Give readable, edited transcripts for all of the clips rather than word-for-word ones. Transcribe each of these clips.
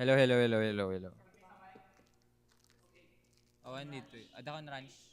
Hello, hello, hello, hello, hello. Oh, andito eh. Ada kon ranch.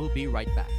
We'll be right back.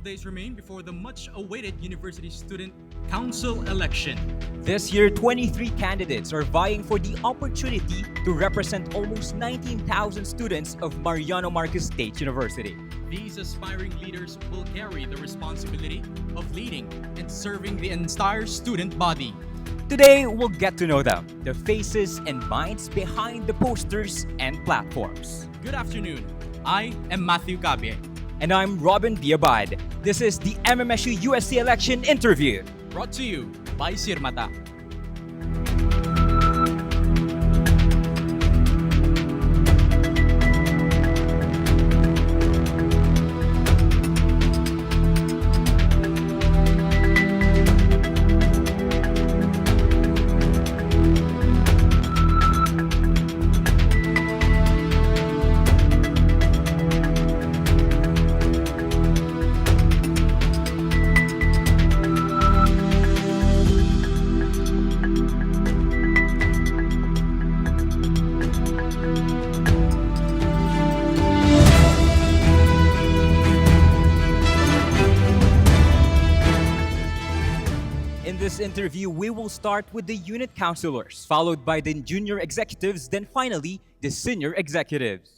days remain before the much-awaited University Student Council election. This year, 23 candidates are vying for the opportunity to represent almost 19,000 students of Mariano Marcos State University. These aspiring leaders will carry the responsibility of leading and serving the entire student body. Today, we'll get to know them, the faces and minds behind the posters and platforms. Good afternoon. I am Matthew Cabie. And I'm Robin Diabad. This is the MMSU USC election interview. Brought to you by SIRMATA. In this interview, we will start with the unit counselors, followed by the junior executives, then finally, the senior executives.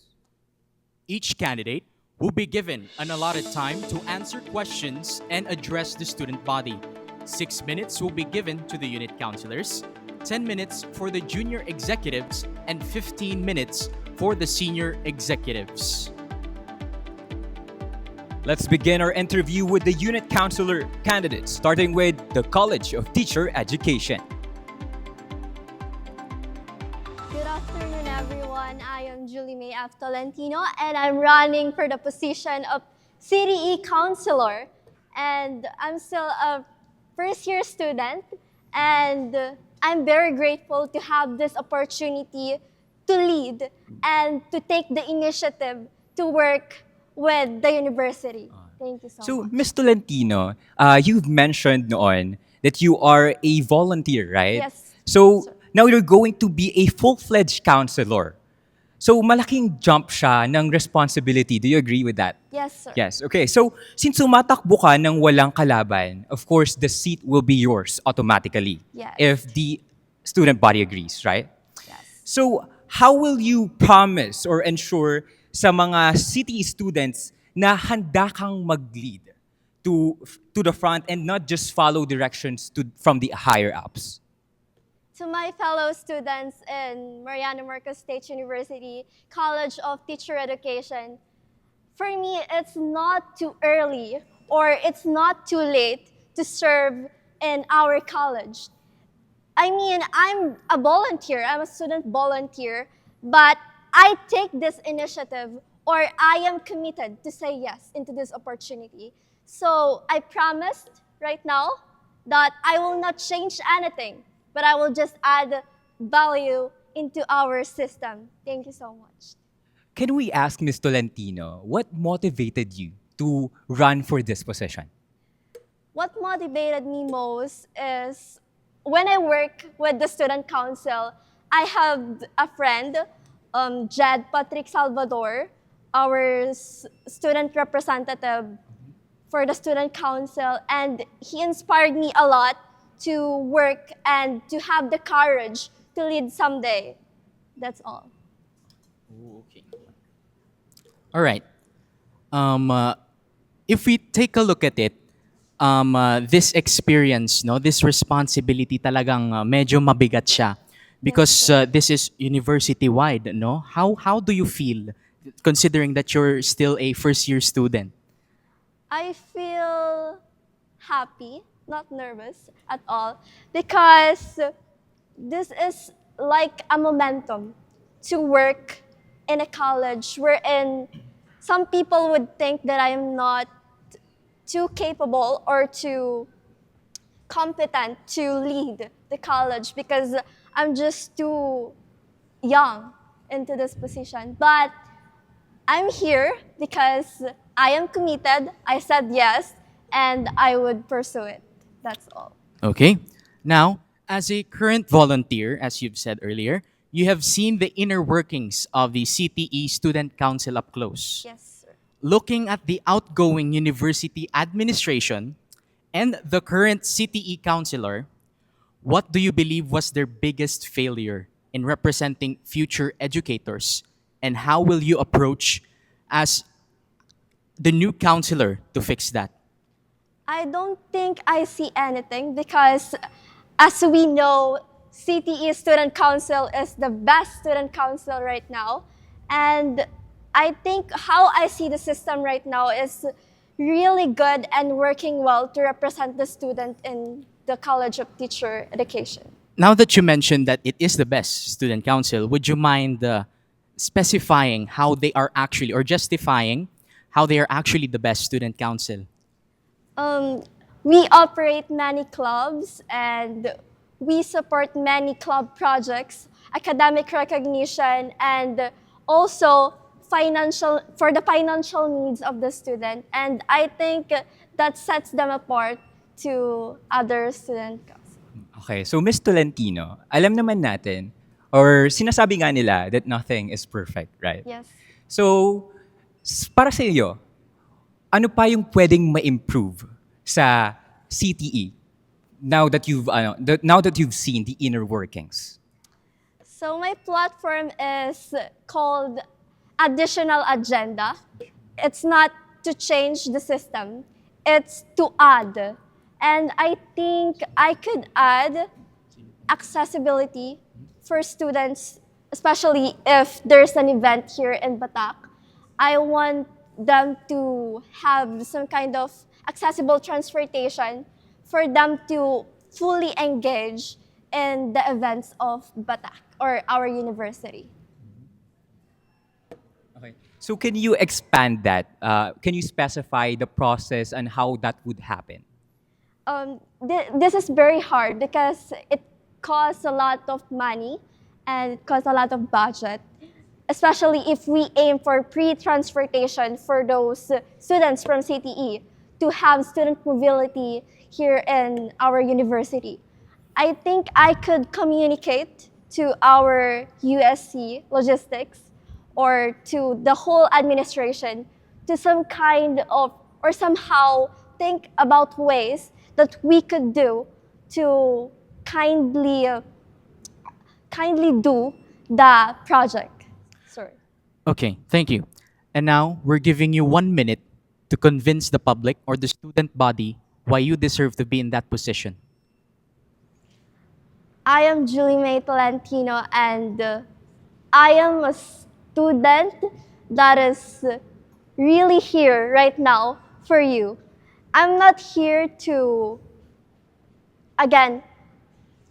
Each candidate will be given an allotted time to answer questions and address the student body. 6 minutes will be given to the unit counselors, 10 minutes for the junior executives, and 15 minutes for the senior executives. Let's begin our interview with the unit counselor candidates, starting with the College of Teacher Education. Good afternoon, everyone. I am Julie May F. Tolentino, and I'm running for the position of CDE counselor. And I'm still a first-year student, and I'm very grateful to have this opportunity to lead and to take the initiative to work with the university. Thank you so So, much. Ms. Tolentino, you've mentioned noon that you are a volunteer, right? Yes, So, sir. now you're going to be a full-fledged counselor. So, malaking jump siya ng responsibility. Do you agree with that? Yes, sir. Yes. Okay. So, since sumatakbo ka ng walang kalaban, of course, the seat will be yours automatically. Yes. If the student body agrees, right? Yes. So, how will you promise or ensure sa mga city students na handa kang mag-lead to the front and not just follow directions from the higher ups? To my fellow students in Mariano Marcos State University College of Teacher Education, for me, it's not too early or it's not too late to serve in our college. I mean, I'm a volunteer, I'm a student volunteer, but I take this initiative or I am committed to say yes into this opportunity. So I promised right now that I will not change anything, but I will just add value into our system. Thank you so much. Can we ask Ms. Tolentino, what motivated you to run for this position? What motivated me most is when I work with the student council, I have a friend, Jed Patrick Salvador, our student representative for the student council, and he inspired me a lot to work and to have the courage to lead someday. That's all. Okay. All right. If we take a look at it, this experience, no, this responsibility talagang medyo mabigat siya because this is university-wide, no? How do you feel considering that you're still a first-year student? I feel happy, not nervous at all, because this is like a momentum to work in a college wherein some people would think that I am not too capable or too competent to lead the college because I'm just too young into this position. But I'm here because I am committed, I said yes, and I would pursue it. That's all. Okay. Now, as a current volunteer, as you've said earlier, you have seen the inner workings of the CTE Student Council up close. Yes, sir. looking at the outgoing university administration and the current CTE counselor, what do you believe was their biggest failure in representing future educators? And how will you approach as the new counselor to fix that? I don't think I see anything because, as we know, CTE Student Council is the best student council right now. And I think how I see the system right now is really good and working well to represent the student in the College of Teacher Education. Now that you mentioned that it is the best student council, would you mind specifying how they are actually, or justifying how they are actually the best student council? We operate many clubs and we support many club projects, academic recognition, and also for the financial needs of the student. And I think that sets them apart to other student councils. Okay, so Miss Tolentino, alam naman natin, or sinasabi nga nila that nothing is perfect, right? Yes. So, para sa iyo, ano pa yung pwedeng ma-improve sa CTE now that you've seen the inner workings? So my platform is called Additional Agenda. It's not to change the system, it's to add. And I think I could add accessibility for students, especially if there's an event here in Batak. I want them to have some kind of accessible transportation for them to fully engage in the events of Batak or our university. Okay. So can you expand that? Can you specify the process and how that would happen? This is very hard because it costs a lot of money and it costs a lot of budget, especially if we aim for pre-transportation for those students from CTE to have student mobility here in our university. I think I could communicate to our USC logistics or to the whole administration to some kind of, or somehow think about ways that we could do to kindly do the project. Sorry. Okay, thank you. And now we're giving you 1 minute to convince the public or the student body why you deserve to be in that position. I am Julie May Tolentino, and I am a student that is really here right now for you. I'm not here to, again,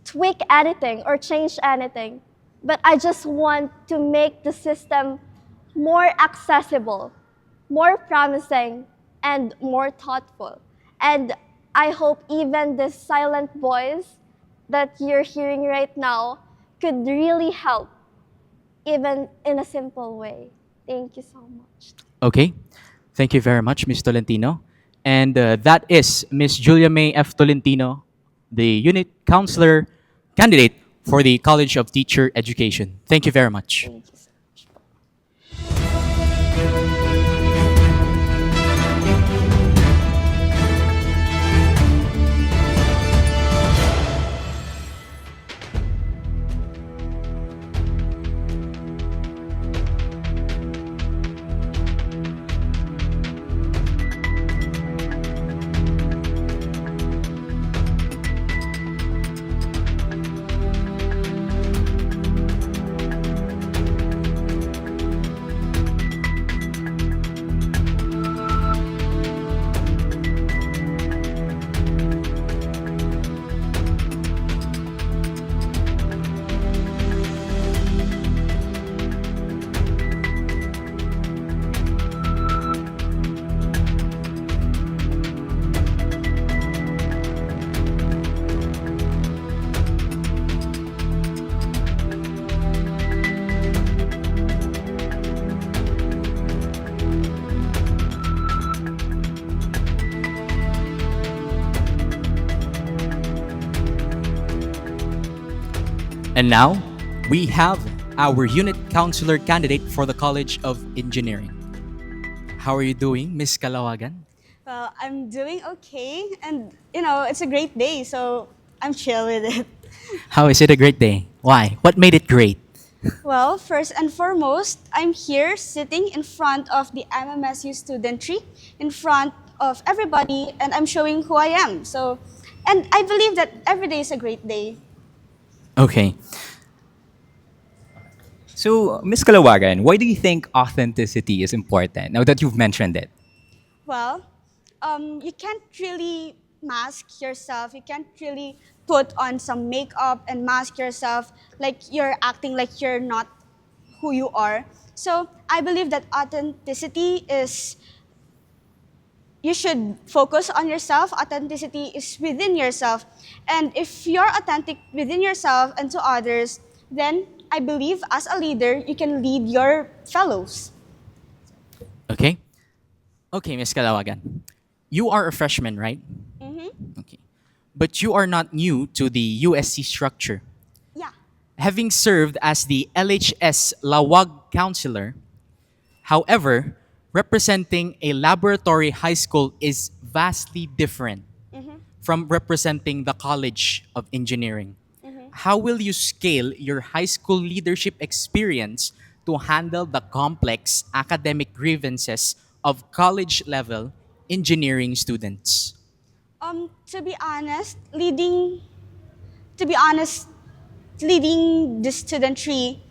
tweak anything or change anything, but I just want to make the system more accessible, more promising, and more thoughtful. And I hope even the silent voice that you're hearing right now could really help, even in a simple way. Thank you so much. Okay, thank you very much, Ms. Tolentino. And that is Ms. Julia May F. Tolentino, the unit counselor candidate for the College of Teacher Education. Thank you very much. Thank you so much. And now, we have our unit counselor candidate for the College of Engineering. How are you doing, Miss Kalawagan? Well, I'm doing okay, and it's a great day, so I'm chill with it. How is it a great day? Why? What made it great? Well, first and foremost, I'm here sitting in front of the MMSU student tree, in front of everybody, and I'm showing who I am. So, and I believe that every day is a great day. Okay. So, Miss Kalawagan, why do you think authenticity is important now that you've mentioned it? Well, you can't really mask yourself. You can't really put on some makeup and mask yourself like you're acting like you're not who you are. So I believe that authenticity is, you should focus on yourself. Authenticity is within yourself. And if you're authentic within yourself and to others, then I believe as a leader, you can lead your fellows. Okay. Okay, Miss Kalawagan. You are a freshman, right? Mm-hmm. Okay. But you are not new to the USC structure. Yeah. Having served as the LHS Lawag counselor, however, representing a laboratory high school is vastly different Mm-hmm. from representing the College of Engineering. Mm-hmm. How will you scale your high school leadership experience to handle the complex academic grievances of college level engineering students? To be honest, to be honest, leading the student tree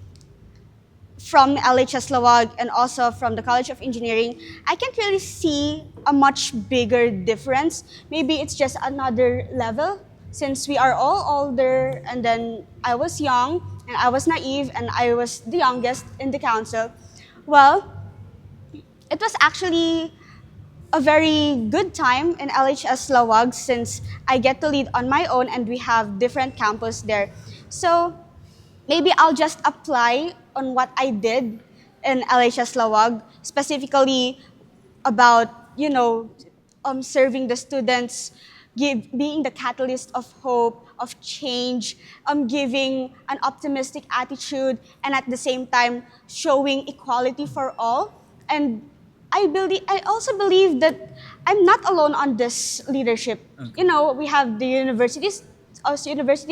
from LHS Lawag and also from the College of Engineering, I can't really see a much bigger difference. Maybe it's just another level since we are all older and then I was young and I was naive and I was the youngest in the council. Well, it was actually a very good time in LHS Lawag since I get to lead on my own and we have different campus there. So maybe I'll just apply on what I did in LHS Lawag, specifically about, serving the students, being the catalyst of hope, of change, giving an optimistic attitude, and at the same time showing equality for all. And I also believe that I'm not alone on this leadership. Okay. We have the university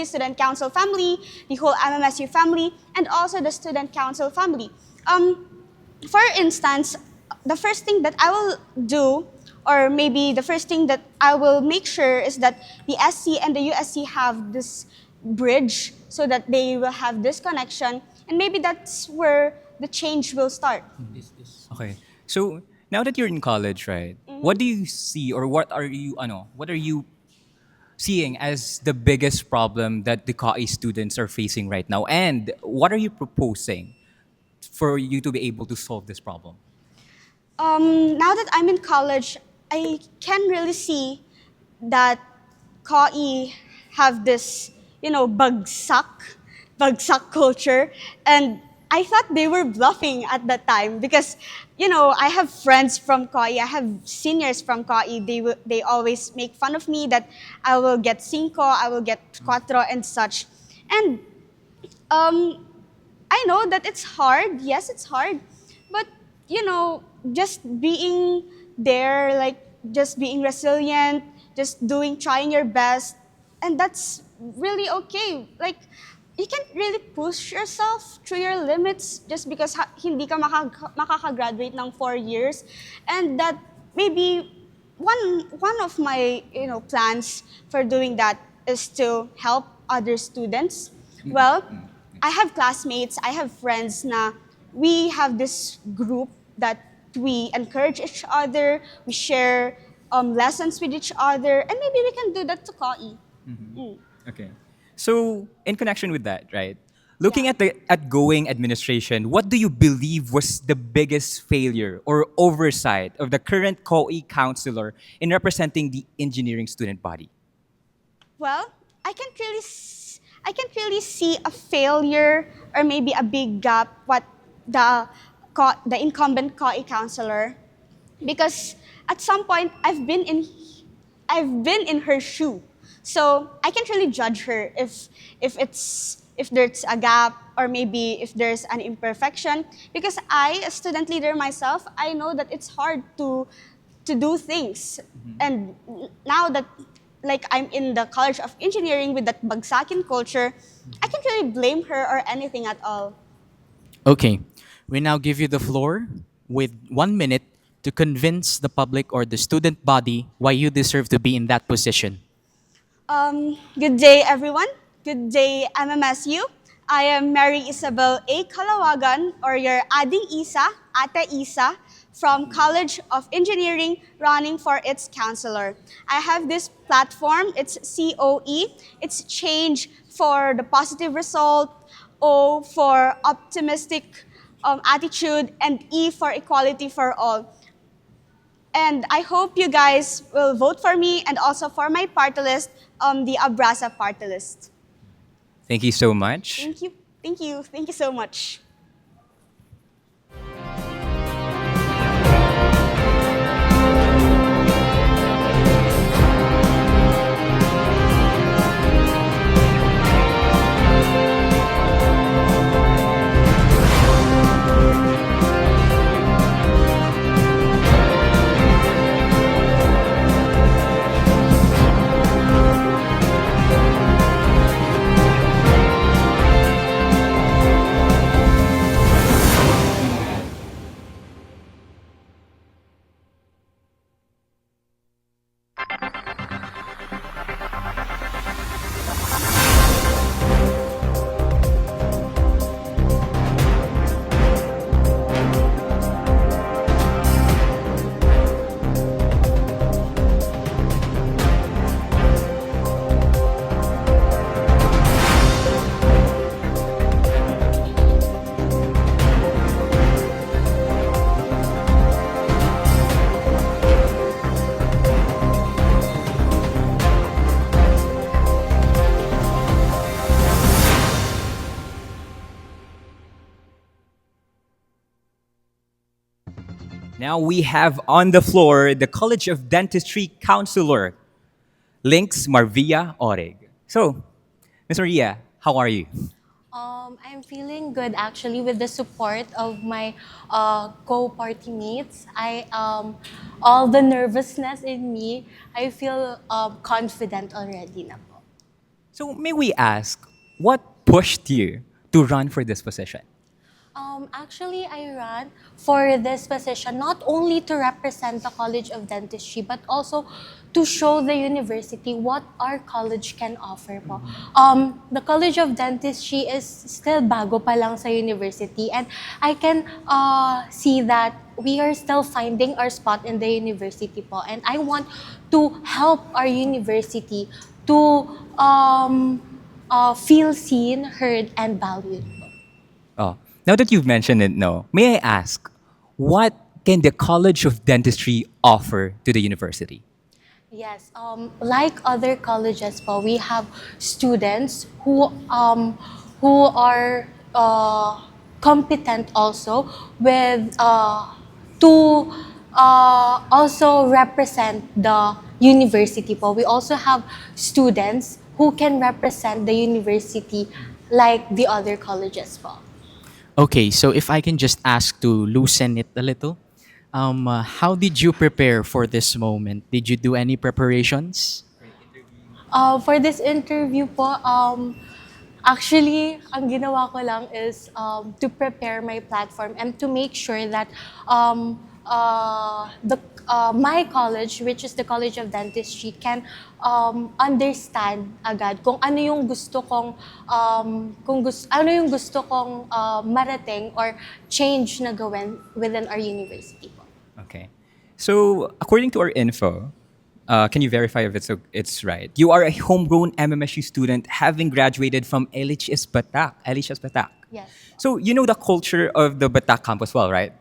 student council family, the whole MMSU family, and also the student council family. For instance, the first thing that I will do, or maybe the first thing that I will make sure is that the SC and the USC have this bridge so that they will have this connection, and maybe that's where the change will start. Okay. So, now that you're in college, right? What do you see or what are you seeing as the biggest problem that the KAI students are facing right now? And what are you proposing for you to be able to solve this problem? Now that I'm in college, I can really see that KAI have this, bagsak culture. And I thought they were bluffing at that time because, I have friends from KAI, I have seniors from KAI. They always make fun of me that I will get cinco, I will get cuatro and such. And um, I know that it's hard. Yes, it's hard. But, just being there, like just being resilient, just trying your best, and that's really okay. Like, you can't really push yourself through your limits just because hindi ka makakagraduate ng 4 years. And that maybe one of my, plans for doing that is to help other students. Well, I have classmates, I have friends na we have this group that we encourage each other, we share lessons with each other, and maybe we can do that to KAI. Okay. So, in connection with that, right? Looking Yeah. at the outgoing administration, what do you believe was the biggest failure or oversight of the current KOI counselor in representing the engineering student body? Well, I can't really see a failure or maybe a big gap what the incumbent KAI counselor, because at some point I've been in her shoe. So I can't really judge her if it's if there's a gap or maybe if there's an imperfection. Because I, a student leader myself, I know that it's hard to do things. And now that like I'm in the College of Engineering with that bagsakin culture, I can't really blame her or anything at all. Okay, we now give you the floor with 1 minute to convince the public or the student body why you deserve to be in that position. Good day, everyone. Good day, MMSU. I am Mary Isabel A. Kalawagan, or your Ading Isa, Ate Isa, from College of Engineering, running for its counselor. I have this platform, it's COE. It's change for the positive result, O for optimistic attitude, and E for equality for all. And I hope you guys will vote for me and also for my party list, the Abrasa party list. Thank you so much. Thank you. Thank you. Thank you so much. Now we have on the floor the College of Dentistry Counselor, Links Marvia Oreg. So, Ms. Maria, how are you? I'm feeling good actually with the support of my co-party mates. All the nervousness in me, I feel confident already na po. So, may we ask, what pushed you to run for this position? Actually, I ran for this position not only to represent the College of Dentistry but also to show the university what our college can offer po. The College of Dentistry is still bago pa lang sa university and I can see that we are still finding our spot in the university po and I want to help our university to feel seen, heard, and valued po. Oh, now that you've mentioned it, no, may I ask, what can the College of Dentistry offer to the university? Yes, like other colleges po, we have students who are competent also with to also represent the university po. We also have students who can represent the university like the other colleges po. Okay, so if I can just ask to loosen it a little, how did you prepare for this moment? Did you do any preparations? For this interview po, actually, ang ginawa ko lang is to prepare my platform and to make sure that my college, which is the College of Dentistry, can understand agad kung ano yung gusto kong marating or change na gawin within our university po. Okay. So, according to our info, can you verify if it's right? You are a homegrown MMSU student having graduated from LHS Batak. LHS Batak. Yes. So, you know the culture of the Batak campus well, right?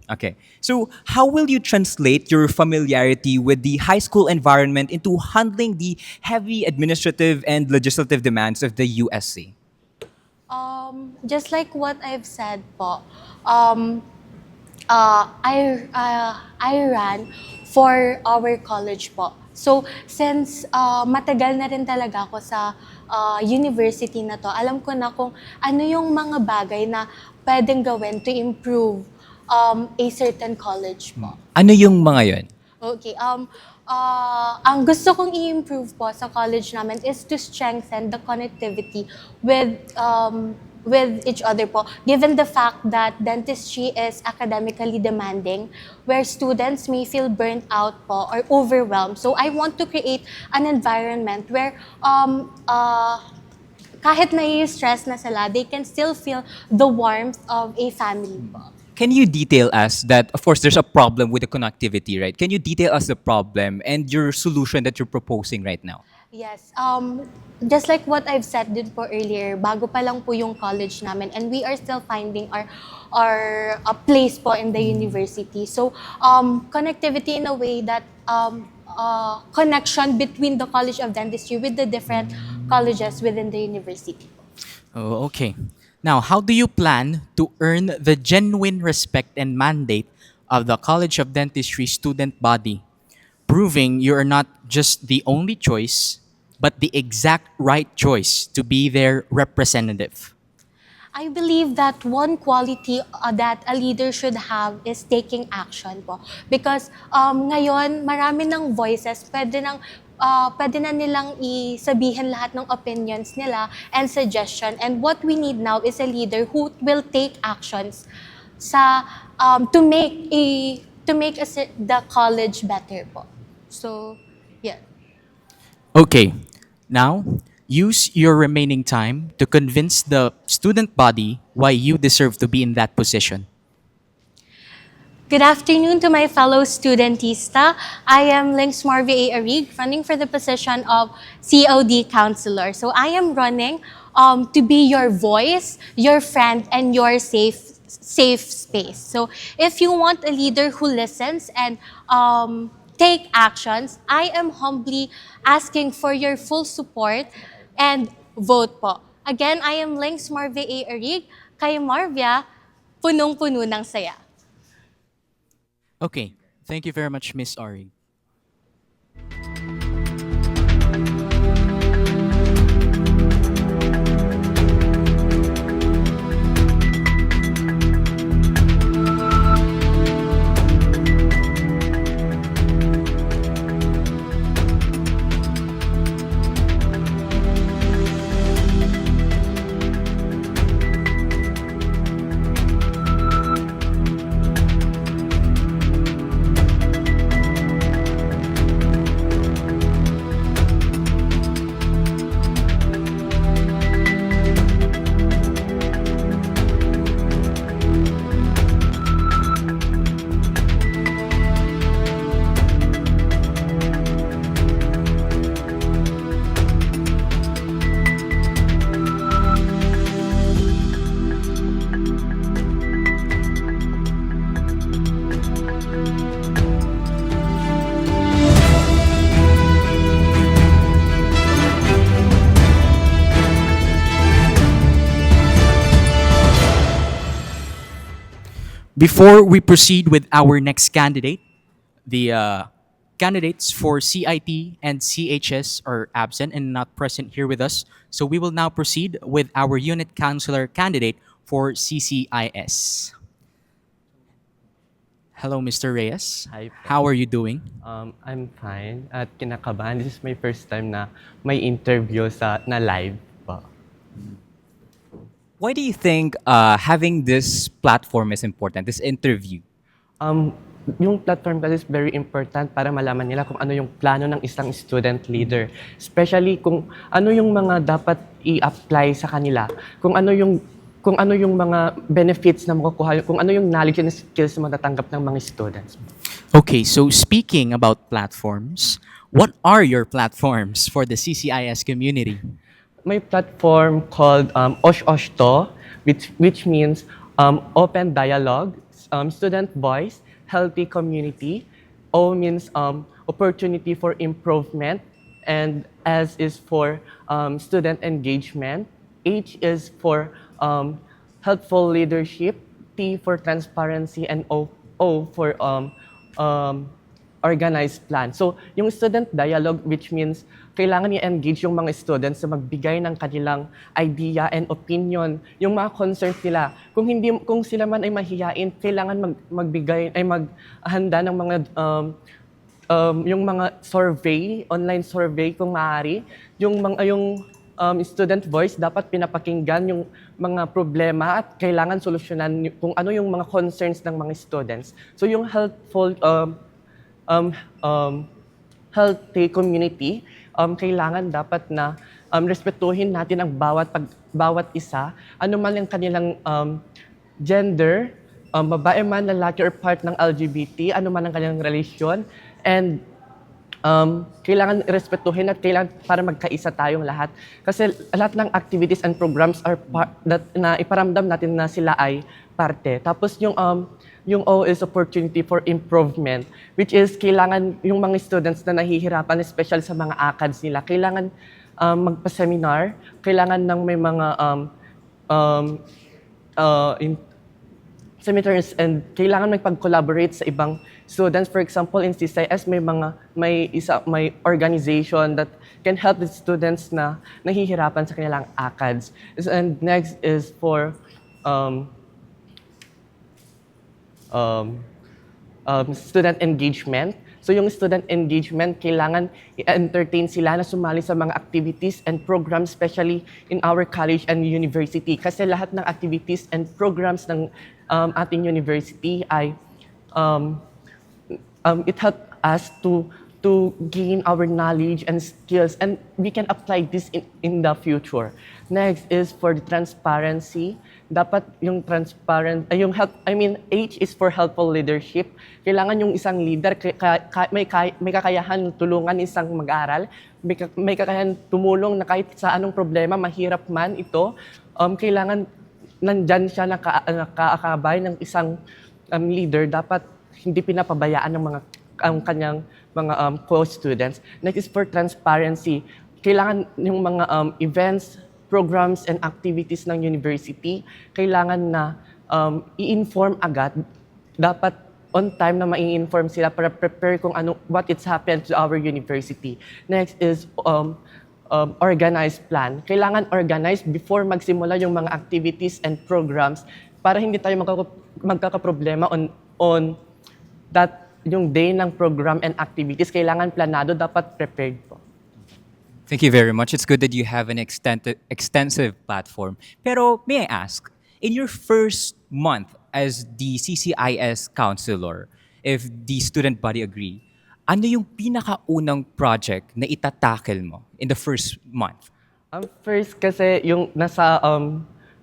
Okay. So, how will you translate your familiarity with the high school environment into handling the heavy administrative and legislative demands of the USC? Just like what I've said po, I ran for our college po So, since matagal na rin talaga ako sa university na to, alam ko na kung ano yung mga bagay na pwedeng gawin to improve a certain college po. Ano yung mga yon? Okay. Ang gusto kong i-improve po sa college namin is to strengthen the connectivity with each other po. Given the fact that dentistry is academically demanding, where students may feel burnt out po or overwhelmed. So I want to create an environment where kahit nai-stress na sila, they can still feel the warmth of a family po. Can you detail us that, of course, there's a problem with the connectivity, right? Can you detail us the problem and your solution that you're proposing right now? Yes. Just like what I've said din po earlier, bago pa lang po yung college namin and we are still finding our place po in the university. So, connectivity in a way that connection between the College of Dentistry with the different colleges within the university. Oh, okay. Now, how do you plan to earn the genuine respect and mandate of the College of Dentistry student body, proving you are not just the only choice, but the exact right choice to be their representative? I believe that one quality that a leader should have is taking action po. Because ngayon, marami ng voices, pwede na nilang isabihin lahat ng opinions nila and suggestion. And what we need now is a leader who will take actions to make the college better po. So, yeah. Okay, now use your remaining time to convince the student body why you deserve to be in that position. Good afternoon to my fellow studentista. I am Links Marvie A. Arig, running for the position of COD counselor. So I am running to be your voice, your friend, and your safe space. So if you want a leader who listens and take actions, I am humbly asking for your full support and vote po. Again, I am Links Marvie A. Arig. Kay Marvia, punong-puno ng saya. Okay, thank you very much, Miss Ari. Before we proceed with our next candidate, the candidates for CIT and CHS are absent and not present here with us. So we will now proceed with our unit counselor candidate for CCIS. Hello, Mr. Reyes. Hi po. How are you doing? I'm fine at kinakabahan. This is my first time na may interview na live po. Why do you think having this platform is important, this interview? Yung platform kasi is very important para malaman nila kung ano yung plano ng isang student leader. Especially kung ano yung mga dapat i-apply sa kanila, kung ano yung mga benefits na makukuha, kung ano yung knowledge and skills na matatanggap ng mga students. Okay, so speaking about platforms, what are your platforms for the CCIS community? May platform called OSH-OSH-TO, which means open dialogue, student voice, healthy community. O means opportunity for improvement, and S is for student engagement. H is for helpful leadership. T for transparency, and O for organized plan. So, yung student dialogue, which means kailangan i-engage yung mga students sa magbigay ng kanilang idea and opinion, yung mga concerns nila. Kung sila man ay mahihain, kailangan maghanda ng mga yung mga survey, online survey kung maaari, yung student voice dapat pinapakinggan yung mga problema at kailangan solusyonan kung ano yung mga concerns ng mga students. So yung healthy community, kailangan dapat na respetuhin natin ang bawat isa, ano man ang kanilang gender, babae man, lalaki or part ng LGBT, ano man ang kanilang relasyon, and kailangan respetuhin at kailangan para magkaisa tayong lahat. Kasi lahat ng activities and programs are na iparamdam natin na sila ay parte. Tapos yung O is opportunity for improvement, which is kailangan yung mga students na nahihirapan, especially sa mga ACADS nila, kailangan magpa-seminar, kailangan ng may mga seminars and kailangan magpag-collaborate sa ibang students. For example, in CCIS, may organization that can help the students na nahihirapan sa kanilang ACADS. And next is for student engagement. So yung student engagement, kailangan i-entertain sila na sumali sa mga activities and programs, especially in our college and university. Kasi lahat ng activities and programs ng ating university ay it helps us to gain our knowledge and skills, and we can apply this in the future. Next is for the transparency. Dapat yung H is for helpful leadership. Kailangan yung isang leader may kakayahan tulungan isang mag-aral, may kakayahan tumulong na kahit sa anong problema, mahirap man ito, kailangan nandyan siya nakaakabay ng isang leader. Dapat hindi pinapabayaan ng kanyang mga co-students. Next is for transparency. Kailangan yung mga events, programs, and activities ng university, kailangan na i-inform agad. Dapat on time na mai-inform sila para prepare kung what it's happened to our university. Next is organized plan. Kailangan organized before magsimula yung mga activities and programs para hindi tayo magkakaproblema on that yung day ng program and activities. Kailangan planado, dapat prepared po. Thank you very much. It's good that you have an extensive platform. Pero may I ask, in your first month as the CCIS counselor, if the student body agree, ano yung pinakaunang project na itatackle mo in the first month? First kasi yung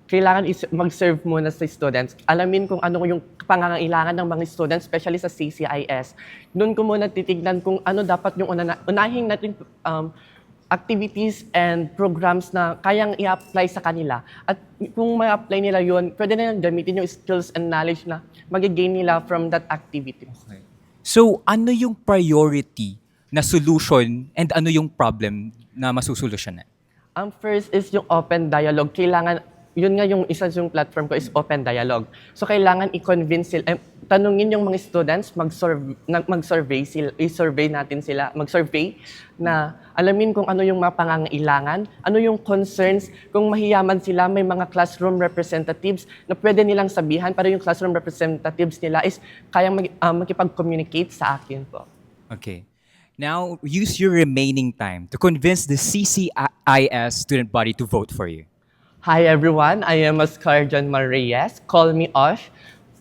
kailangan mag-serve muna sa students. Alamin kung ano yung pangangailangan ng mga students, especially sa CCIS. Doon ko muna titignan kung ano dapat yung unahin natin activities and programs na kayang i-apply sa kanila. At kung ma-apply nila yun, pwede na gamitin yung skills and knowledge na mag-gain nila from that activity. Okay. So, ano yung priority na solution and ano yung problem na masusolusyonan? First is yung open dialogue. Kailangan, yun nga yung isa yung platform ko is open dialogue. So kailangan i-convince sila, tanungin yung mga students, i-survey natin sila, mag-survey na alamin kung ano yung mga pangangailangan, ano yung concerns, kung mahiyaman sila, may mga classroom representatives na pwede nilang sabihan para yung classroom representatives nila is kayang makipag-communicate sa akin po. Okay. Now, use your remaining time to convince the CCIS student body to vote for you. Hi everyone, I am Oscar John Marias. Call me Osh.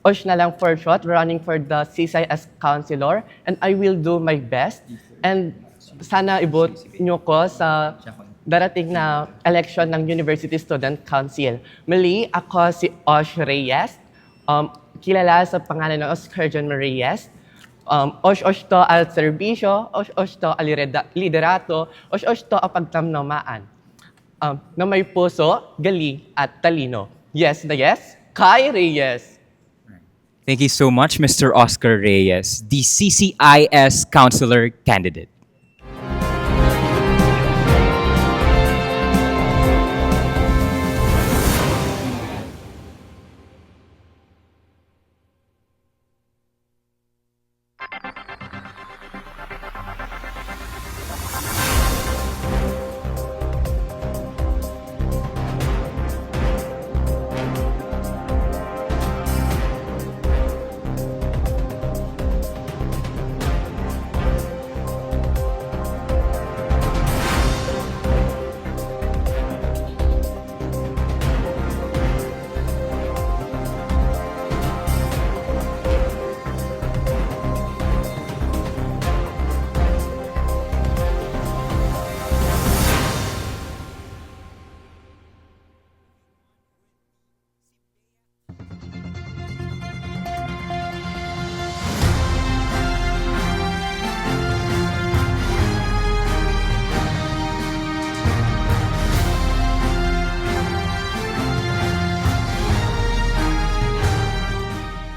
Osh na lang for short, running for the CCIS counselor, and I will do my best. And sana i-vote nyo ko sa darating na election ng University Student Council. Muli, ako si Osh Reyes, kilala sa pangalan ng Oscar John Marias. Osh to al serbisyo, Osh to al liderato, Osh to ang pagtamnamaan. Na may puso, galing at talino. Yes na yes, Kai Reyes. Thank you so much, Mr. Oscar Reyes, the CCIS counselor candidate.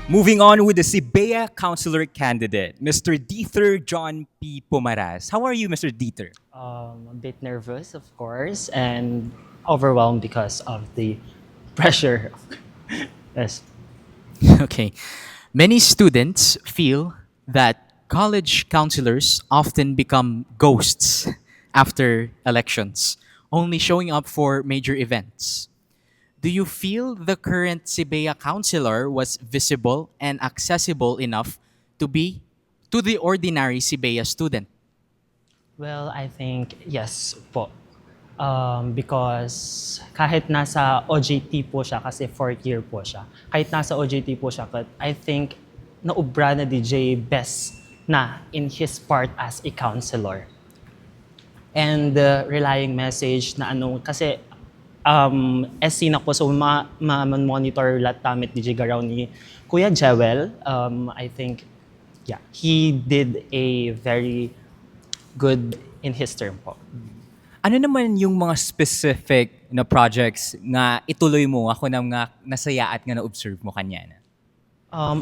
Moving on with the Sibea Councilor candidate, Mr. Dieter John P. Pumaras. How are you, Mr. Dieter? A bit nervous, of course, and overwhelmed because of the pressure. Yes. Okay. Many students feel that college counselors often become ghosts after elections, only showing up for major events. Do you feel the current Sibea counselor was visible and accessible enough to be to the ordinary Sibea student? Well, I think yes po. Because kahit nasa OJT po siya, kasi fourth year po siya, kahit nasa OJT po siya, but I think naubra na DJ best na in his part as a counselor. And the relying message na ano, kasi SC na po, so ma-monitor lahat tamit DJ Garaw ni Kuya Jewel. I think, yeah, he did a very good in his term po. Ano naman yung mga specific na projects nga ituloy mo ako na nga nasaya at nga na-observe mo kanya na?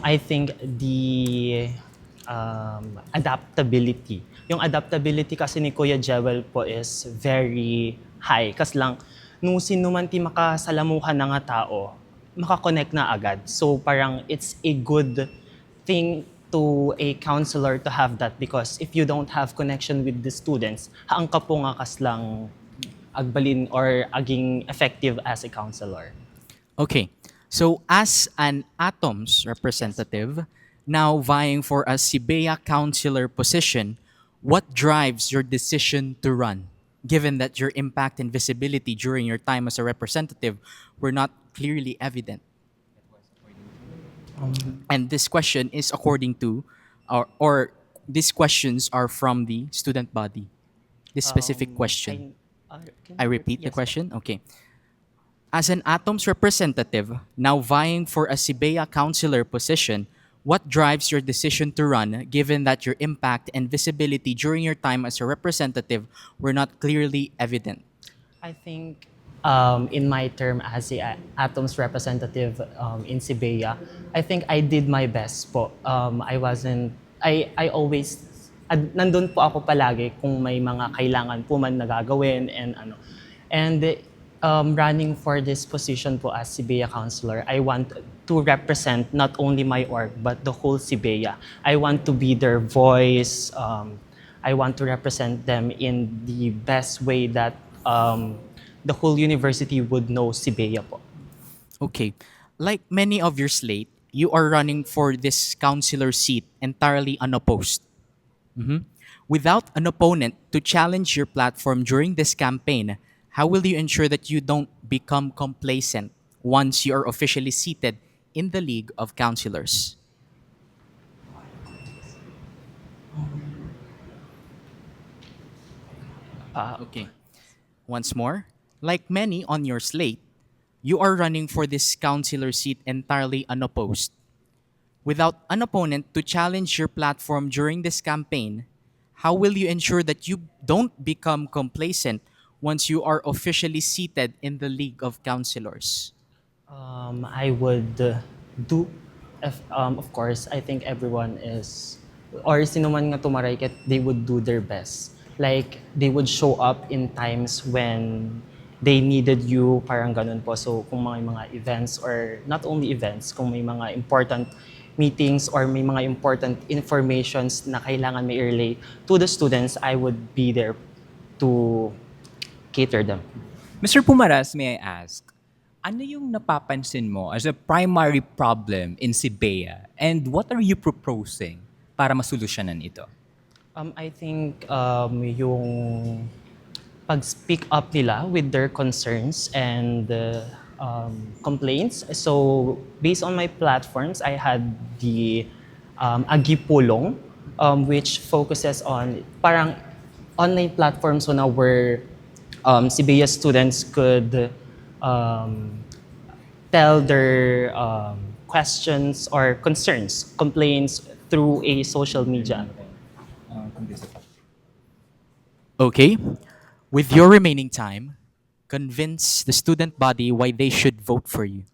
I think the adaptability. Yung adaptability kasi ni Kuya Jewel po is very high. Kasi lang, nung sino man ti makasalamuhan na nga tao, makakonect na agad. So parang it's a good thing to a counselor to have that, because if you don't have connection with the students, haang ka po nga kaslang agbalin or aging effective as a counselor. Okay. So as an Atoms representative, now vying for a Sibea counselor position, what drives your decision to run? Given that your impact and visibility during your time as a representative were not clearly evident. And this question is according to, or these questions are from the student body. This specific question. I repeat the question? Okay. As an Atoms representative, now vying for a Sibea counselor position, what drives your decision to run, given that your impact and visibility during your time as a representative were not clearly evident? I think in my term as a Atoms representative in Sibea, I think I did my best po. I always, nandun po ako palagi kung may mga kailangan po man nagagawin and ano. And running for this position po as Sibea counselor, I want to represent not only my org but the whole Sibea. I want to be their voice. I want to represent them in the best way that the whole university would know Sibea po. Okay. Like many of your slate, you are running for this counselor seat entirely unopposed. Without an opponent to challenge your platform during this campaign, how will you ensure that you don't become complacent once you are officially seated in the League of Counselors? Okay. Once more, like many on your slate, you are running for this counselor seat entirely unopposed. Without an opponent to challenge your platform during this campaign, how will you ensure that you don't become complacent once you are officially seated in the League of Counselors? I would of course, I think everyone is, or sino man nga tumarayket, they would do their best. Like, they would show up in times when they needed you, parang ganun po. So, kung may mga events, or not only events, kung may mga important meetings or may mga important informations na kailangan may relay to the students, I would be there to cater them. Mr. Pumaras, may I ask, ano yung napapansin mo as a primary problem in Sibea and what are you proposing para masolusyonan ito? I think yung pag-speak up nila with their concerns and complaints. So based on my platforms, I had the Agipulong, which focuses on parang online platforms so now where Sibea students could tell their questions or concerns, complaints through a social media. Okay. With your remaining time, convince the student body why they should vote for you.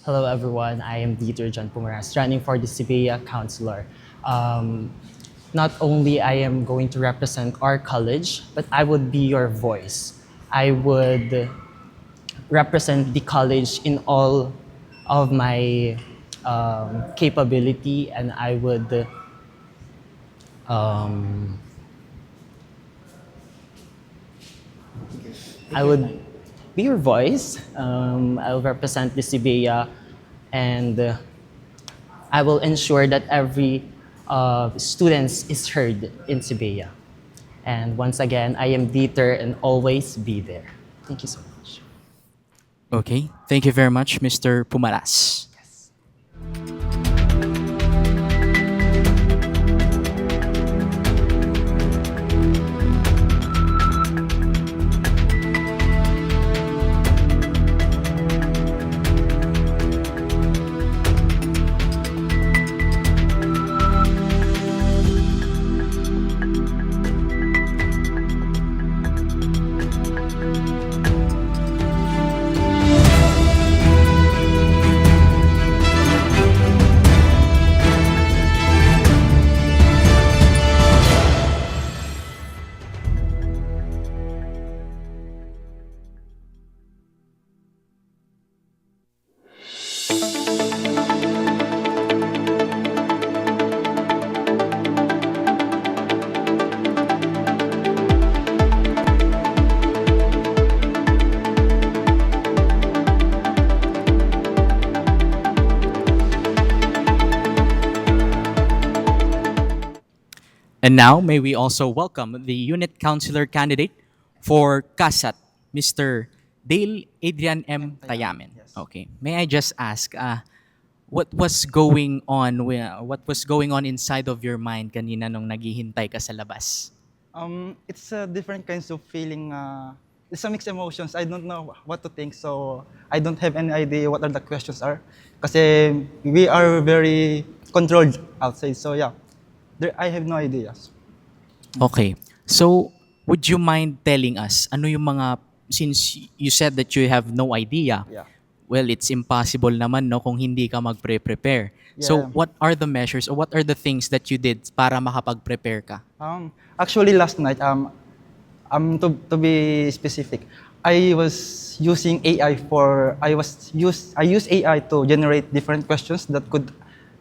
Hello, everyone. I am Dieter John Pumaras, running for the Sibeya Councilor. Not only I am going to represent our college, but I would be your voice. I would represent the college in all of my capability, and um, I would be your voice. I'll represent the Sibeya, and I will ensure that every students is heard in Sibeya. And once again, I am Dieter and always be there. Thank you so much. Okay, thank you very much, Mr. Pumaras. And now, may we also welcome the unit councilor candidate for Kasat, Mr. Dale Adrian M. Tayamen. Okay. May I just ask, what was going on inside of your mind kanina nung naghihintay ka sa labas? It's different kinds of feeling. It's a mixed emotions. I don't know what to think, so I don't have any idea what are the questions are. Kasi we are very controlled outside, so yeah, I have no ideas. Okay. So, would you mind telling us ano yung mga, since you said that you have no idea, Yeah. well, it's impossible naman no kung hindi ka magpre-prepare. So, Yeah. what are the measures or what are the things that you did para makapag-prepare ka? Actually, last night, to be specific, I was using AI I used AI to generate different questions that could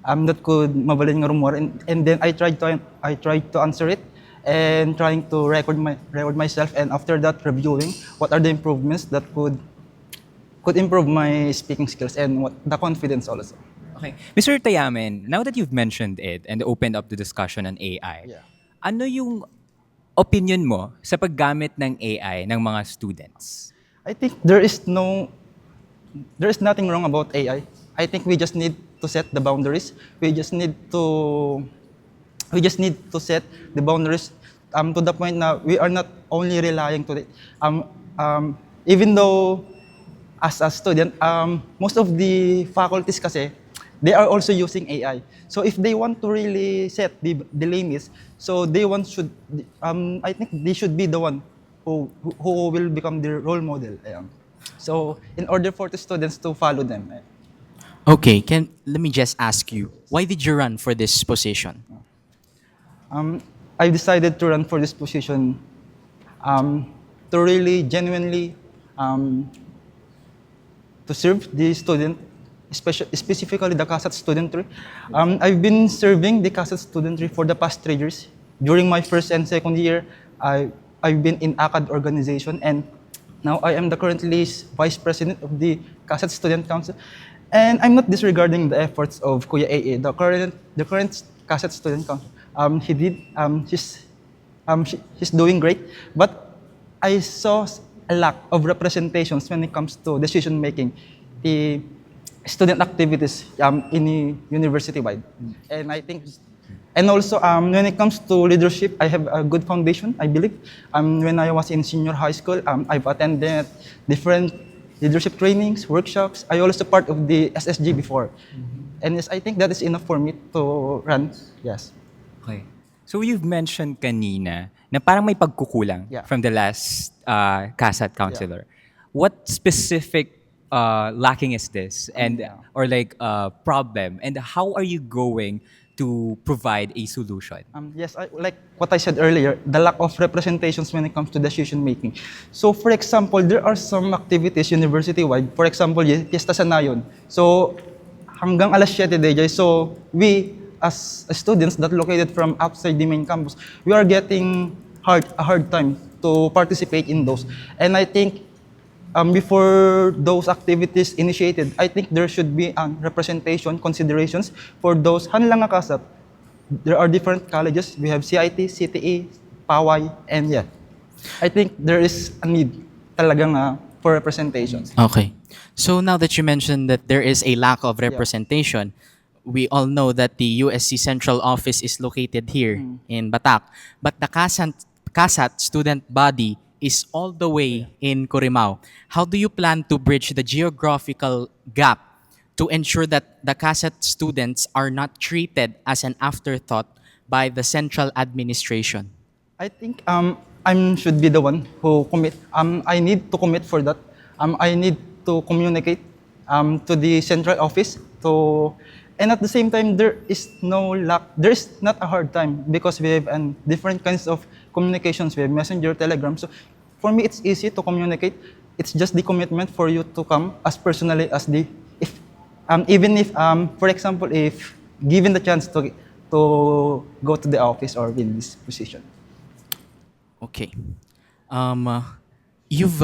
mabalin nga rumor, and then I tried to answer it and trying to record myself, and after that reviewing what are the improvements that could improve my speaking skills and what the confidence also. Okay. Mr. Tayamen, now that you've mentioned it and opened up the discussion on AI, Yeah. ano yung opinion mo sa paggamit ng AI ng mga students? I think there is nothing wrong about AI. I think we just need to set the boundaries. We just need to set the boundaries to the point na we are not only relying to it. Even though as a student, most of the faculties kasi, they are also using AI. So if they want to really set the limits, so I think they should be the one who will become the role model. Ayan. So in order for the students to follow them. Okay, let me just ask you, why did you run for this position? I decided to run for this position to really genuinely to serve the student, specifically the CASAT studentry. I've been serving the CASAT studentry for the past 3 years. During my first and second year, I've been in ACAD organization, and now I am the currently vice president of the CASAT Student Council. And I'm not disregarding the efforts of Kuya AA, the current CASAT Student Council. He's doing great, but I saw a lack of representations when it comes to decision making, the student activities in the university-wide. And I think, and also when it comes to leadership, I have a good foundation, I believe. When I was in senior high school, I've attended different leadership trainings, workshops. I also part of the SSG before. And yes, I think that is enough for me to run. Yes. Okay. So you've mentioned kanina na parang may pagkukulang Yeah. from the last CASAT counselor. What specific lacking is this, and Yeah. or like problem, and how are you going to provide a solution? Yes, like what I said earlier, the lack of representations when it comes to decision making. So, for example, there are some activities university-wide. For example, Fiesta sa Nayon. So, hanggang alas 7 day, so we as students that located from outside the main campus, we are getting a hard time to participate in those. And I think before those activities initiated, I think there should be representation considerations for those hanlang kasat. There are different colleges. We have CIT, CTE, PAWAI, and yeah, I think there is a need talagang for representations. Okay. So now that you mentioned that there is a lack of representation, we all know that the USC central office is located here in Batak, but the CASAT student body is all the way in Corimao. How do you plan to bridge the geographical gap to ensure that the CASAT students are not treated as an afterthought by the central administration? I think I should be the one who commit. I need to commit for that. I need to communicate to the central office to, and at the same time there is no lack. There is not a hard time because we have different kinds of communications. We have messenger, telegram. So for me, it's easy to communicate. It's just the commitment for you to come as personally as the if even if for example if given the chance to go to the office or in this position. Okay. You've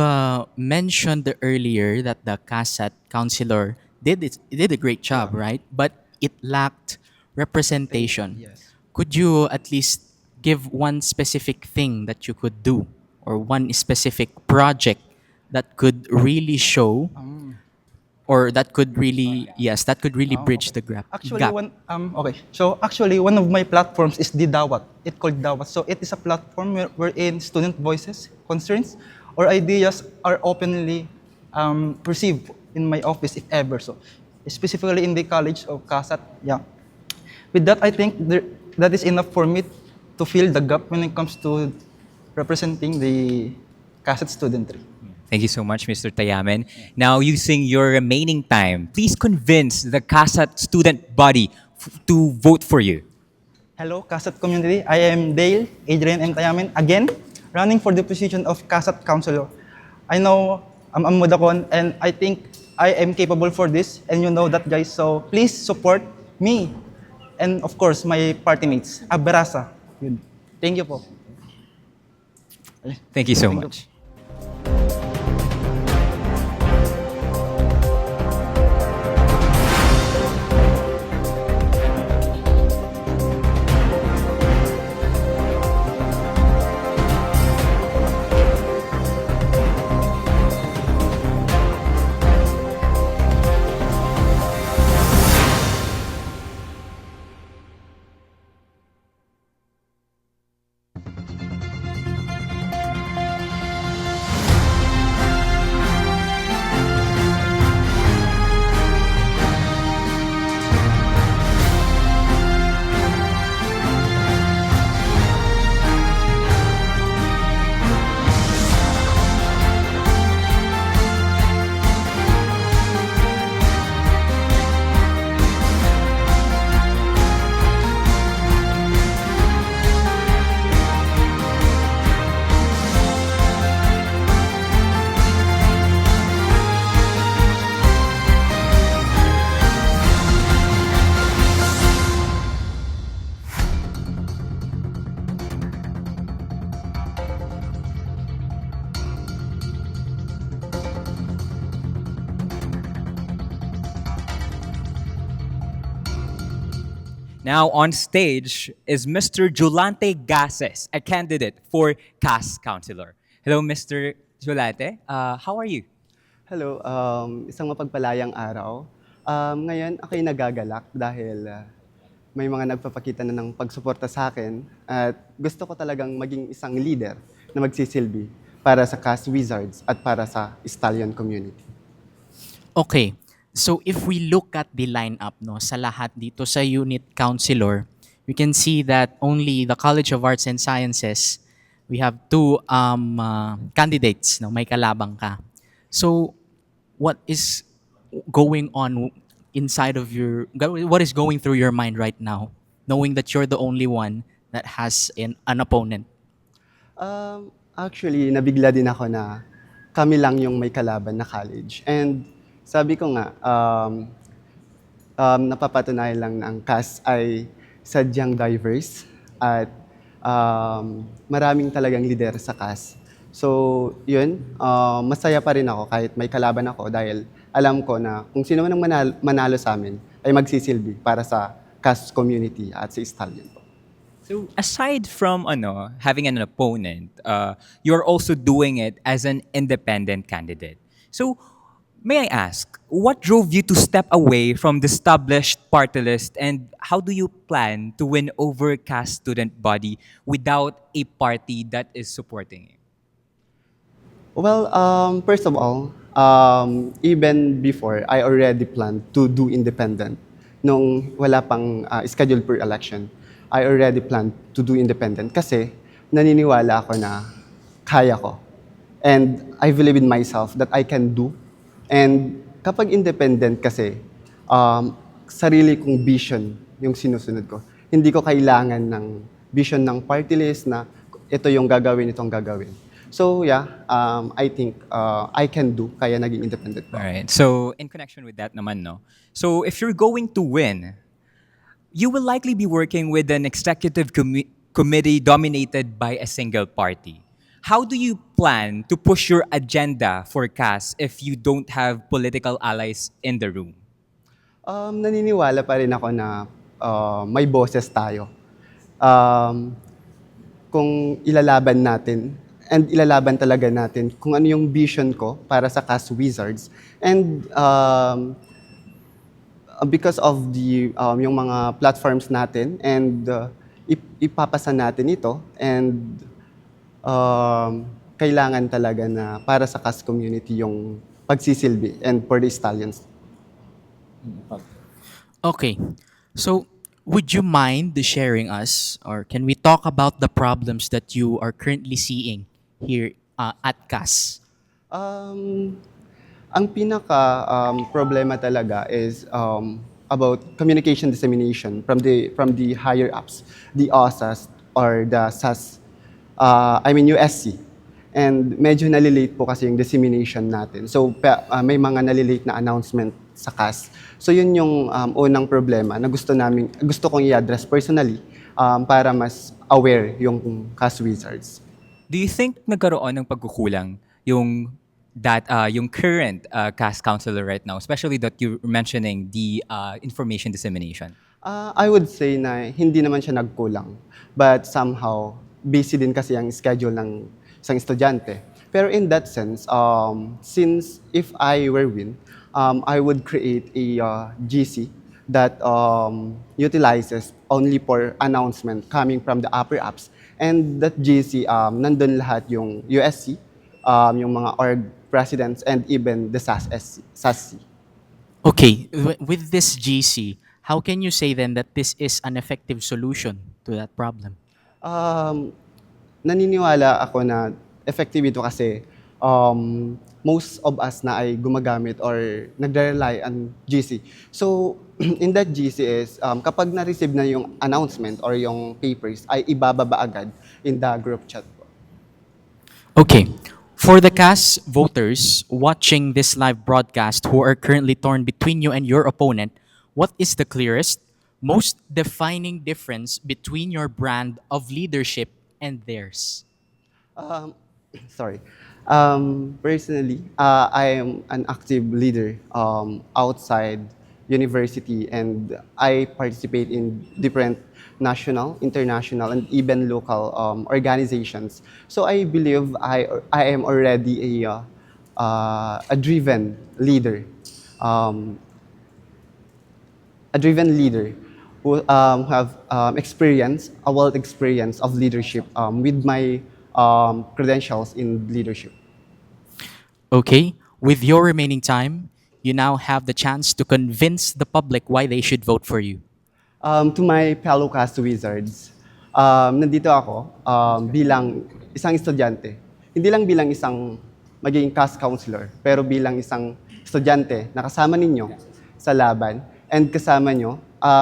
mentioned earlier that the CASAT counselor did a great job, right? But it lacked representation. Yes. Could you at least give one specific thing that you could do, or one specific project that could really show, or that could really bridge the gap? Actually, one of my platforms is the Dawat. It's called Dawat. So it is a platform wherein student voices, concerns, or ideas are openly perceived in my office, if ever. So specifically in the College of CASAT, yeah. With that, I think that is enough for me to fill the gap when it comes to representing the CASAT studentry. Thank you so much, Mr. Tayamen. Now, using your remaining time, please convince the CASAT student body to vote for you. Hello, CASAT community. I am Dale Adrian M. Tayamen, again, running for the position of CASAT counselor. I know I'm Mudakon, and I think I am capable for this, and you know that, guys. So please support me, and of course, my party mates. Abrasa. Yun. Thank you po. Thank you so Thank you. much. Now on stage is Mr. Jolante Gases, a candidate for CAS Counselor. Hello, Mr. Jolante. How are you? Hello, isang mapagpalayang araw. Ngayon, ako'y nagagalak dahil may mga nagpapakita na ng pagsuporta sa akin at gusto ko talagang maging isang leader na magsisilbi para sa CAS Wizards at para sa Stallion community. Okay. So if we look at the lineup no sa lahat dito sa unit counselor, we can see that only the College of Arts and Sciences, we have two candidates no may kalabang ka. So what is going on inside of what is going through your mind right now, knowing that you're the only one that has an opponent? Actually, nabigla din ako na kami lang yung may kalaban na college. And sabi ko nga, napapatunayan lang na ang cast ay sadyang diverse at maraming talagang leader sa cast. So, yun, masaya pa rin ako kahit may kalaban ako dahil alam ko na kung sino man ang manalo sa amin ay magsisilbi para sa cast community at sa stallion po. So aside from having an opponent, you're also doing it as an independent candidate. So may I ask, what drove you to step away from the established party list, and how do you plan to win over CAS student body without a party that is supporting you? Well, first of all, even before, I already planned to do independent. Nung wala pang schedule per election, I already planned to do independent kasi naniniwala ako na kaya ko. And I believe in myself that I can do. And kapag independent kasi, sarili kong vision yung sinusunod ko. Hindi ko kailangan ng vision ng party list na ito yung gagawin, itong gagawin. So yeah, I think I can do, kaya naging independent All pa. right. So in connection with that naman, no. So if you're going to win, you will likely be working with an executive committee dominated by a single party. How do you plan to push your agenda for CAS if you don't have political allies in the room? Naniniwala pa rin ako na may boses tayo. Kung ilalaban natin, and ilalaban talaga natin kung ano yung vision ko para sa CAS Wizards. And because of the yung mga platforms natin and ipapasa natin ito and kailangan talaga na para sa CAS community yung pagsisilbi and for the stallions. Okay, so would you mind sharing us, or can we talk about the problems that you are currently seeing here at CAS? Ang pinaka problema talaga is about communication dissemination from the higher ups, the OSAS or the SAS, USC. And medyo nalilate po kasi yung dissemination natin. So may mga nalilate na announcement sa CAS. So yun yung unang problema na gusto kong i-address personally para mas aware yung CAS Wizards. Do you think nagkaroon ng pagkukulang yung current CAS counselor right now, especially that you're mentioning the information dissemination? I would say na hindi naman siya nagkulang. But somehow, busy din kasi ang schedule ng isang estudyante. Pero in that sense, since if I were win, I would create a GC that utilizes only for announcement coming from the upper apps. And that GC, nandun lahat yung USC, yung mga org presidents, and even the SASC. Okay, with this GC, how can you say then that this is an effective solution to that problem? Naniniwala ako na effective ito kasi most of us na ay gumagamit or nagre-rely on GC. So, in that GC is, kapag na-receive na yung announcement or yung papers, ay ibababa agad in the group chat po. Okay. For the CAS voters watching this live broadcast who are currently torn between you and your opponent, what is the clearest, most defining difference between your brand of leadership and theirs? Sorry. Personally, I am an active leader outside university, and I participate in different national, international, and even local organizations. So I believe I am already a driven leader, who have experience, a wealth experience of leadership with my credentials in leadership. Okay, with your remaining time, you now have the chance to convince the public why they should vote for you. To my fellow cast wizards, nandito ako bilang isang estudyante. Hindi lang bilang isang magiging cast counselor, pero bilang isang estudyante na kasama ninyo sa laban and kasama nyo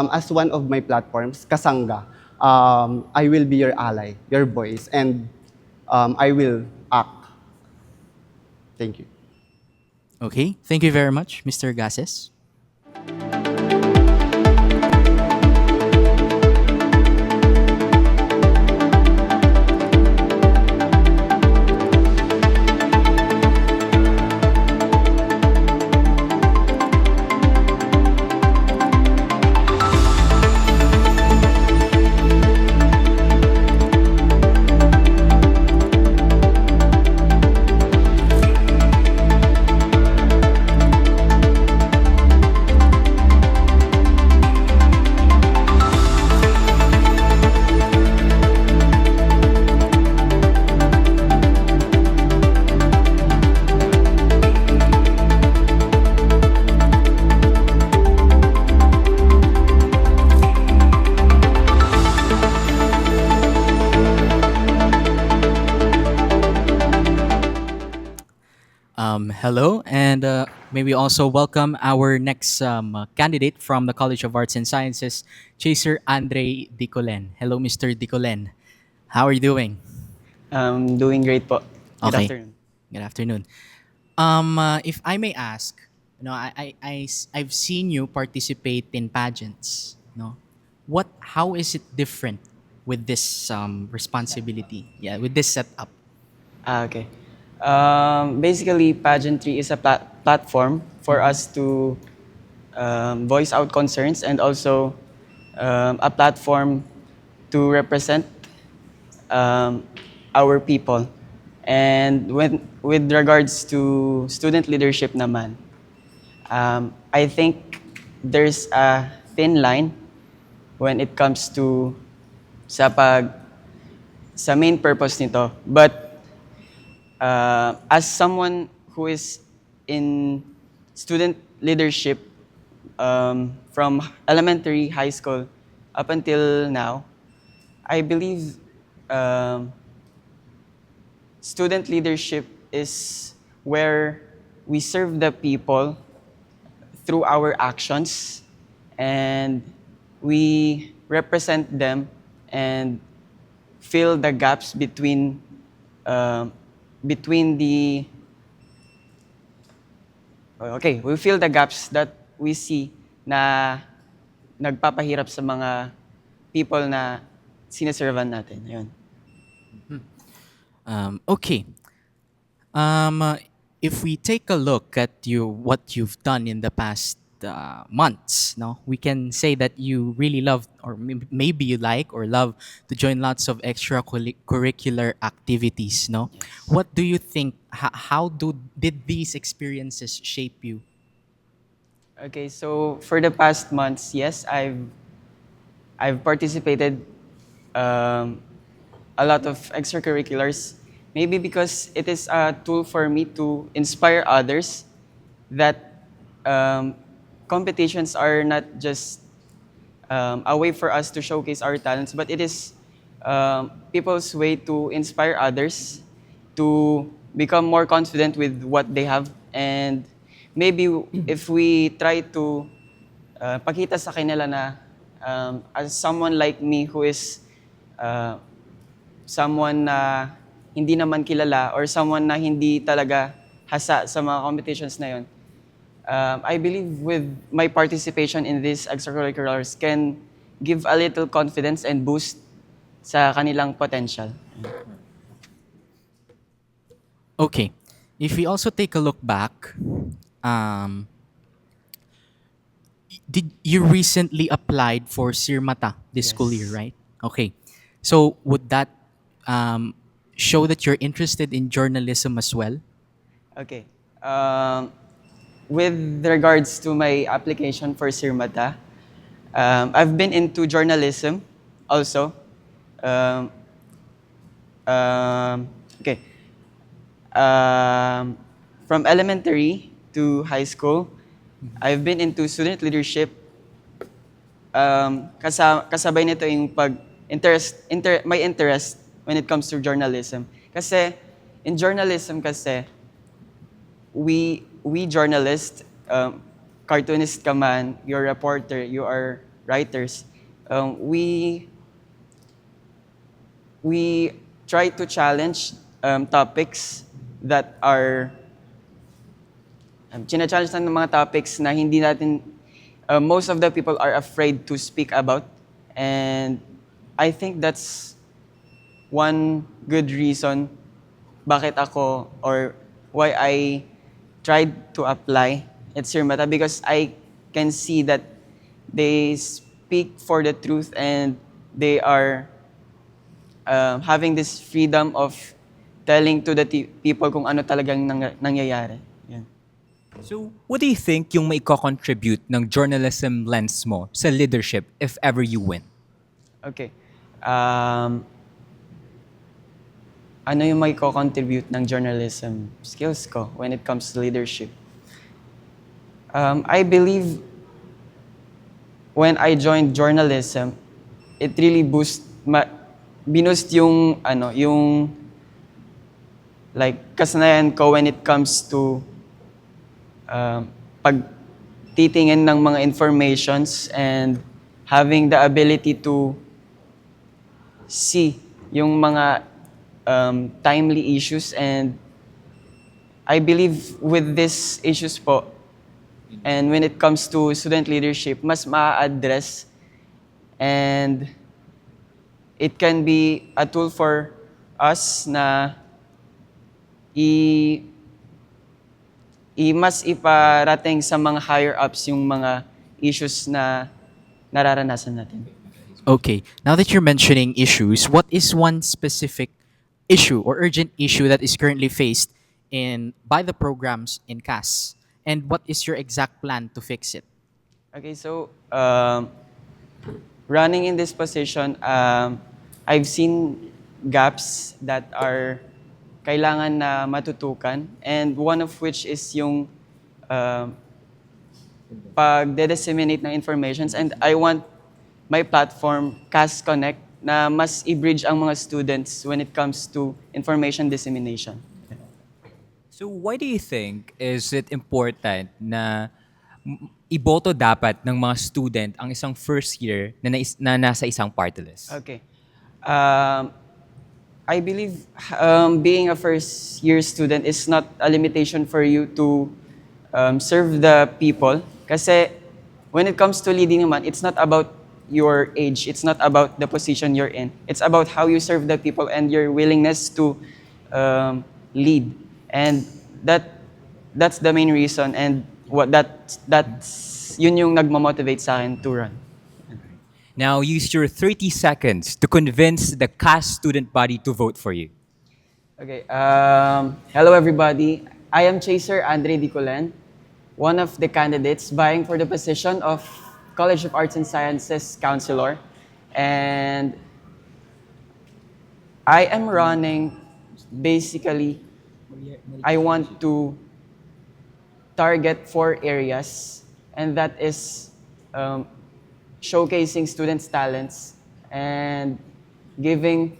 as one of my platforms, Kasangga. I will be your ally, your voice, and I will act. Thank you. Okay, thank you very much, Mr. Gases. Hello, and may we also welcome our next candidate from the College of Arts and Sciences, Chaser Andre Dicolen. Hello, Mr. Dicolen. How are you doing? Doing great po. Good Okay. afternoon. Good afternoon. If I may ask, I've seen you participate in pageants. No, how is it different with this responsibility? Yeah, with this setup. Okay. Basically, pageantry is a platform for us to voice out concerns and also a platform to represent um, our people. And with regards to student leadership naman, I think there's a thin line when it comes to sa main purpose nito. But as someone who is in student leadership from elementary, high school up until now, I believe um, student leadership is where we serve the people through our actions and we represent them and fill the gaps between the we fill the gaps that we see na nagpapahirap sa mga people na sineservan natin. Ayun. Okay. If we take a look at what you've done in the past months, no, we can say that you really love, or maybe you like or love to join lots of extracurricular activities. No, what do you think? Did these experiences shape you? Okay, so for the past months, yes, I've participated um, a lot of extracurriculars. Maybe because it is a tool for me to inspire others that competitions are not just a way for us to showcase our talents, but it is people's way to inspire others to become more confident with what they have. And maybe if we try to pakita sa kanila na as someone like me who is someone na hindi naman kilala or someone na hindi talaga hasa sa mga competitions na yun, I believe with my participation in these extracurriculars can give a little confidence and boost sa kanilang potential. Okay. If we also take a look back, did you recently applied for SIRMATA this school year, right? Okay. So would that show that you're interested in journalism as well? Okay. With regards to my application for SIRMATA, I've been into journalism also. Um, okay. From elementary to high school, I've been into student leadership. Kasabay nito yung my interest when it comes to journalism. Kasi in journalism kasi, we we journalists, cartoonist ka man, you're a reporter, you are writers, we try to challenge topics that are china-challenge ng mga topics na hindi natin most of the people are afraid to speak about, and I think that's one good reason bakit ako or why I tried to apply at SIRMATA, because I can see that they speak for the truth and they are having this freedom of telling to the people kung ano talagang nangyayari. Yan. So, what do you think yung may contribute ng journalism lens mo sa leadership if ever you win? Okay. Ano yung may contribute ng journalism skills ko when it comes to leadership? I believe when I joined journalism, it really binoost yung like kasanayan ko when it comes to pagtitingin ng mga informations and having the ability to see yung mga timely issues, and I believe with these issues po, and when it comes to student leadership, mas ma-address, and it can be a tool for us na mas iparating sa mga higher ups yung mga issues na nararanasan natin. Okay, now that you're mentioning issues, what is one specific issue or urgent issue that is currently faced by the programs in CAS? And what is your exact plan to fix it? Okay, so running in this position, I've seen gaps that are kailangan na matutukan, and one of which is yung pag-disseminate ng informations, and I want my platform, CAS Connect, na mas i-bridge ang mga students when it comes to information dissemination. So, why do you think is it important na iboto dapat ng mga student ang isang first year na nasa isang party list? Okay. I believe being a first-year student is not a limitation for you to serve the people. Kasi when it comes to leading naman, it's not about your age. It's not about the position you're in. It's about how you serve the people and your willingness to lead. And that's the main reason, and that's yun yung nagmo-motivate sa akin to run. Now, use your 30 seconds to convince the CAS student body to vote for you. Okay. Hello, everybody. I am Chaser Andre Dicolen, one of the candidates vying for the position of College of Arts and Sciences Counselor. And I am running, basically, I want to target 4 areas, and that is showcasing students' talents and giving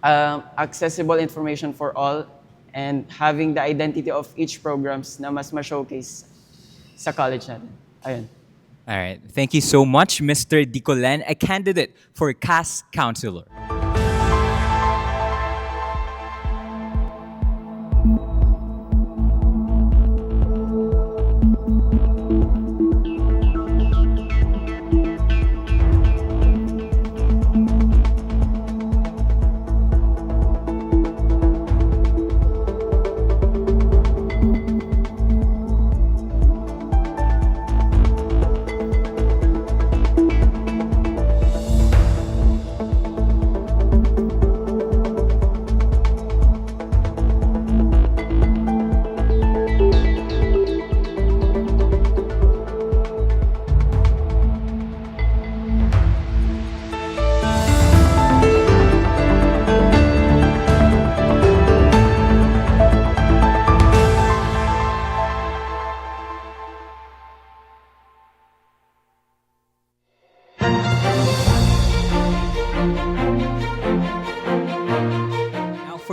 accessible information for all, and having the identity of each programs na mas ma-showcase sa college natin. Ayun. All right. Thank you so much, Mr. Dicolen, a candidate for CAS Counselor.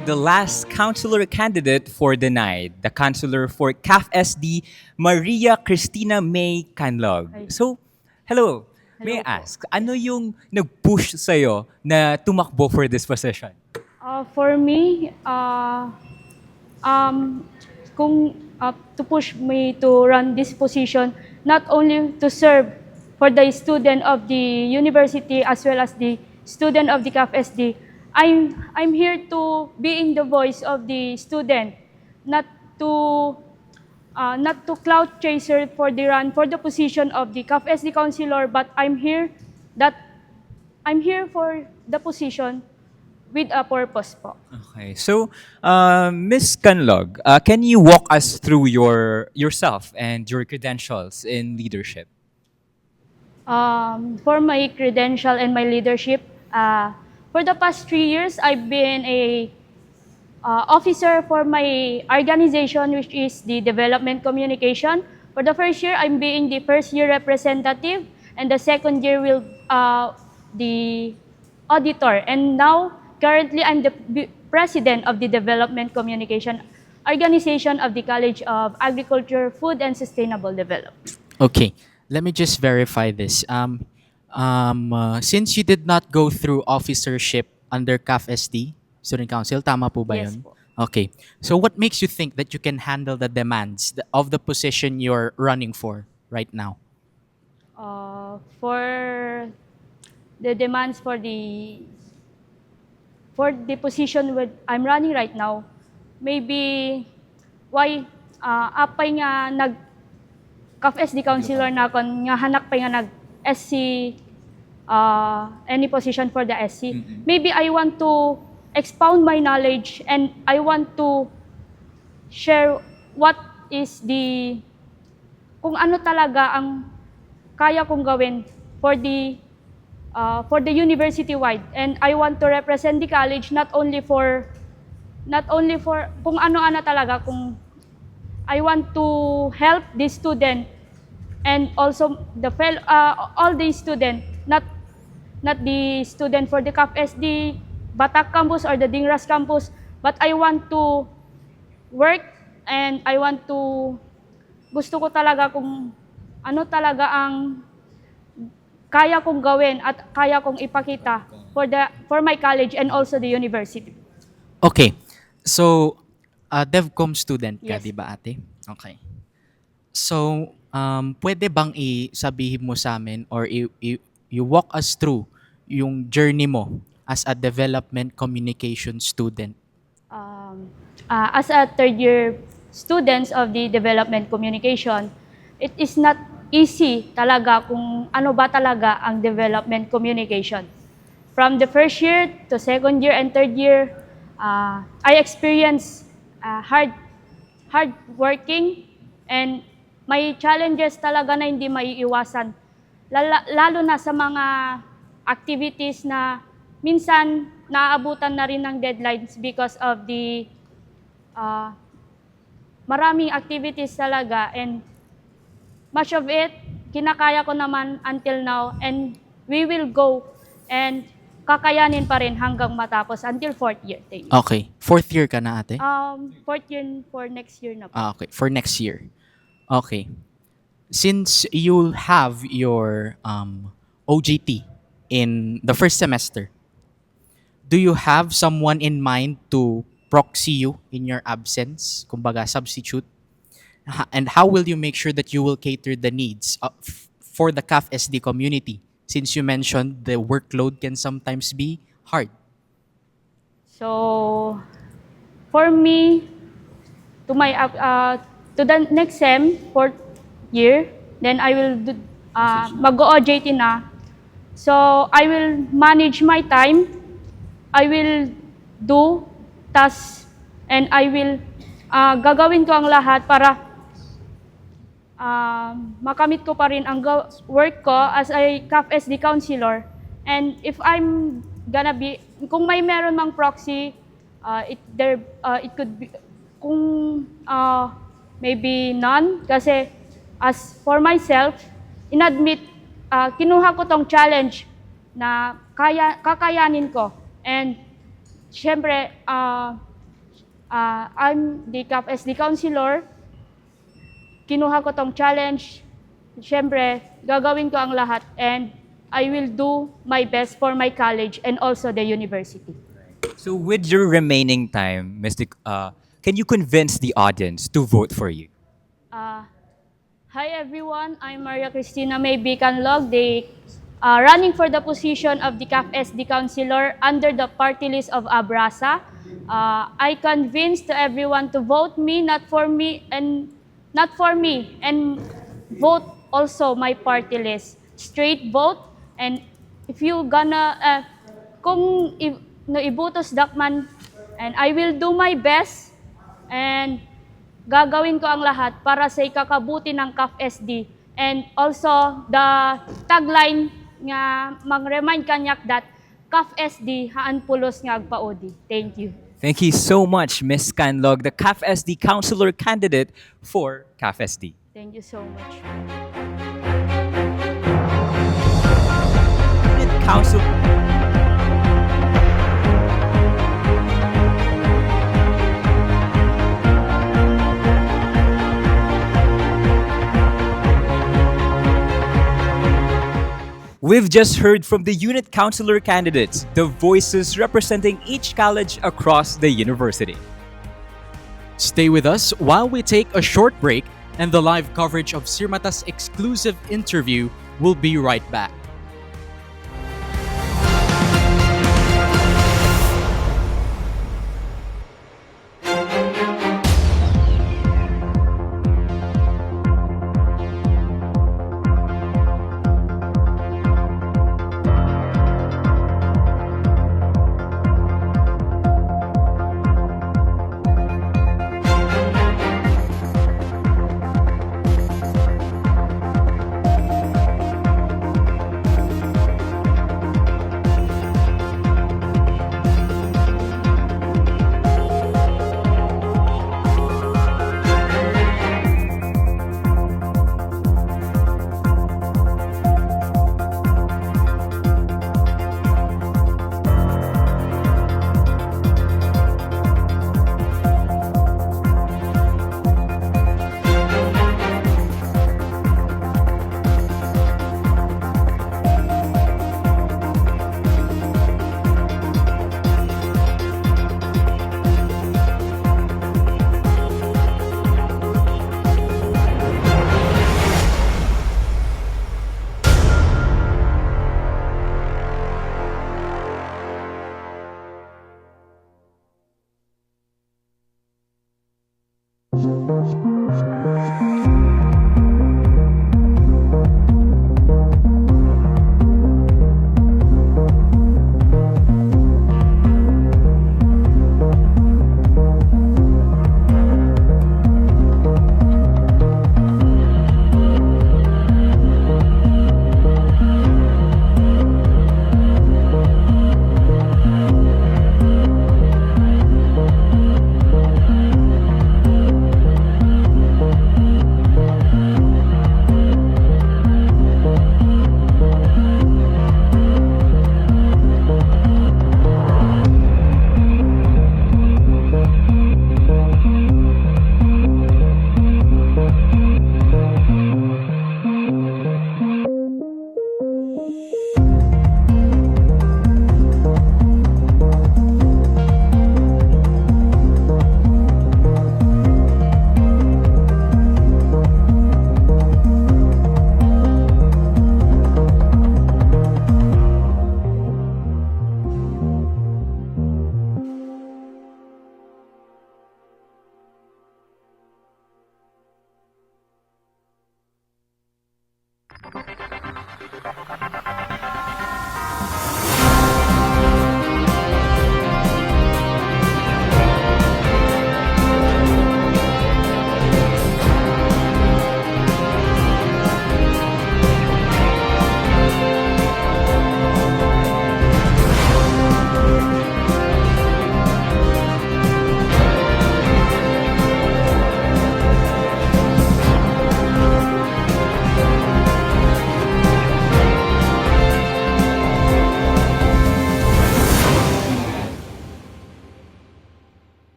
for the last counselor candidate for the night, the counselor for CAF SD, Maria Cristina May Canlog. So, hello. May I ask, ano yung nag-push sa'yo na tumakbo for this position? For me, kung to push me to run this position, not only to serve for the student of the university as well as the student of the CAF-SD, I'm here to being the voice of the student, not to cloud chaser for the run for the position of the CAF-SD counselor, but I'm here for the position with a purpose po. Okay. So, Ms. Canlog, can you walk us through yourself and your credentials in leadership? For my credential and my leadership, for the past 3 years, I've been a officer for my organization, which is the Development Communication. For the first year, I'm being the first year representative, and the second year will the auditor. And now, currently, I'm the president of the Development Communication Organization of the College of Agriculture, Food, and Sustainable Development. Okay, let me just verify this. Since you did not go through officership under CAF-SD, Student Council, tama po ba Yes yun? po. Okay. So what makes you think that you can handle the demands of the position you're running for right now? For the demands for the position I'm running right now, maybe why apay nga nag CAF-SD counselor na kon nga hanak pa nga nag SC any position for the SC. Maybe I want to expound my knowledge and I want to share what is kung ano talaga ang kaya kong gawin for the university wide, and I want to represent the college not only for kung ano-ano talaga, kung I want to help the student and also all the student, not the student for the CAF-SD Batak campus or the Dingras campus, but I want to work and I want to gusto ko talaga kung ano talaga ang kaya kong gawin at kaya kong ipakita for my college and also the university. Okay. So, DevCom student ka, Yes. di ba ate? Okay. So, pwede bang sabihin mo sa amin or you walk us through yung journey mo as a development communication student? As a third year students of the development communication, it is not easy talaga kung ano ba talaga ang development communication. From the first year to second year and third year, I experienced hard working and may challenges talaga na hindi maiiwasan. Lalo na sa mga activities na minsan naaabutan na rin ng deadlines because of the maraming activities talaga, and much of it kinakaya ko naman until now, and we will go and kakayanin pa rin hanggang matapos until fourth year. Okay. Fourth year ka na ate? Fourth year for next year na po. Okay. For next year. Okay. Since you'll have your OJT in the first semester, do you have someone in mind to proxy you in your absence, kumbaga substitute? And how will you make sure that you will cater the needs for the CAF-SD community, since you mentioned the workload can sometimes be hard? So, for me, to the next sem, fourth year, then I will mag-OJT na. So, I will manage my time. I will do tasks and I will gagawin ko ang lahat para makamit ko pa rin ang work ko as a CAF-SD counselor. And if I'm gonna be, kung may meron mang proxy, it could be, kung maybe none, kasi as for myself, kinuha ko tong challenge na kakayanin ko. And syempre, I'm the CAF-SD counselor. Kinuha ko tong challenge. Siyempre, gagawin ko ang lahat and I will do my best for my college and also the university. So with your remaining time, can you convince the audience to vote for you? Hi everyone, I'm Maria Cristina May Bicanlog, running for the position of the CAF-SD counselor under the party list of Abrasa. I convinced everyone to vote me, not for me, and vote also my party list. Straight vote, and if you gonna, kung ibutos dakman, and I will do my best, and gagawin ko ang lahat para sa ikakabuti ng CAF-SD. And also, the tagline nga mang-remind kanyak that CAF-SD haan pulos nga agpaudi. Thank you. Thank you so much, Ms. Canlog, the CAF-SD counselor candidate for CAF-SD. Thank you so much. Council. We've just heard from the unit counselor candidates, the voices representing each college across the university. Stay with us while we take a short break, and the live coverage of SIRMATA's exclusive interview will be right back.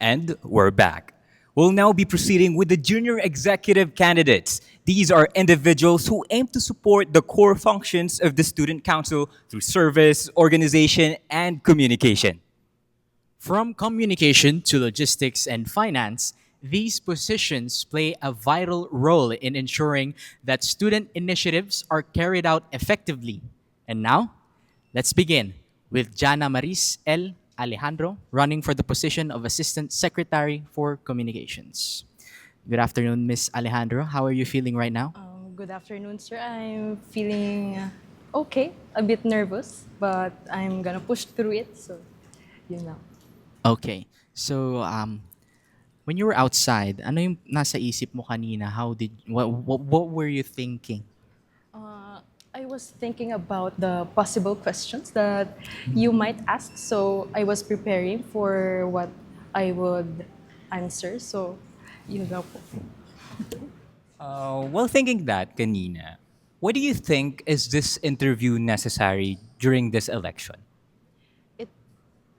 And we're back. We'll now be proceeding with the junior executive candidates. These are individuals who aim to support the core functions of the student council through service, organization, and communication. From communication to logistics and finance, these positions play a vital role in ensuring that student initiatives are carried out effectively. And now, let's begin with Jana Maris L. Alejandro, running for the position of Assistant Secretary for Communications. Good afternoon, Miss Alejandro. How are you feeling right now? Good afternoon, sir. I'm feeling okay, a bit nervous, but I'm gonna push through it. So, you know. Okay. So, when you were outside, ano yung nasa isip mo kanina? What were you thinking? I was thinking about the possible questions that you might ask. So I was preparing for what I would answer. So, you know po. While thinking that kanina, why do you think is this interview necessary during this election?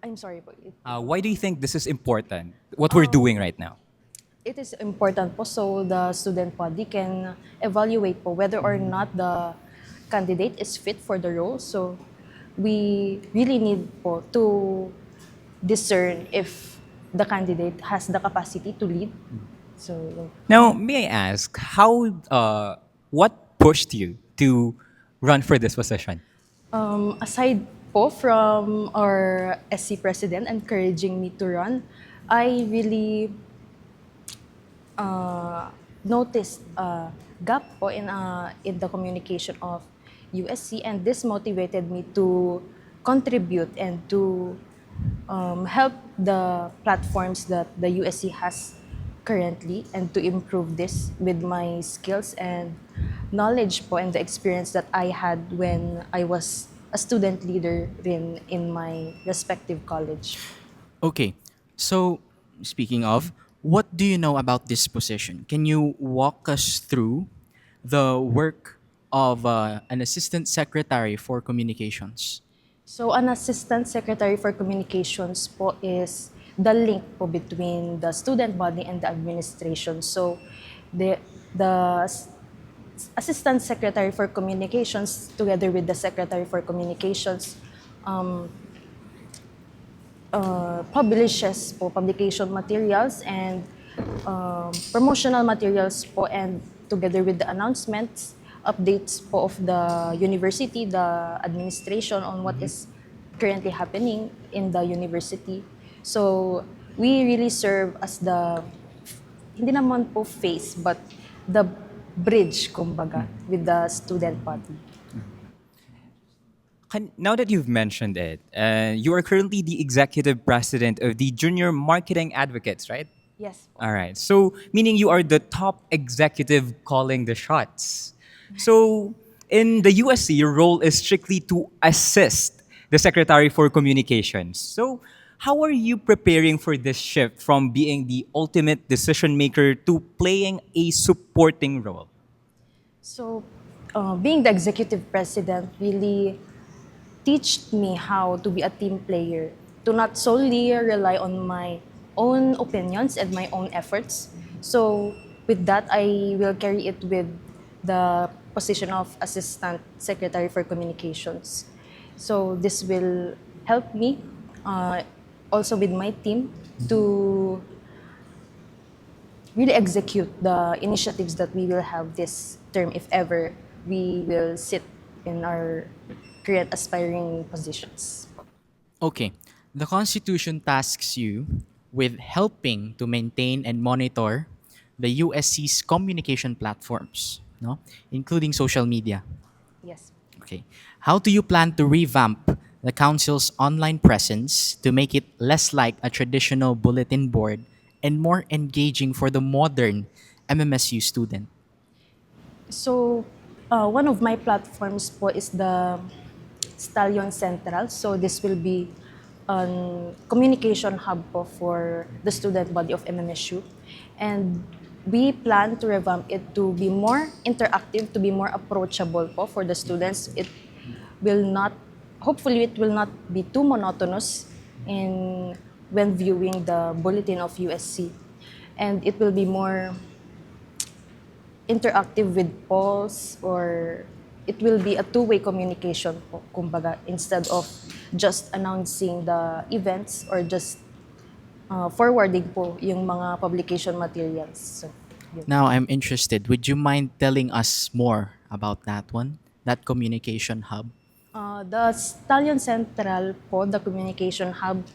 I'm sorry po. Why do you think this is important, what we're doing right now? It is important po so the student body can evaluate po whether or not the candidate is fit for the role. So we really need po to discern if the candidate has the capacity to lead. So Now, may I ask, what pushed you to run for this position? aside po from our SC president encouraging me to run, I really noticed a gap po in the communication of USC, and this motivated me to contribute and to help the platforms that the USC has currently and to improve this with my skills and knowledge po and the experience that I had when I was a student leader in my respective college. Okay. So, speaking of, what do you know about this position? Can you walk us through the work of an assistant secretary for communications? So an assistant secretary for communications po is the link po between the student body and the administration. So the assistant secretary for communications together with the secretary for communications publishes po publication materials and promotional materials po, and together with the announcements, updates po of the university, the administration on what is currently happening in the university. So we really serve as the, hindi naman po face, but the bridge, kumbaga, with the student body. Now that you've mentioned it, you are currently the executive president of the Junior Marketing Advocates, right? Yes. All right. So, meaning you are the top executive calling the shots. So, in the USC, your role is strictly to assist the Secretary for Communications. So, how are you preparing for this shift from being the ultimate decision maker to playing a supporting role? So, being the executive president really teach me how to be a team player, to not solely rely on my own opinions and my own efforts. So with that, I will carry it with the position of Assistant Secretary for Communications. So this will help me also with my team to really execute the initiatives that we will have this term if ever we will sit in our current aspiring positions. Okay. The Constitution tasks you with helping to maintain and monitor the USC's communication platforms, no? Including social media. Yes. Okay. How do you plan to revamp the council's online presence to make it less like a traditional bulletin board and more engaging for the modern MMSU student? So, one of my platforms po is the Stallion Central. So this will be a communication hub po for the student body of MMSU. And we plan to revamp it to be more interactive, to be more approachable po for the students. It will not, hopefully it will not be too monotonous in when viewing the bulletin of USC. And it will be more interactive with polls, or it will be a two-way communication po, kumbaga, instead of just announcing the events or just forwarding po yung mga publication materials. So, yun. Now I'm interested. Would you mind telling us more about that one? That communication hub? The Stallion Central po, the communication hub,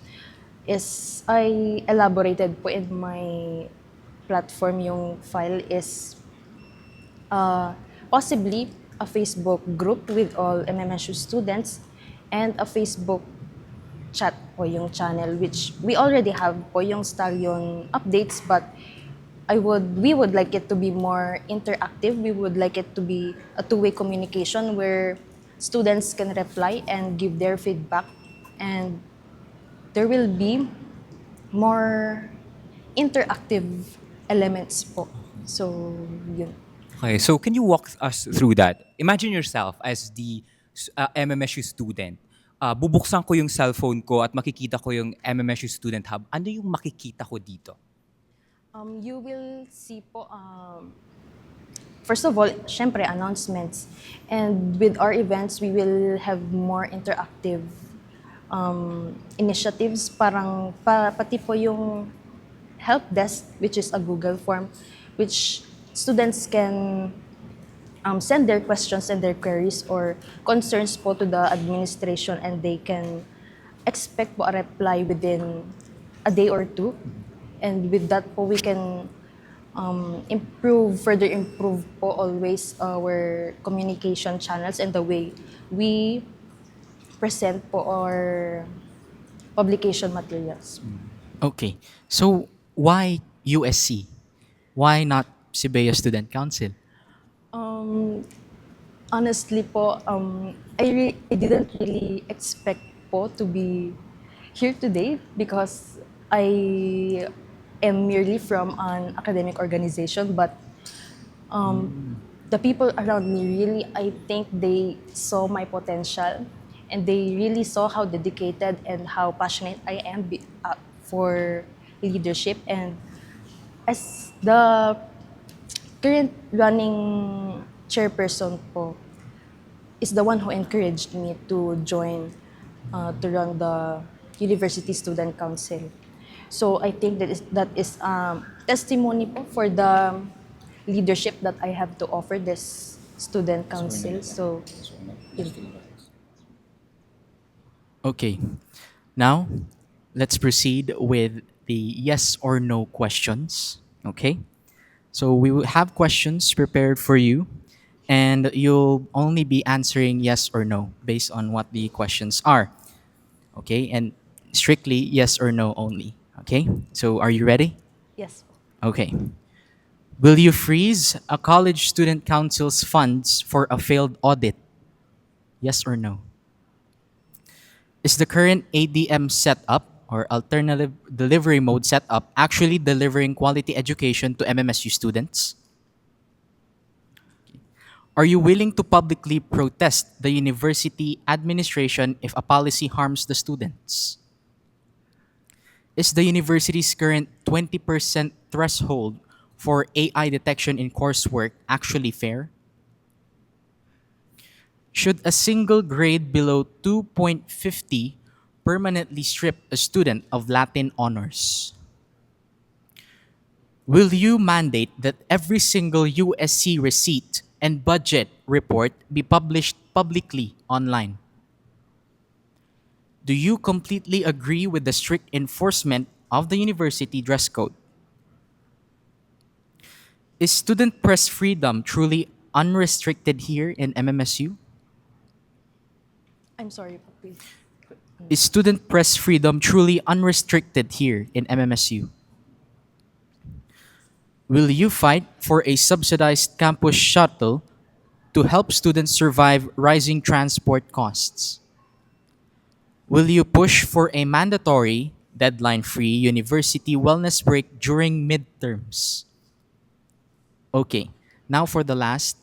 is I elaborated po in my platform. Yung file is possibly a Facebook group with all MMSU students and a Facebook chat po yung channel, which we already have po yung Stallion updates, but we would like it to be more interactive. We would like it to be a two-way communication where students can reply and give their feedback, and there will be more interactive elements po. So, yun. Okay, so can you walk us through that? Imagine yourself as the MMSU student. Bubuksan ko yung cellphone ko at makikita ko yung MMSU Student Hub. Ano yung makikita ko dito? You will see po, first of all, syempre, announcements. And with our events, we will have more interactive initiatives. Parang pati po yung help desk, which is a Google form, which students can send their questions and their queries or concerns po to the administration, and they can expect po a reply within a day or two. And with that po, we can further improve po always our communication channels and the way we present po our publication materials. Okay. So why USC? Why not Sibeya Student Council? Honestly po, I didn't really expect po to be here today because I am merely from an academic organization, but the people around me really, I think they saw my potential, and they really saw how dedicated and how passionate I am for leadership. And as the current running chairperson po, is the one who encouraged me to join to run the University Student Council. So I think that is testimony po for the leadership that I have to offer this student council. So, yun. Okay. Now, let's proceed with the yes or no questions. Okay? So we will have questions prepared for you, and you'll only be answering yes or no based on what the questions are. Okay? And strictly yes or no only. Okay? So are you ready? Yes. Okay. Will you freeze a college student council's funds for a failed audit? Yes or no? Is the current ADM setup or alternative delivery mode setup actually delivering quality education to MMSU students? Are you willing to publicly protest the university administration if a policy harms the students? Is the university's current 20% threshold for AI detection in coursework actually fair? Should a single grade below 2.50 permanently strip a student of Latin honors? Will you mandate that every single USC receipt and budget report be published publicly online? Do you completely agree with the strict enforcement of the university dress code? Is student press freedom truly unrestricted here in MMSU? I'm sorry po, please. Is student press freedom truly unrestricted here in MMSU? Will you fight for a subsidized campus shuttle to help students survive rising transport costs? Will you push for a mandatory, deadline-free university wellness break during midterms? Okay, now for the last,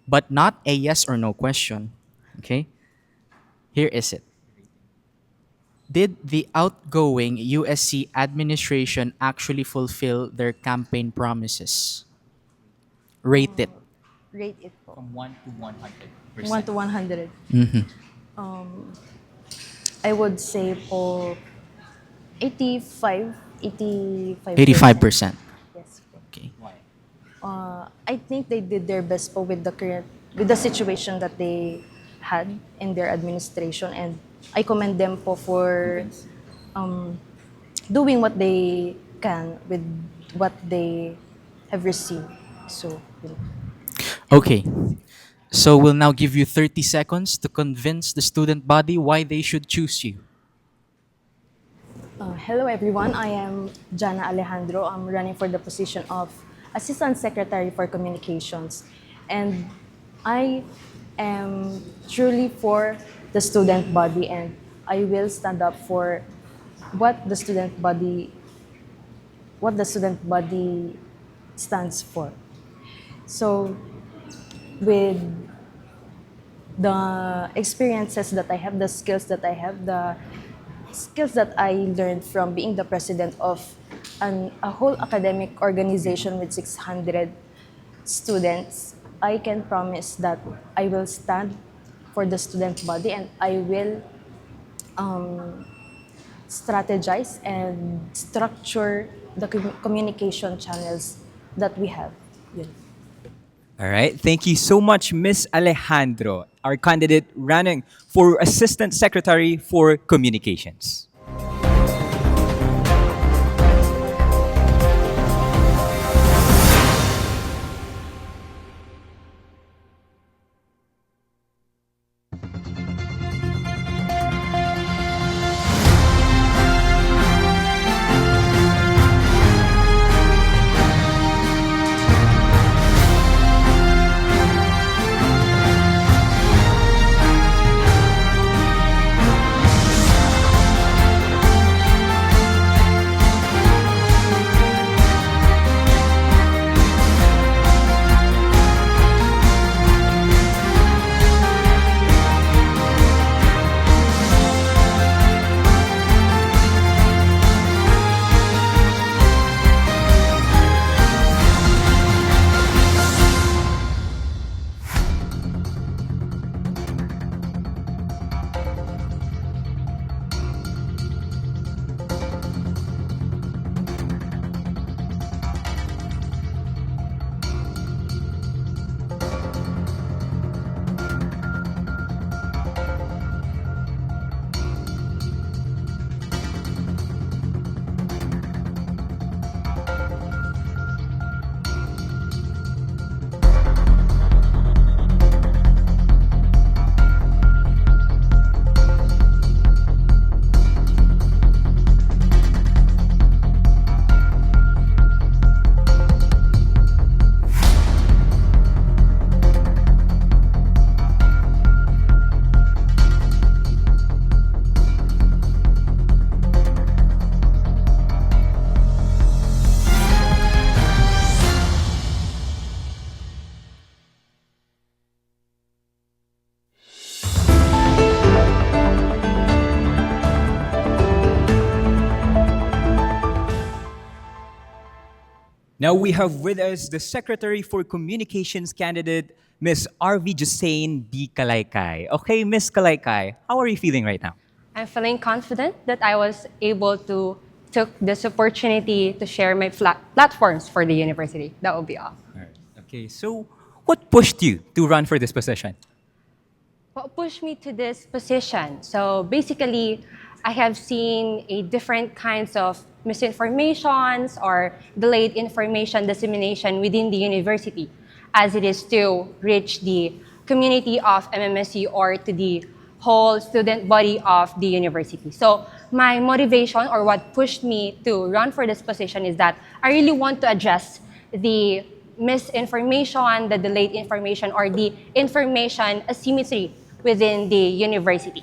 but not a yes or no question. Okay, here is it. Did the outgoing USC administration actually fulfill their campaign promises? Rate it. Rate it po. From 1 to 100. 1 to 100. Mhm. I would say po 85. 85%. Yes po. Okay. I think they did their best po with the situation that they had in their administration, and I commend them po for doing what they can with what they have received. So, yun. Okay. So we'll now give you 30 seconds to convince the student body why they should choose you. Hello everyone, I am Jana Alejandro. I'm running for the position of Assistant Secretary for Communications. And I am truly for the student body, and I will stand up for what the student body stands for. So with the experiences that I have, the skills that I have, the skills that I learned from being the president of a whole academic organization with 600 students, I can promise that I will stand for the student body, and I will strategize and structure the communication channels that we have. Yun. All right. Thank you so much, Miss Alejandro, our candidate running for Assistant Secretary for Communications. Now we have with us the Secretary for Communications candidate, Ms. RV Jusane B. Kalaykay. Okay, Ms. Kalaykay, how are you feeling right now? I'm feeling confident that I was able to took this opportunity to share my platforms for the university. That will be all. All right. Okay, so what pushed you to run for this position? What pushed me to this position? So basically, I have seen a different kinds of misinformations or delayed information dissemination within the university as it is to reach the community of MMSU or to the whole student body of the university. So my motivation or what pushed me to run for this position is that I really want to address the misinformation, the delayed information, or the information asymmetry within the university.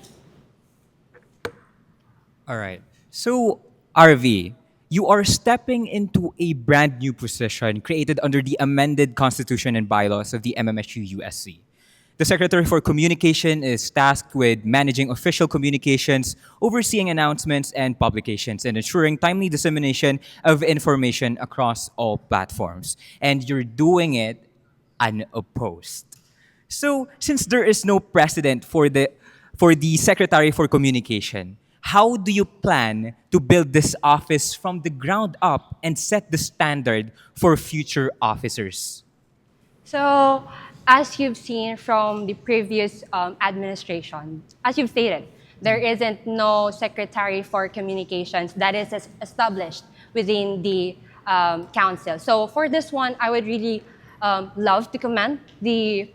All right. So, RV, you are stepping into a brand new position created under the amended Constitution and bylaws of the MMSU USC. The Secretary for Communication is tasked with managing official communications, overseeing announcements and publications, and ensuring timely dissemination of information across all platforms. And you're doing it unopposed. So, since there is no precedent for the Secretary for Communication, how do you plan to build this office from the ground up and set the standard for future officers? So, as you've seen from the previous administration, as you've stated, there isn't no secretary for communications that is established within the council. So, for this one, I would really love to commend the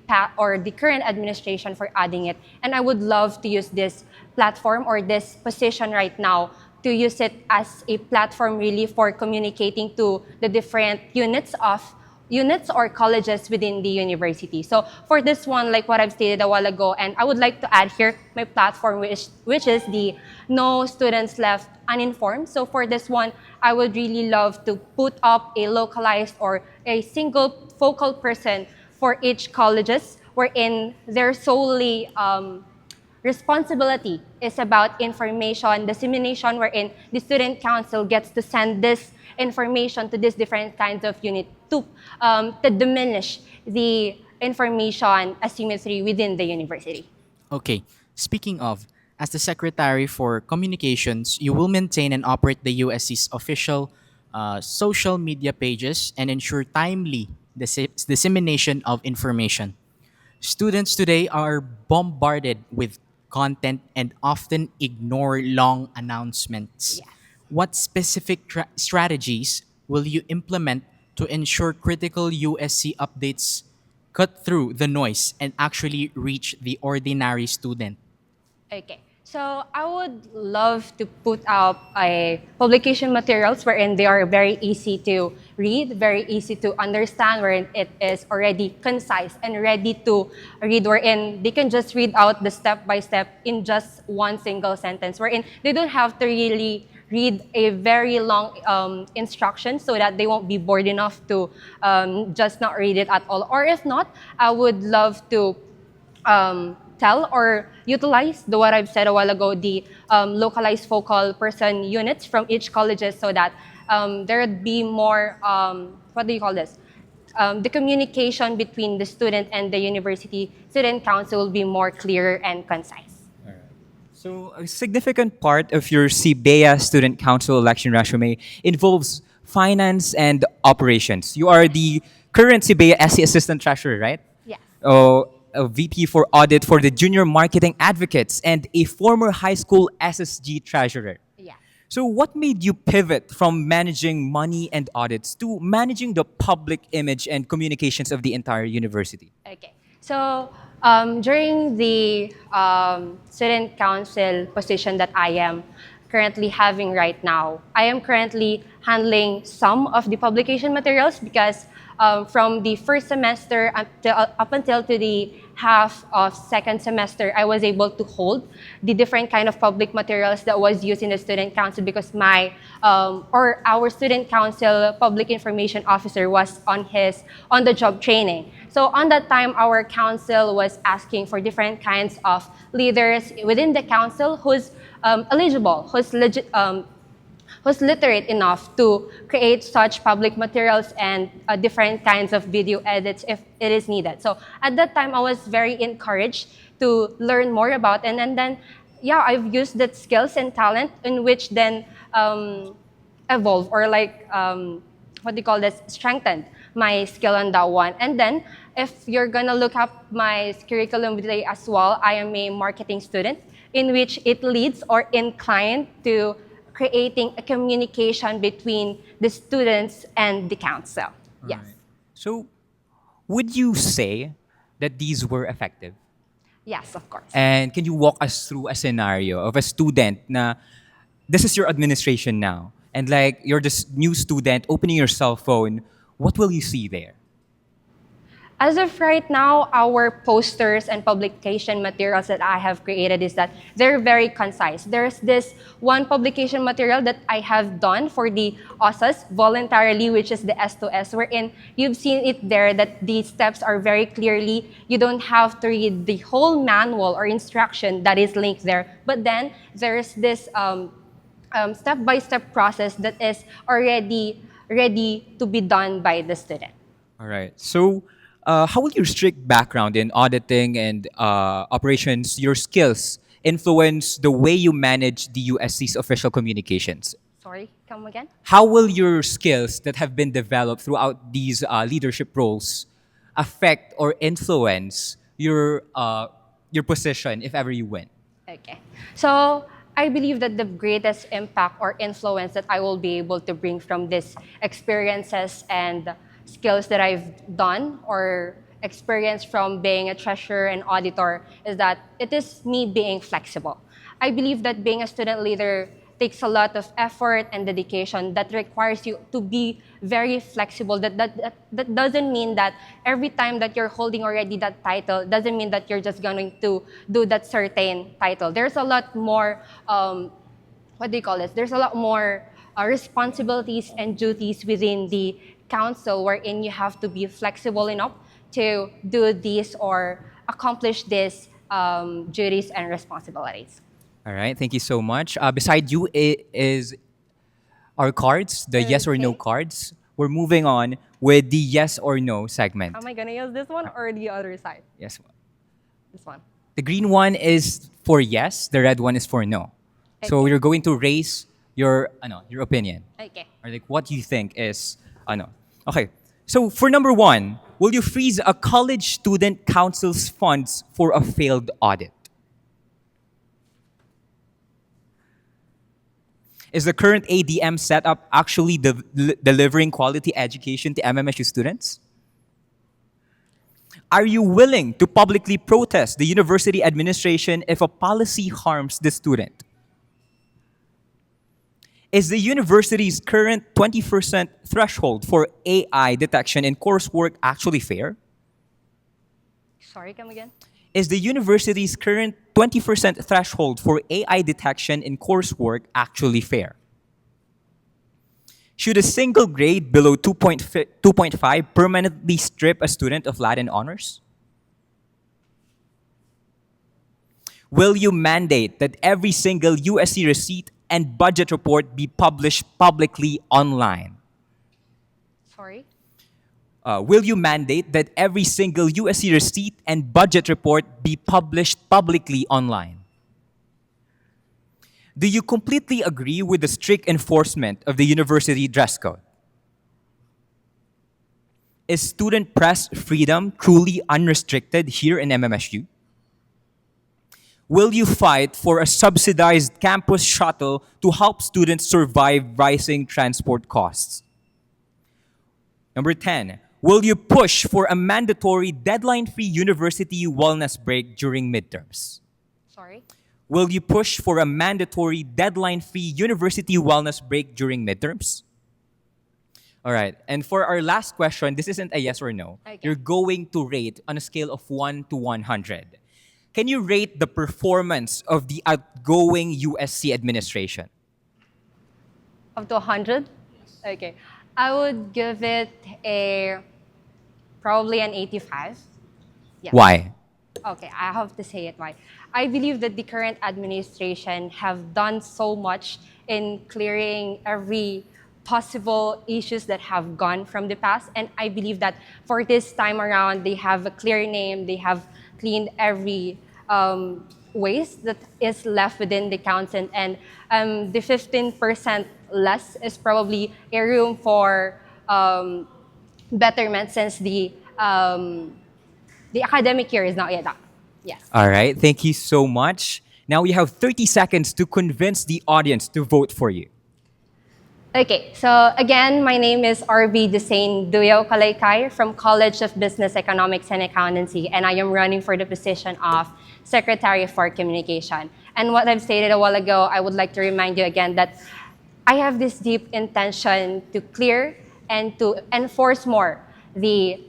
current administration for adding it, and I would love to use this platform or this position right now to use it as a platform really for communicating to the different units or colleges within the university. So for this one, like what I've stated a while ago, and I would like to add here my platform, which is the No Students Left Uninformed. So for this one, I would really love to put up a localized or a single focal person for each colleges, wherein their solely responsibility is about information dissemination, wherein the student council gets to send this information to these different kinds of unit to diminish the information asymmetry within the university. Okay, speaking of, as the Secretary for Communications, you will maintain and operate the USC's official social media pages and ensure timely dissemination of information. Students today are bombarded with content and often ignore long announcements. What specific strategies will you implement to ensure critical USC updates cut through the noise and actually reach the ordinary student? Okay. So I would love to put out a publication materials wherein they are very easy to read, very easy to understand, wherein it is already concise and ready to read, wherein they can just read out the step by step in just one single sentence, wherein they don't have to really read a very long instruction so that they won't be bored enough to just not read it at all. Or if not, I would love to tell or utilize what I've said a while ago, the localized focal person units from each colleges, so that there would be more, what do you call this? The communication between the student and the university student council will be more clear and concise. So a significant part of your CBEA Student Council election resume involves finance and operations. You are the current CBEA SC Assistant Treasurer, right? Yes. A VP for Audit for the Junior Marketing Advocates and a former high school SSG Treasurer. Yeah. So what made you pivot from managing money and audits to managing the public image and communications of the entire university? Okay. So during the student council position that I am currently having right now, I am currently handling some of the publication materials because from the first semester up until to the half of second semester, I was able to hold the different kind of public materials that was used in the student council because my or our student council public information officer was on the job training. So on that time, our council was asking for different kinds of leaders within the council who's eligible, who's literate enough to create such public materials and different kinds of video edits if it is needed. So at that time, I was very encouraged to learn more about, and then yeah, I've used that skills and talent in which then evolve or like, what do you call this, strengthened my skill on that one. And then if you're gonna look up my curriculum vitae as well, I am a marketing student in which it leads or inclined to creating a communication between the students and the council. Yes. Right. So would you say that these were effective? Yes, of course. And can you walk us through a scenario of a student na this is your administration now, and like you're this new student opening your cell phone, what will you see there? As of right now, our posters and publication materials that I have created is that they're very concise. There's this one publication material that I have done for the OSAS voluntarily, which is the S2S, wherein you've seen it there that the steps are very clearly, you don't have to read the whole manual or instruction that is linked there. But then there's this step-by-step process that is already ready to be done by the student. All right. So, how will your strict background in auditing and operations, your skills, influence the way you manage the USC's official communications? Sorry, come again? How will your skills that have been developed throughout these leadership roles affect or influence your position if ever you win? Okay. So I believe that the greatest impact or influence that I will be able to bring from these experiences and skills that I've done or experienced from being a treasurer and auditor is that it is me being flexible. I believe that being a student leader takes a lot of effort and dedication that requires you to be very flexible. That doesn't mean that every time that you're holding already that title, doesn't mean that you're just going to do that certain title. There's a lot more, There's a lot more responsibilities and duties within the council wherein you have to be flexible enough to do these or accomplish these duties and responsibilities. All right. Thank you so much. Beside you is our cards, the yes or no cards. We're moving on with the yes or no segment. Am I gonna use this one or the other side? Yes. This one. The green one is for yes. The red one is for no. So Okay. you're going to raise your opinion. Okay. Or like what you think is Okay. So for number one, will you freeze a college student council's funds for a failed audit? Is the current ADM setup actually delivering quality education to MMSU students? Are you willing to publicly protest the university administration if a policy harms the student? Is the university's current 20% threshold for AI detection in coursework actually fair? Sorry, come again? Is the university's current 20% threshold for AI detection in coursework actually fair? Should a single grade below 2.5 permanently strip a student of Latin honors? Will you mandate that every single USC receipt and budget report be published publicly online? Sorry? Will you mandate that every single USC receipt and budget report be published publicly online? Do you completely agree with the strict enforcement of the university dress code? Is student press freedom truly unrestricted here in MMSU? Will you fight for a subsidized campus shuttle to help students survive rising transport costs? Number 10, will you push for a mandatory deadline-free university wellness break during midterms? Sorry? Will you push for a mandatory deadline-free university wellness break during midterms? All right, and for our last question, this isn't a yes or no. Okay. You're going to rate on a scale of 1 to 100. Can you rate the performance of the outgoing USC administration? Up to 100? Okay. I would give it probably an 85. Yeah. Why? Okay, I have to say it why. I believe that the current administration have done so much in clearing every possible issues that have gone from the past. And I believe that for this time around, they have a clear name, they have cleaned every waste that is left within the council. And the 15% less is probably a room for betterment since the academic year is not yet up. Yes. All right, thank you so much. Now you have 30 seconds to convince the audience to vote for you. Okay, so again, my name is RB Desain Duyo Kalaykay from College of Business, Economics, and Accountancy, and I am running for the position of Secretary for Communication. And what I've stated a while ago, I would like to remind you again that I have this deep intention to clear and to enforce more the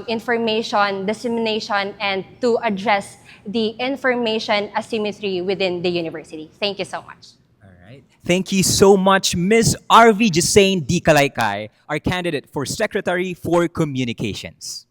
information dissemination and to address the information asymmetry within the university. Thank you so much. All right. Thank you so much, Ms. RV Jane D. Kalaykay, our candidate for Secretary for Communications.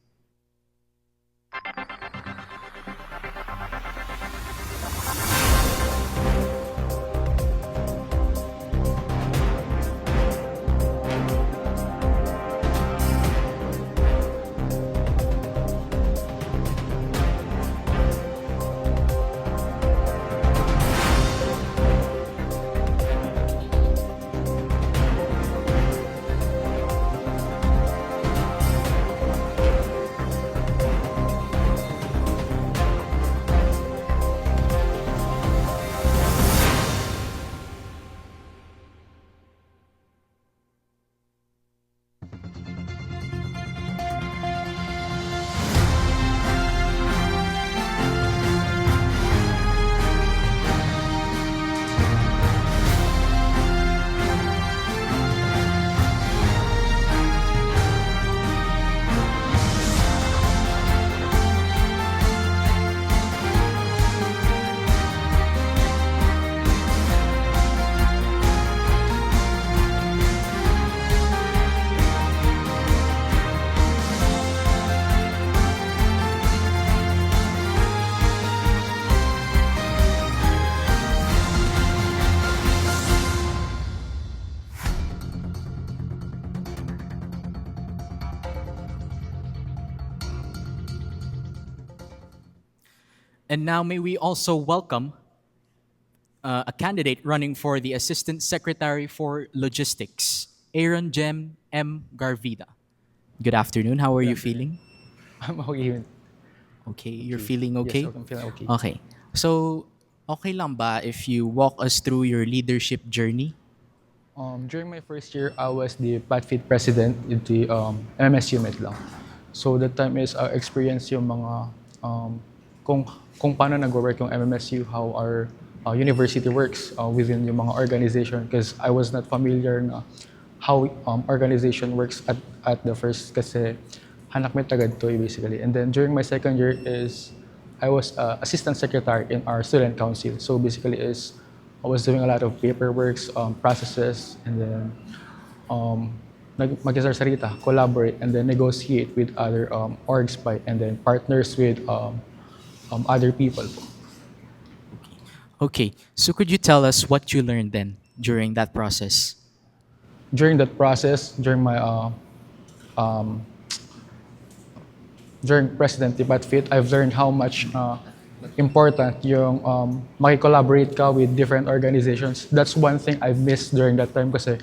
And now may we also welcome a candidate running for the Assistant Secretary for Logistics, Aaron Jem M. Garvida. Good afternoon. How are you feeling? I'm okay. Okay, you're feeling okay? Yes, I'm feeling okay. Okay. So, okay lang ba if you walk us through your leadership journey? During my first year, I was the PatFit president in the MMS unit lang. So that time is experience yung mga kung paano nag-work yung MMSU, how our university works within yung mga organization, because I was not familiar na how organization works at the first, kasi hanak may tagad to basically. And then during my second year is I was assistant secretary in our student council. So basically is I was doing a lot of paperwork, processes, and then mag-sarita, collaborate, and then negotiate with other orgs by, and then partners with other people. Okay, so could you tell us what you learned then during that process? During that process, during my during President Fit, I've learned how much important yung makikollaborate ka with different organizations. That's one thing I've missed during that time kasi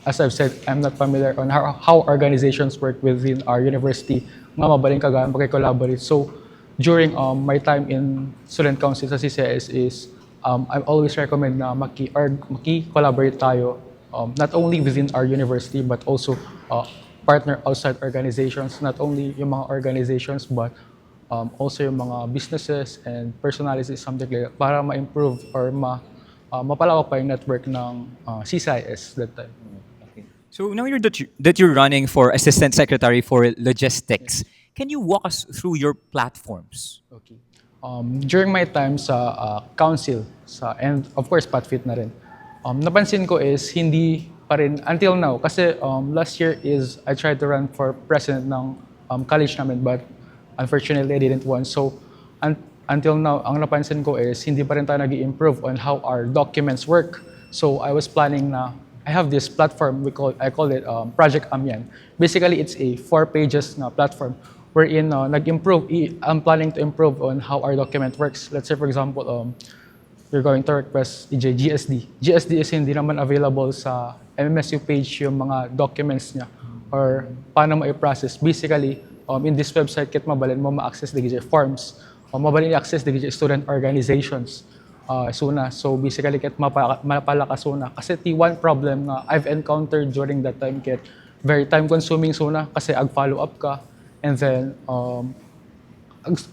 as I've said, I'm not familiar on how organizations work within our university. Nga mabaling ka gaan makikollaborate. So during my time in student council sa CCS is I always recommend na maki-collaborate tayo not only within our university but also partner outside organizations, not only yung mga organizations but also yung mga businesses and personalities, something like that, para ma-improve or mapalawak pa yung network ng CCIS that time. Okay. So now that you're running for Assistant Secretary for Logistics, can you walk us through your platforms? Okay. During my time sa council, and of course PatFit na rin, napansin ko is hindi pa rin until now kasi last year is I tried to run for president ng college namin but unfortunately I didn't want. So until now, ang napansin ko is hindi pa rin tayo nag-i-improve on how our documents work. So I was planning na I have this platform I call it Project Amyan. Basically, it's a 4 pages na platform wherein I'm planning to improve on how our document works. Let's say for example, you're going to request GSD. GSD is hindi naman available sa MMSU page yung mga documents niya or paano mo i-process. Basically, in this website, kit mabalin mo ma-access the forms. Mabalin i-access the student organizations suna. So basically, kit mapalakas suna. Kasi one problem na I've encountered during that time, kit very time-consuming suna kasi ag-follow up ka. And then,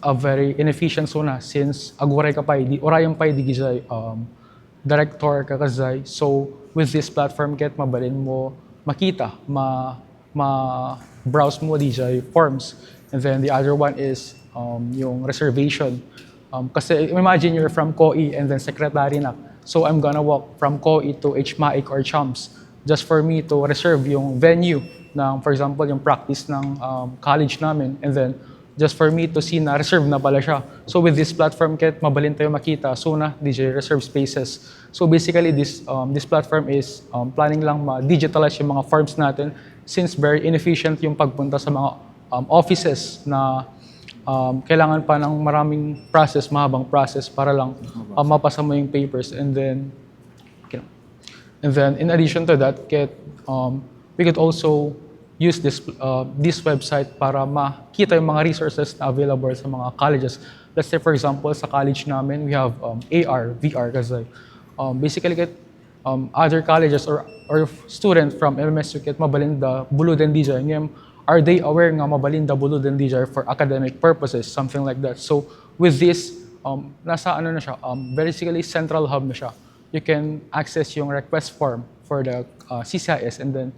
a very inefficient suna since aguray ka pa, orayan pa di gijay director ka kazay. So with this platform, kit mabalin mo makita, ma-browse mo DJ forms. And then the other one is yung reservation. Kasi imagine you're from COE and then secretary na. So I'm gonna walk from COE to HMAIC or CHUMS just for me to reserve yung venue ng, for example, yung practice ng college namin. And then just for me to see na reserve na pala siya. So with this platform, kahit mabalin tayo makita, so na DJ reserve spaces. So basically, this platform is planning lang ma-digitalize yung mga forms natin since very inefficient yung pagpunta sa mga offices na kailangan pa ng maraming process, mahabang process para lang mapasa mo yung papers. And then in addition to that, we could also use this website para makita yung mga resources na available sa mga colleges. Let's say, for example, sa college namin, we have AR, VR, kasi basically, other colleges or students from MSU kahit mabalinda, bulod and DJ, ngayon, are they aware nga mabalinda, bulod and DJ for academic purposes, something like that. So, with this, nasa ano na siya, basically central hub na siya. You can access yung request form for the CCIS and then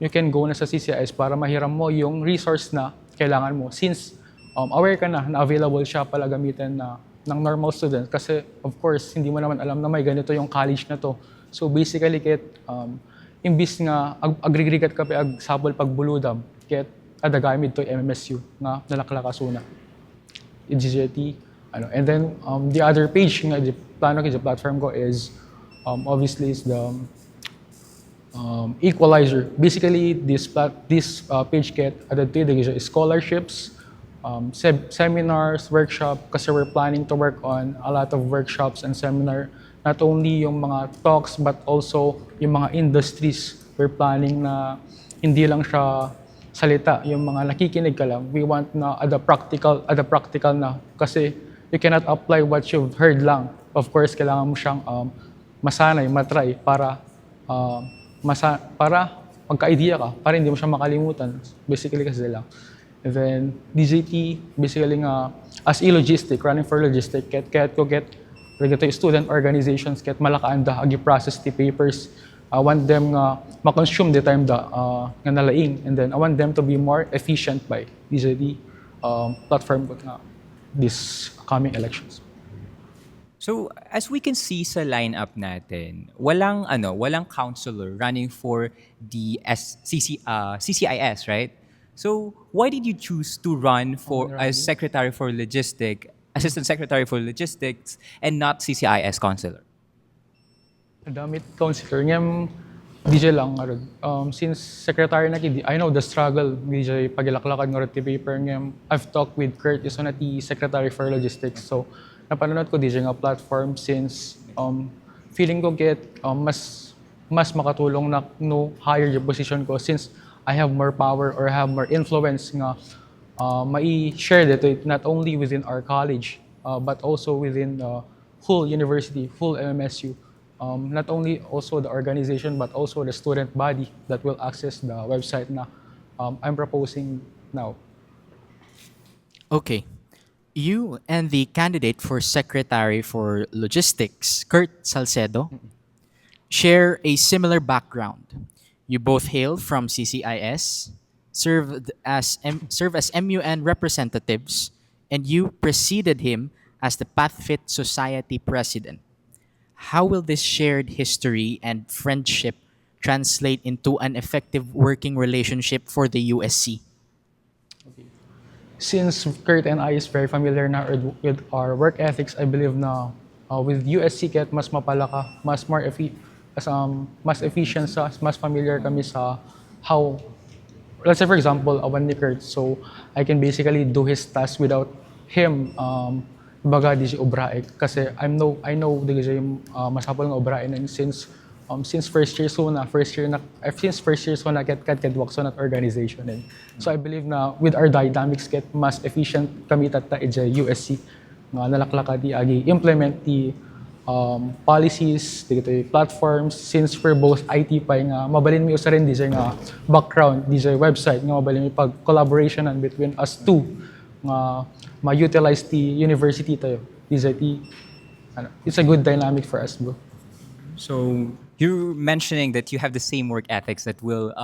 you can go na sa CCIS para mahiram mo yung resource na kailangan mo. Since aware ka na available siya pala gamitin ng normal student kasi of course hindi mo naman alam na may ganito yung college na to. So basically kahit imbis nga agrigigat ka pa sabol pagbuludam kahit adagamit to MMSU na nalaklakasuna. GGT, and then the other page nga the plano ko, the platform ko is obviously is the equalizer. Basically, this page get added scholarships, seminars, workshop, kasi we're planning to work on a lot of workshops and seminar. Not only yung mga talks, but also yung mga industries. We're planning na hindi lang siya salita, yung mga nakikinig ka lang. We want na at the practical na. Kasi you cannot apply what you've heard lang. Of course, kailangan mo siyang masanay, matry para magka-idea ka, para hindi mo siya makalimutan. Basically kasi lang. And then, DJT, basically nga, as e-logistic, running for logistic, kahit ko get student organizations, kahit malakaanda, agi-process the papers. I want them nga ma-consume the time nga nalaing. And then, I want them to be more efficient by DJT platform ko nga this coming elections. So, as we can see sa lineup natin, walang counselor running for the CCIS, right? So, why did you choose to run for as Assistant Secretary for Logistics and not CCIS counselor? Damit counselor ngem DJ lang since secretary na kidi, I know the struggle DJ pagilaklakan ng roti paper ngem I've talked with Kurt Isonati, Secretary for Logistics. So, napanood ko DJ nga platform since feeling ko mas makatulong na no higher yung position ko since I have more power or have more influence nga mai-share dito not only within our college but also within the whole university, full MMSU. Not only also the organization but also the student body that will access the website na I'm proposing now. Okay. You and the candidate for Secretary for Logistics, Kurt Salcedo, share a similar background. You both hail from CCIS, serve as MUN representatives, and you preceded him as the PathFit Society president. How will this shared history and friendship translate into an effective working relationship for the USC? Since Kurt and I is very familiar na with our work ethics, I believe na with USC kahit mas mapala ka, mas efficient mas familiar kami sa how, let's say for example, awan ni Kurt, so I can basically do his task without him baga di si obrae kasi I know di siya masapol nga obrae and since first year so na kadwak so not organization and so I believe na with our dynamics get mas efficient kami tata USC nga nalaklaka di agi implement the policies the platforms since for both IT pa nga mabalin mi usa rin di nga background di website nga mabalin mi pag collaboration between us two nga ma-utilize the university tayo di it's a good dynamic for us bro. So you're mentioning that you have the same work ethics that will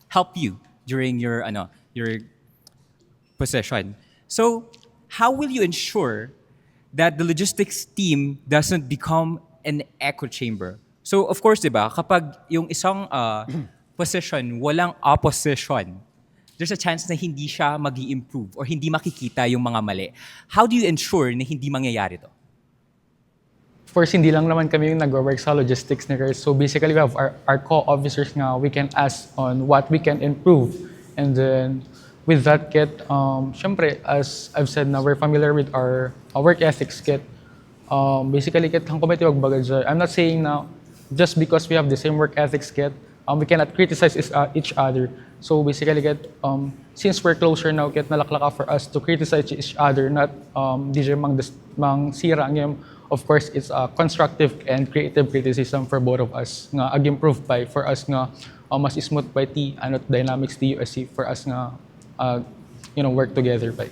help you during your position. So, how will you ensure that the logistics team doesn't become an echo chamber? So, of course, 'di ba, kapag yung isang position walang opposition, there's a chance na hindi siya magi-improve or hindi makikita yung mga mali. How do you ensure na hindi mangyayari to? Of course, hindi lang naman kami yung nag-work sa logistics ni Chris. So basically, we have our co-officers nga we can ask on what we can improve. And then, with that, syempre, as I've said na we're familiar with our work ethics, basically, ang committee wag bagay dyan. I'm not saying now, just because we have the same work ethics, we cannot criticize each other. So basically, since we're closer now, nalaklaka for us to criticize each other, not DJ mang sira ang of course, it's a constructive and creative criticism for both of us. Nga ag-improve pa for us nga mas smooth pa dynamics the USC for us nga work together pa.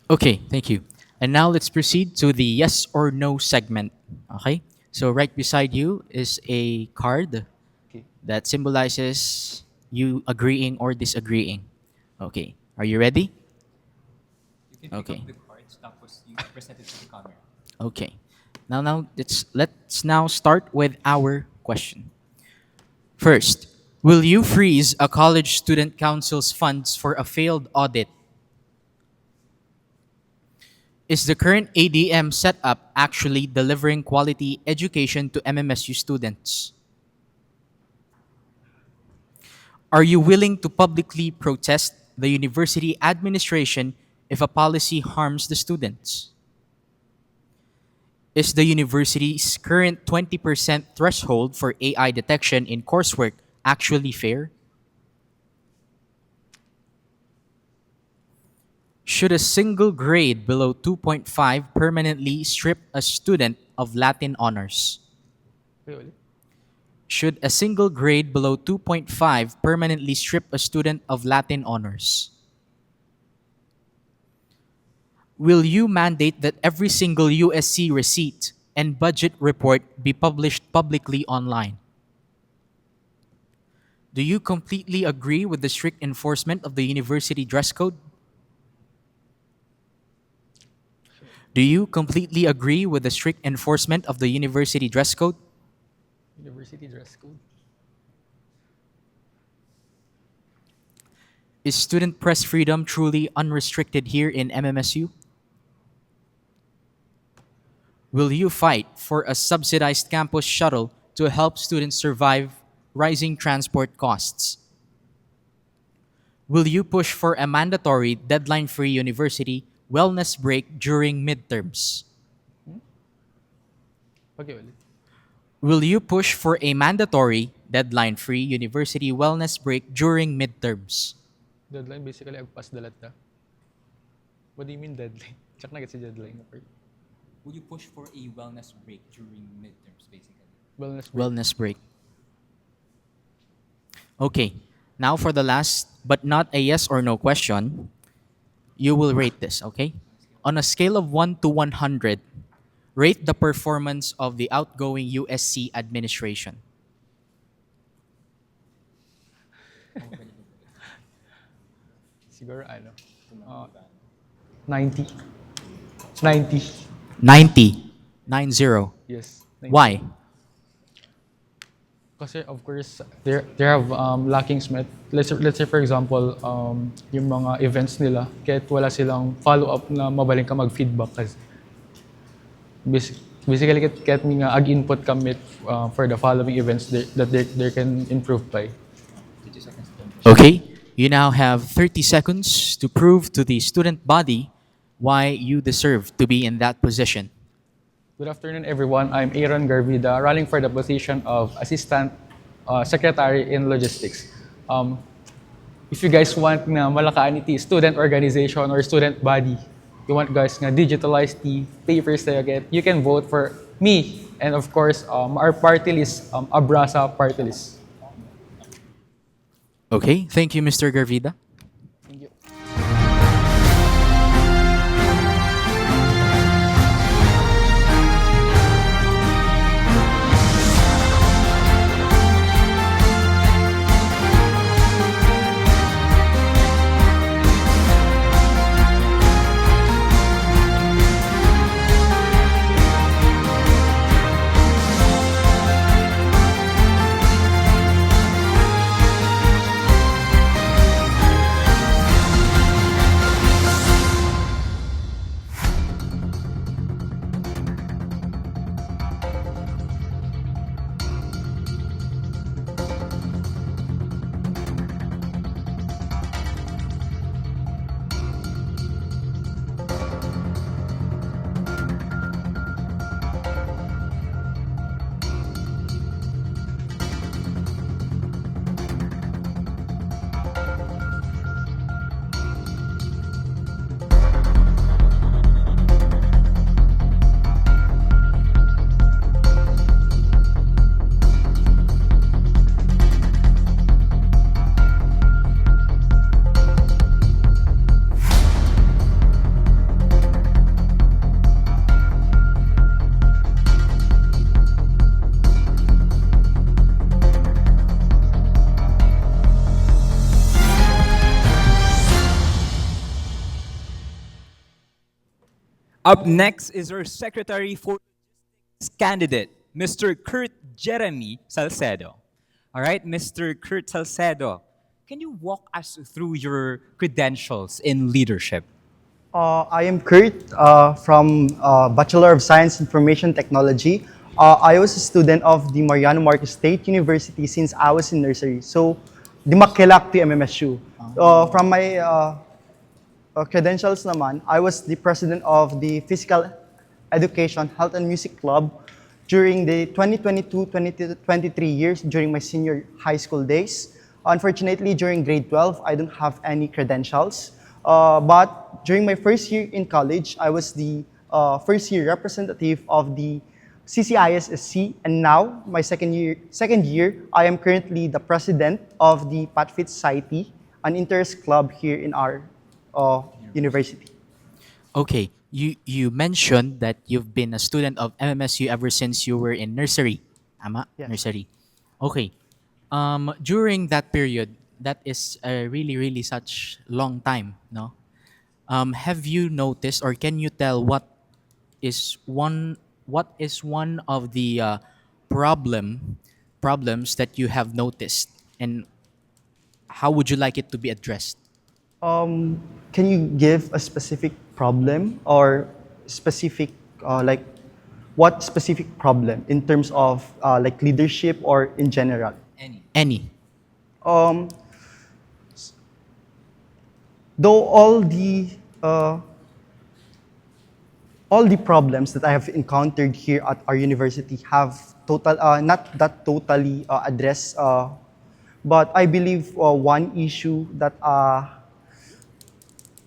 Okay, thank you. And now let's proceed to the yes or no segment. Okay? So right beside you is a card that symbolizes you agreeing or disagreeing. Okay. Are you ready? You can Okay. pick up the cards, tapos you present it to the camera. Okay. Now let's now start with our question. First, will you freeze a college student council's funds for a failed audit? Is the current ADM setup actually delivering quality education to MMSU students? Are you willing to publicly protest the university administration if a policy harms the students? Is the university's current 20% threshold for AI detection in coursework actually fair? Should a single grade below 2.5 permanently strip a student of Latin honors? Should a single grade below 2.5 permanently strip a student of Latin honors? Will you mandate that every single USC receipt and budget report be published publicly online? Do you completely agree with the strict enforcement of the university dress code? Do you completely agree with the strict enforcement of the university dress code? University dress code. Is student press freedom truly unrestricted here in MMSU? Will you fight for a subsidized campus shuttle to help students survive rising transport costs? Will you push for a mandatory deadline-free university wellness break during midterms? Okay, ulit. Will you push for a mandatory deadline-free university wellness break during midterms? Deadline basically agpas dalat na. What do you mean deadline? Check na si deadline. Will you push for a wellness break during midterms, basically? Wellness break. Okay, now for the last but not a yes or no question, you will rate this, okay? On a scale of 1 to 100, rate the performance of the outgoing USC administration. Siguro 90. 90. 90. 90. Yes. 90. Why? Kasi of course, they have lackings met. Let's say for example, yung mga events nila, kahit wala silang follow-up na mabaling ka mag-feedback kasi. Basically, kahit nga ag-input kami for the following events that they can improve by. Okay, you now have 30 seconds to prove to the student body why you deserve to be in that position. Good afternoon, everyone. I'm Aaron Garvida, running for the position of Assistant Secretary in Logistics. If you guys want na malakaan iti student organization or student body, you want guys nga digitalize the papers that you get, you can vote for me and of course our party list, Abrasa party list. Okay, thank you, Mr. Garvida. Thank you. Up next is our Secretary for Logistics candidate, Mr. Kurt Jeremy Salcedo. All right, Mr. Kurt Salcedo, can you walk us through your credentials in leadership? I am Kurt from Bachelor of Science Information Technology. I was a student of the Mariano Marcos State University since I was in nursery. So, di makilak to MMSU. From my credentials naman, I was the president of the Physical Education, Health and Music Club during the 2022-2023 years during my senior high school days. Unfortunately, during grade 12, I don't have any credentials. But during my first year in college, I was the first year representative of the CCISSC, and now my second year, I am currently the president of the Patfit Society, an interest club here in our university. Okay, you mentioned that you've been a student of MMSU ever since you were in nursery. Tama? Yes. Nursery. Okay. During that period, that is a really, really such long time, no? Have you noticed, or can you tell is one what is one of the problems that you have noticed, and how would you like it to be addressed? Can you give a specific problem or specific, like, what specific problem in terms of like leadership or in general? Any. Um, though all the problems that I have encountered here at our university have not that totally addressed, but I believe one issue that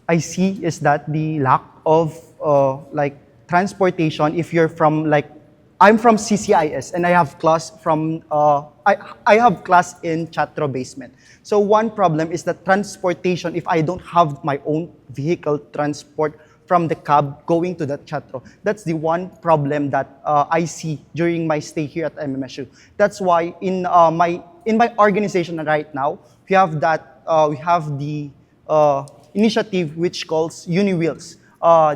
I see is that the lack of like transportation. If you're from like, I'm from CCIS and I have class from I have class in Chatro basement. So one problem is that transportation. If I don't have my own vehicle transport from the cab going to the Chatro, that's the one problem that I see during my stay here at MMSU. That's why in my organization right now we have the initiative which calls UniWheels.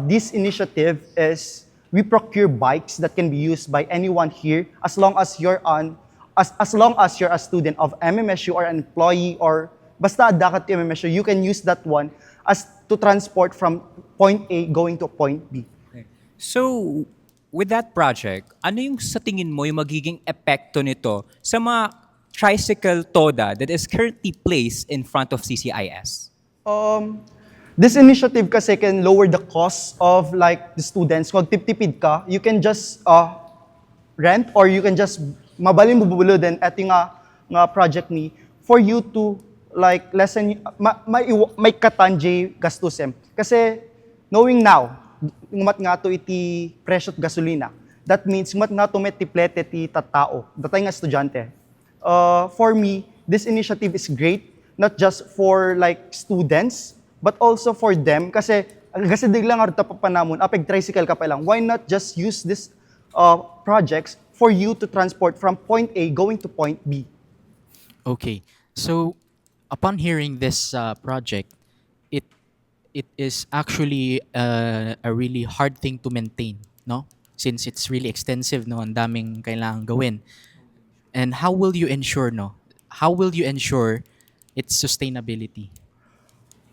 This initiative is we procure bikes that can be used by anyone here as long as you're a student of MMSU or an employee or basta dakat to MMSU, you can use that one as to transport from point A going to point B. So, with that project, ano yung sa tingin mo yung magiging epekto nito sa mga tricycle toda that is currently placed in front of CCIS? This initiative kasi can lower the cost of like the students. Kung tiptipid ka, you can just rent or you can just mabalin mo bubulo din at nga project ni for you to like lessen may katanjay gastusem. Kasi knowing now, ngumat nga to iti presyo at gasolina, that means ngumat nga to may tiplete ti tattao, datay nga estudyante. For me, this initiative is great, not just for like students, but also for them. Kasi diglang arta pa panamon, apeg tricycle ka pa lang. Why not just use this projects for you to transport from point A going to point B? Okay. So, upon hearing this project, it is actually a really hard thing to maintain, no? Since it's really extensive, no? Ang daming kailangan gawin. And how will you ensure, no? How will you ensure its sustainability?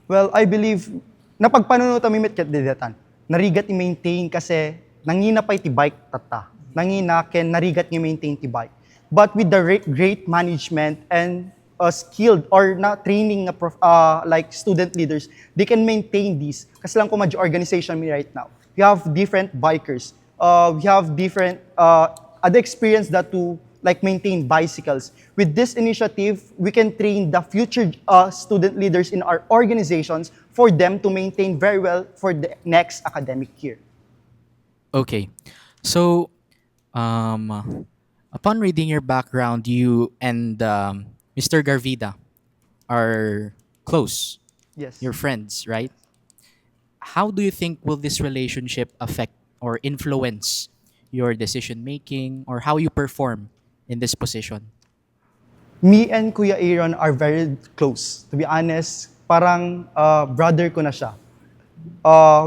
Well, I believe napagpanuno ta mimit ket didatan. Narigat i-maintain kasi nangina pa iti bike tata. Nangina ken narigat i-maintain ti bike. But with the great management and skilled or na training na like student leaders, they can maintain these. Kasi lang ko madyo organization me right now. We have different bikers. We have different other experience that to like maintain bicycles. With this initiative, we can train the future student leaders in our organizations for them to maintain very well for the next academic year. Okay. So, upon reading your background, you and Mr. Garvida are close. Yes. You're friends, right? How do you think will this relationship affect or influence your decision making or how you perform in this position? Me and Kuya Aaron are very close. To be honest, parang brother ko na siya.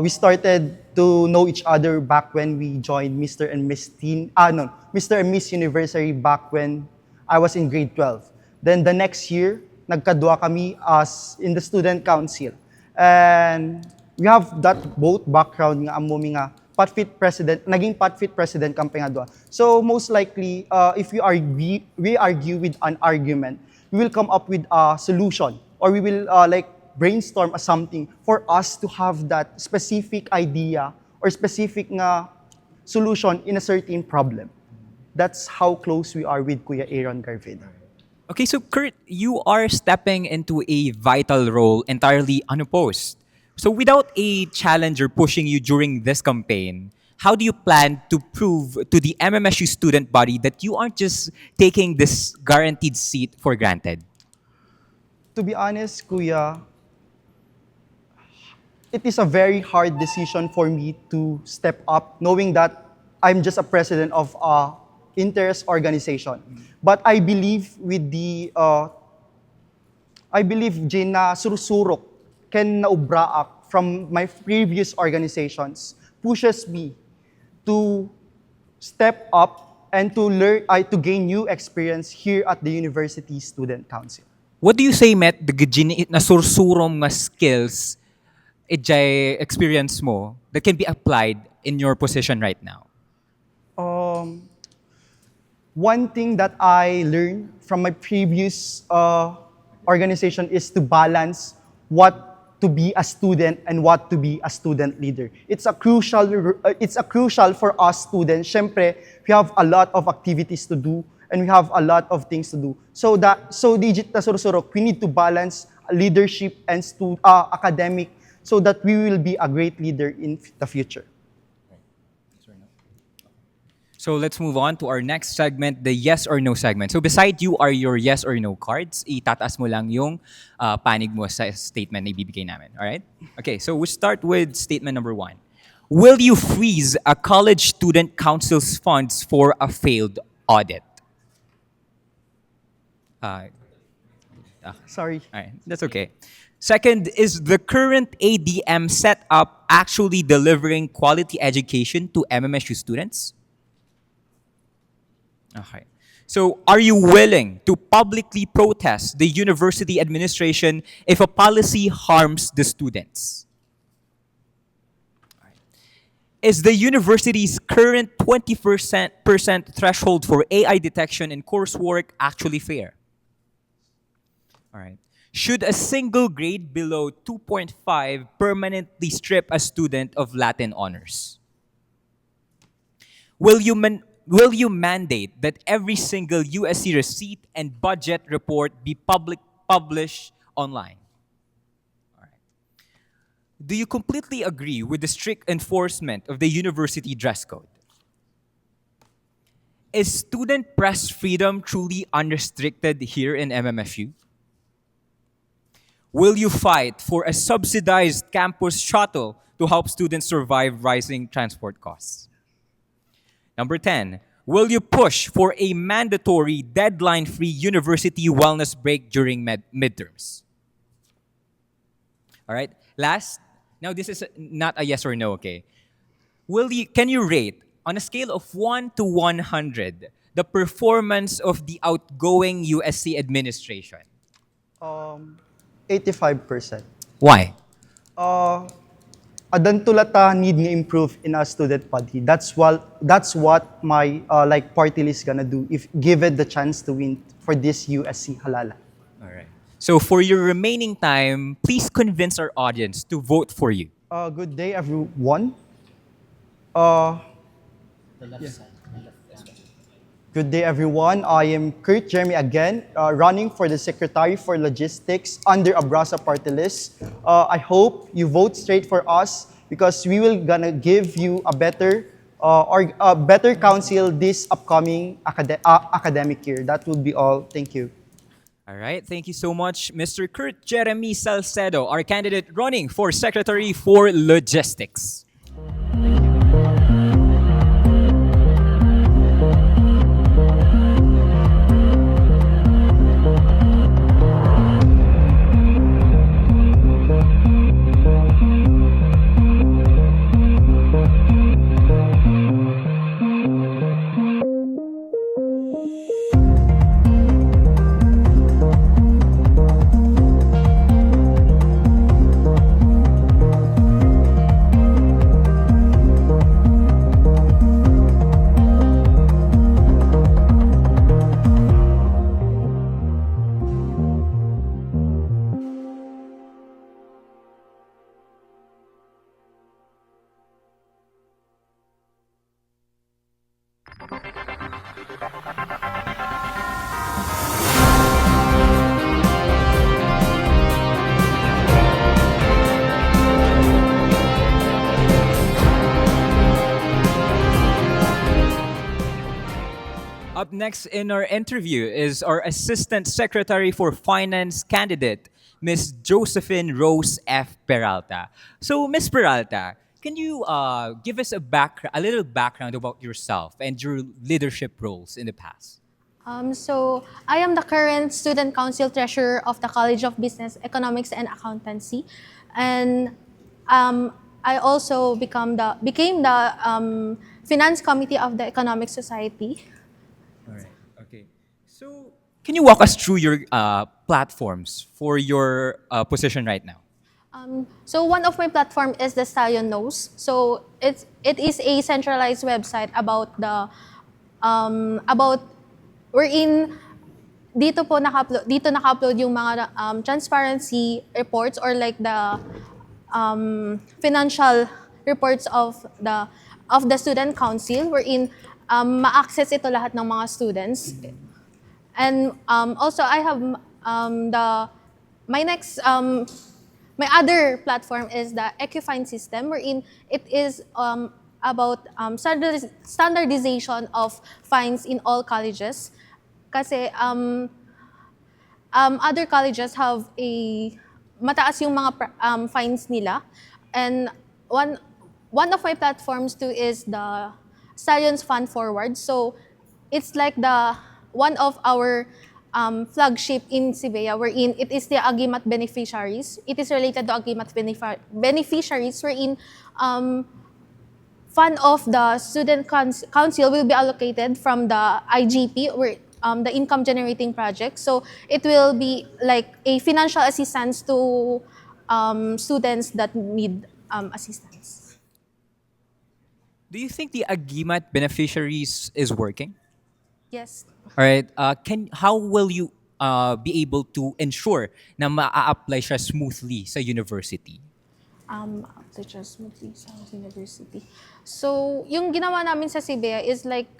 we started to know each other back when we joined Mr. and Miss Teen, no, Mr. and Miss University back when I was in grade 12. Then the next year, nagkadua kami as in the student council. And we have that both background nga amo mi nga patfit president, naging patfit president kampi nga dua. So most likely, if we argue with an argument, we will come up with a solution, or we will like brainstorm something for us to have that specific idea or specific nga solution in a certain problem. That's how close we are with Kuya Aaron Garvida. Okay, so Kurt, you are stepping into a vital role entirely unopposed. So without a challenger pushing you during this campaign, how do you plan to prove to the MMSU student body that you aren't just taking this guaranteed seat for granted? To be honest, Kuya, it is a very hard decision for me to step up, knowing that I'm just a president of a interest organization. But I believe with the, I believe Jina Sursurok can naubraak from my previous organizations pushes me to step up and to learn, to gain new experience here at the University Student Council. What do you say, Met, the gajini na sursurom nga skills ijay experience mo that can be applied in your position right now? One thing that I learned from my previous organization is to balance what to be a student and what to be a student leader. It's a crucial for us students. Syempre, we have a lot of activities to do and we have a lot of things to do. So digit na sursurok, we need to balance leadership and academic so that we will be a great leader in the future. So let's move on to our next segment, the yes or no segment. So beside you are your yes or no cards. Itataas mo lang yung panig mo sa statement na ibibigay namin. All right? Okay, so we start with statement number 1. Will you freeze a college student council's funds for a failed audit? Sorry. All right, that's okay. Second, is the current ADM setup actually delivering quality education to MMSU students? Okay. So, are you willing to publicly protest the university administration if a policy harms the students? Is the university's current 20% threshold for AI detection in coursework actually fair? All right. Should a single grade below 2.5 permanently strip a student of Latin honors? Will you mandate that every single USC receipt and budget report be published online? All right. Do you completely agree with the strict enforcement of the university dress code? Is student press freedom truly unrestricted here in MMFU? Will you fight for a subsidized campus shuttle to help students survive rising transport costs? Number 10, will you push for a mandatory deadline-free university wellness break during midterms? All right, last, now this is not a yes or no, okay? Can you rate, on a scale of 1 to 100, the performance of the outgoing USC administration? 85%. Why? Adan tulata need nga improve in our student body. That's what my like party list gonna do if given the chance to win for this USC halala. All right. So for your remaining time, please convince our audience to vote for you. Good day, everyone. The left side. Good day, everyone. I am Kurt Jeremy again, running for the Secretary for Logistics under Abrasa Party List. I hope you vote straight for us because we will gonna give you a better council this upcoming academic year. That would be all. Thank you. All right. Thank you so much, Mr. Kurt Jeremy Salcedo, our candidate running for Secretary for Logistics. next in our interview is our Assistant Secretary for Finance candidate, Miss Josephine Rose F. Peralta. So, Miss Peralta, can you give us a little background about yourself and your leadership roles in the past? So I am the current student council treasurer of the College of Business, Economics, and Accountancy, and I also became the finance committee of the Economic Society. All right. Okay. So, can you walk us through your platforms for your position right now? So one of my platform is the Stallion Knows. So it is a centralized website about wherein dito naka-upload yung mga transparency reports or like the financial reports of the student council wherein ma-access ito lahat ng mga students. And also I have my next my other platform is the Equifine system wherein it is about standardization of fines in all colleges. Kasi other colleges have mataas yung mga fines nila. And one of my platforms too is the Stallions Fund Forward. So it's like one of our flagship in Sibeya wherein it is the Agimat beneficiaries. It is related to Agimat beneficiaries wherein fund of the student council will be allocated from the IGP or the income generating project. So it will be like a financial assistance to students that need assistance. Do you think the Agimat beneficiaries is working? Yes. All right. How will you be able to ensure na ma-apply siya smoothly sa university? Apply smoothly sa university. So, yung ginawa namin sa CBA is like,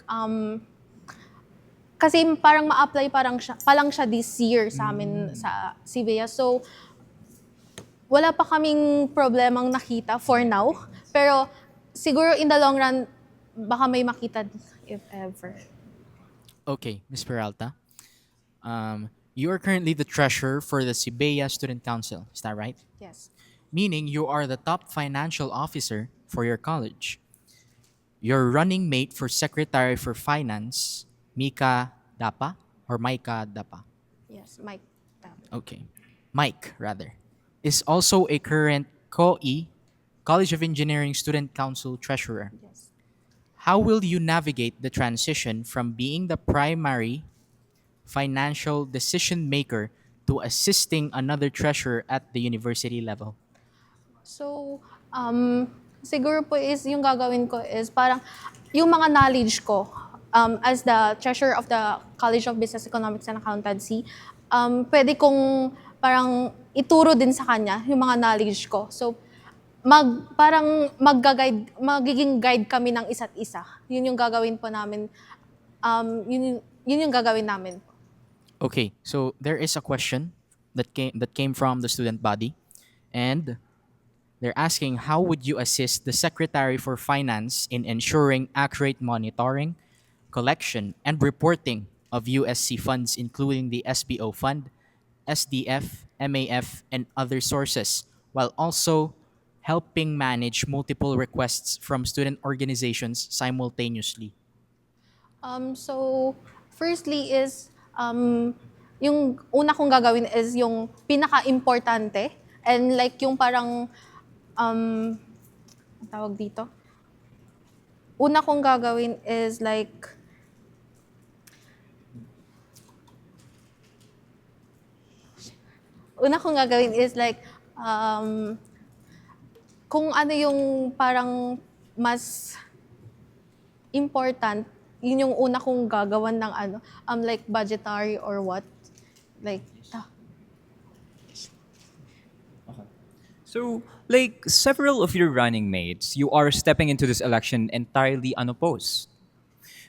kasi parang ma-apply pa lang siya this year sa amin sa CBA. So, wala pa kaming problemang nakita for now. Pero siguro in the long run, baka may makita if ever. Okay, Ms. Peralta. You are currently the treasurer for the Sibeya Student Council. Is that right? Yes. Meaning you are the top financial officer for your college. Your running mate for Secretary for Finance, Mika Dapa or Micah Dapa? Yes, Mike. Okay. Mike, rather, is also a current COE, College of Engineering Student Council Treasurer. Yes. How will you navigate the transition from being the primary financial decision maker to assisting another treasurer at the university level? So, siguro po is yung gagawin ko is parang yung mga knowledge ko as the treasurer of the College of Business, Economics, and Accountancy, pwede kong parang ituro din sa kanya yung mga knowledge ko. So, parang magiging guide kami ng isa't isa. Yun yung gagawin po namin. Yun yung gagawin namin. Okay, so there is a question that came from the student body, and they're asking how would you assist the Secretary for Finance in ensuring accurate monitoring, collection, and reporting of USC funds, including the SBO fund, SDF, MAF, and other sources, while also helping manage multiple requests from student organizations simultaneously? So, firstly is, yung una kong gagawin is yung pinaka-importante and like yung parang, ang tawag dito? Una kong gagawin is like, kung ano yung parang mas important, yun yung una kong gagawan ng like budgetary or what. Like, So, like several of your running mates, you are stepping into this election entirely unopposed.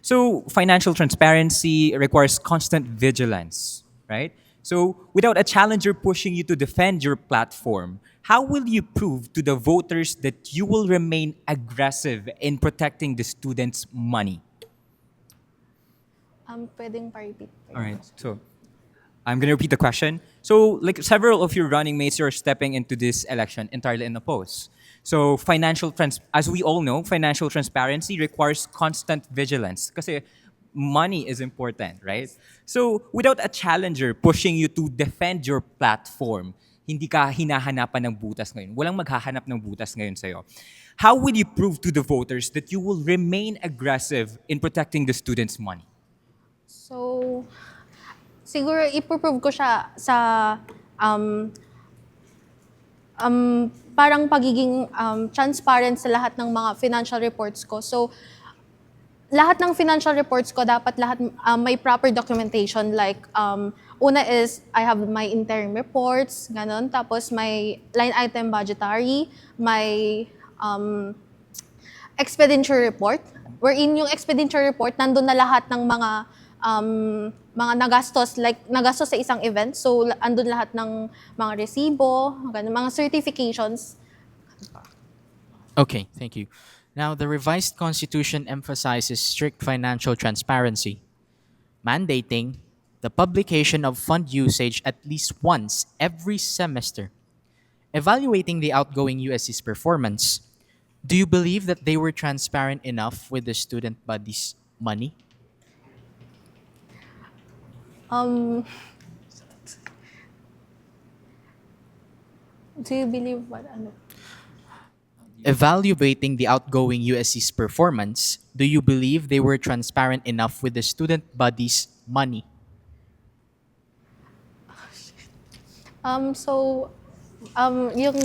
So, financial transparency requires constant vigilance, right? So, without a challenger pushing you to defend your platform, how will you prove to the voters that you will remain aggressive in protecting the students' money? Pwedeng pa-repeat. All right. So I'm going to repeat the question. So, like several of your running mates are stepping into this election entirely unopposed. So, as we all know, financial transparency requires constant vigilance kasi money is important, right? So, without a challenger pushing you to defend your platform, hindi ka hinahanapan ng butas ngayon. Walang maghahanap ng butas ngayon sa'yo. How will you prove to the voters that you will remain aggressive in protecting the students' money? So, siguro ipoprove ko siya sa um, parang pagiging transparent sa lahat ng mga financial reports ko. So, lahat ng financial reports ko, dapat lahat may proper documentation. Like, una is, I have my interim reports, ganon. Tapos, may line item budgetary, may expenditure report. Wherein yung expenditure report, nandun na lahat ng mga nagastos, like nagastos sa isang event. So, andun lahat ng mga resibo, ganun, mga certifications. Okay, thank you. Now, the revised constitution emphasizes strict financial transparency, mandating the publication of fund usage at least once every semester. Evaluating the outgoing USC's performance, do you believe that they were transparent enough with the student body's money? Do you believe what? Ano? Evaluating the outgoing USC's performance, do you believe they were transparent enough with the student body's money? Yung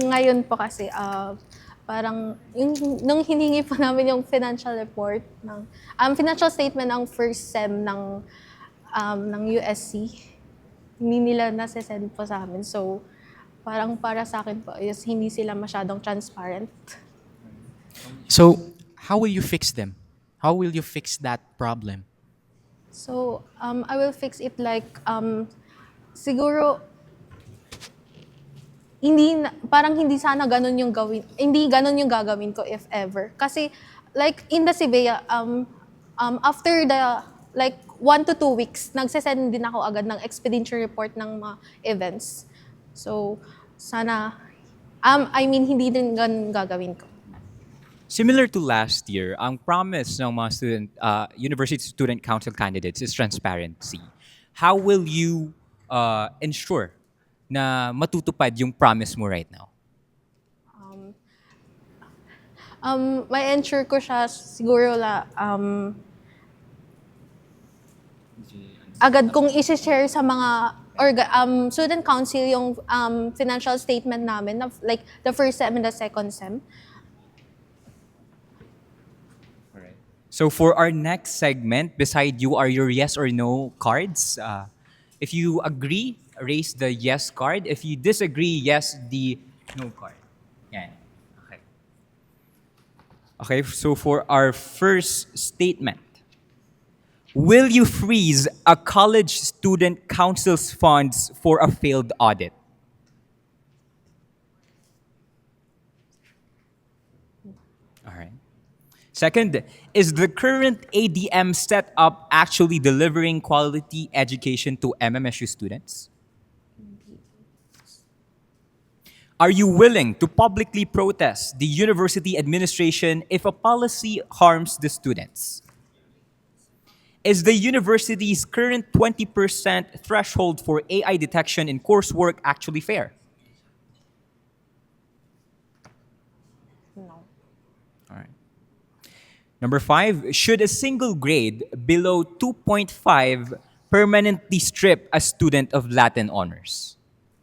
ngayon po kasi, parang, yung, nung hiningi po namin yung financial report, financial statement ng first sem ng USC, hindi nila nasa-send po sa amin. So, parang para sa akin po is hindi sila masyadong transparent. So, how will you fix them? How will you fix that problem? So, I will fix it like, siguro, parang hindi sana ganun yung hindi ganun yung gagawin ko if ever. Kasi, like, in the CBEA, after the, like, 1 to 2 weeks, nagsasend din ako agad ng expenditure report ng mga events. So, sana, hindi din ganun gagawin ko. Similar to last year, ang promise ng mga university student council candidates is transparency. How will you ensure na matutupad yung promise mo right now? May ensure ko siya siguro agad kong isi-share sa mga student council yung financial statement namin of like the first sem and the second sem. So for our next segment, beside you are your yes or no cards. If you agree, raise the yes card. If you disagree, yes the no card. Yan. Okay. Okay, so for our first statement, will you freeze a college student council's funds for a failed audit? All right. Second, is the current ADM setup actually delivering quality education to MMSU students? Are you willing to publicly protest the university administration if a policy harms the students? Is the university's current 20% threshold for AI detection in coursework actually fair? No. All right. Number 5, should a single grade below 2.5 permanently strip a student of Latin honors?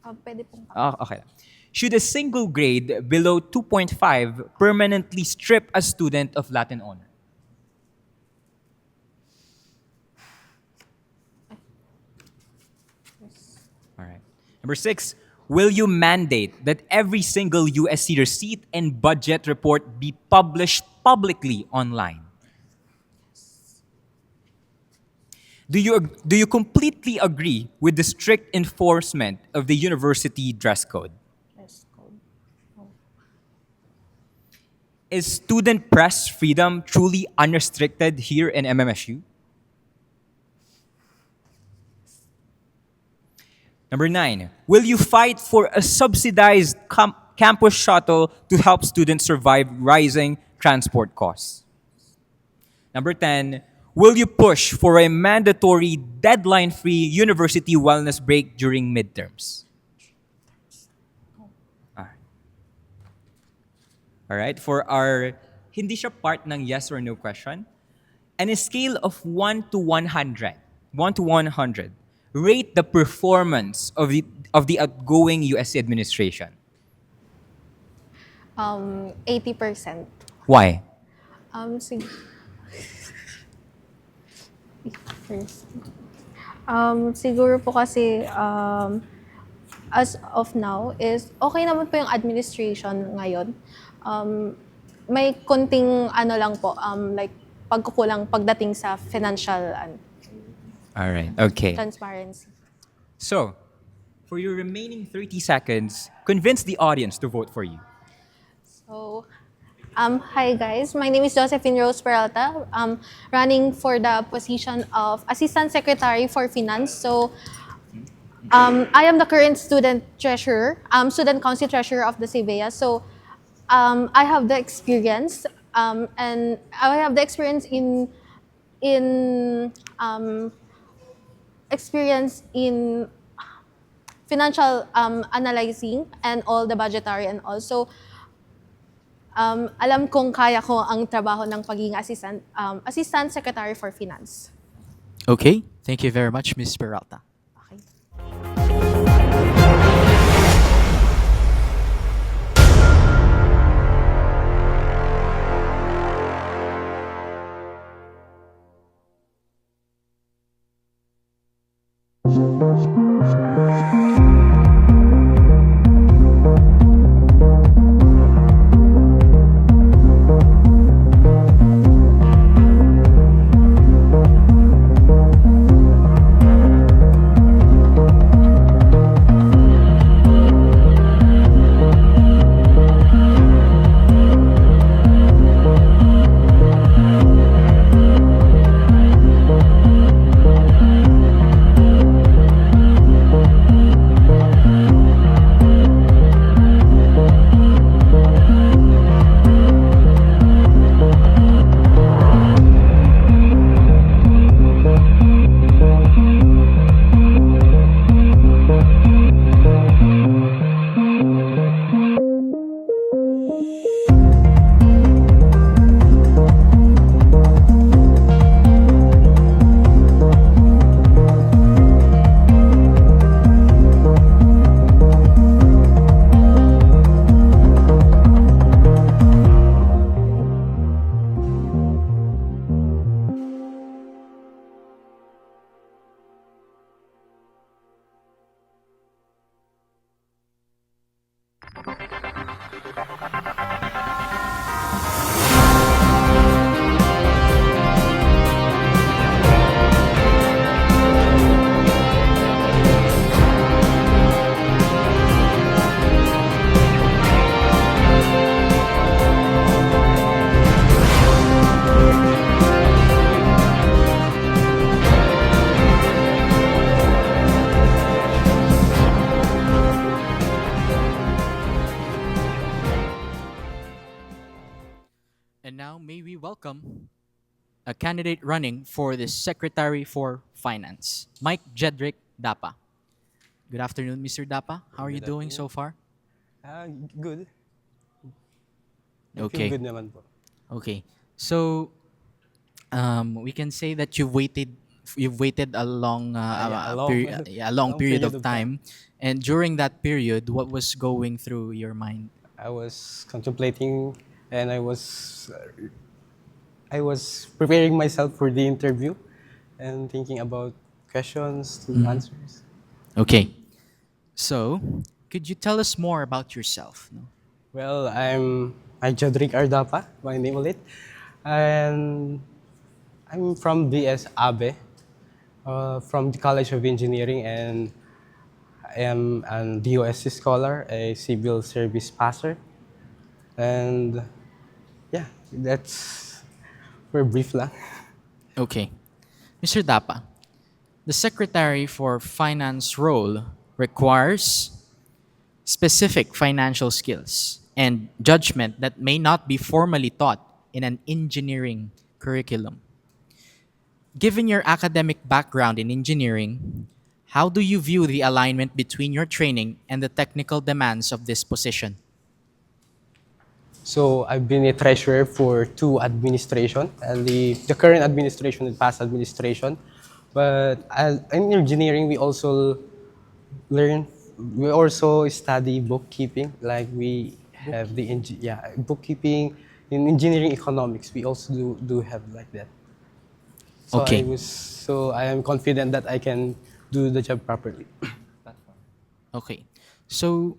Pwede pong Okay. Should a single grade below 2.5 permanently strip a student of Latin honor? All right. Number 6, will you mandate that every single USC receipt and budget report be published publicly online? Do you completely agree with the strict enforcement of the university dress code? dress code. Is student press freedom truly unrestricted here in MMSU? Number 9, will you fight for a subsidized campus shuttle to help students survive rising transport costs? Number 10, will you push for a mandatory deadline-free university wellness break during midterms? All right, for our hindi siya part ng yes or no question, on a scale of 1 to 100, 1 to 100, rate the performance of the outgoing USC administration. 80%. Why? Sig- siguro po kasi as of now is okay naman po yung administration ngayon. May konting ano lang po, like pagkukulang pagdating sa financial All right, okay. transparency. So, for your remaining 30 seconds, convince the audience to vote for you. So, hi guys, my name is Josephine Rose Peralta. Running for the position of Assistant Secretary for Finance. So, I am the current student treasurer, student council treasurer of the CBEA. So, I have the experience, and I have the experience in financial analyzing and all the budgetary and also alam kong kaya ko ang trabaho ng pagiging assistant secretary for finance. Okay, thank you very much, Ms. Peralta. And now may we welcome a candidate running for the Secretary for Finance, Mike Jedrick Dapa. Good afternoon, Mr. Dapa. How are you doing so far? Good. I Okay. feel good naman po. Okay. So we can say that you've waited a long a long period of time. And during that period, what was going through your mind? I was contemplating and I was preparing myself for the interview and thinking about questions to answers. Okay. So, could you tell us more about yourself? No? Well, I'm Jedrick Ardapa, my name ulit. And I'm from BS Abe, from the College of Engineering, and I am an DOSC scholar, a civil service passer. And yeah, that's for brief lang. Okay. Mr. Dapa, the Secretary for Finance role requires specific financial skills and judgment that may not be formally taught in an engineering curriculum. Given your academic background in engineering, how do you view the alignment between your training and the technical demands of this position? So I've been a treasurer for two administration, and the current administration and past administration. But in engineering, learn, we also study bookkeeping. Like we have bookkeeping in engineering economics. We also do have like that. So Okay. I am confident that I can do the job properly. Okay. So,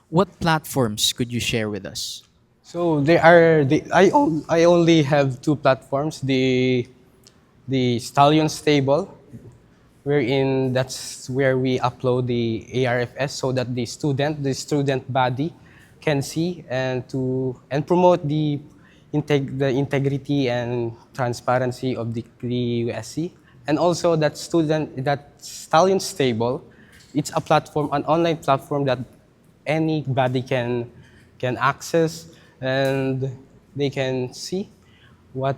what platforms could you share with us? So I only have two platforms. The Stallion Stable, wherein that's where we upload the ARFS so that the student body can see and promote the integrity and transparency of the USC. And also that Stallion Stable, it's a platform, an online platform that anybody can access, and they can see what,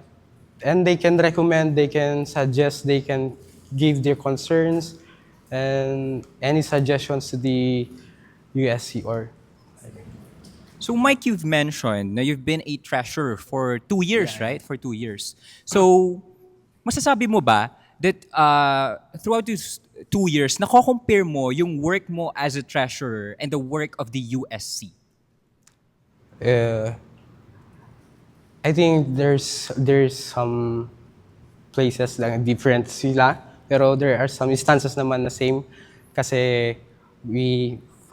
and they can recommend, they can suggest, they can give their concerns and any suggestions to the USC or. So, Mike, you've mentioned na you've been a treasurer for 2 years, right? For 2 years. So, masasabi mo ba that throughout these 2 years, nako-compare mo yung work mo as a treasurer and the work of the USC? I think there's some places na different sila, pero there are some instances naman na same kasi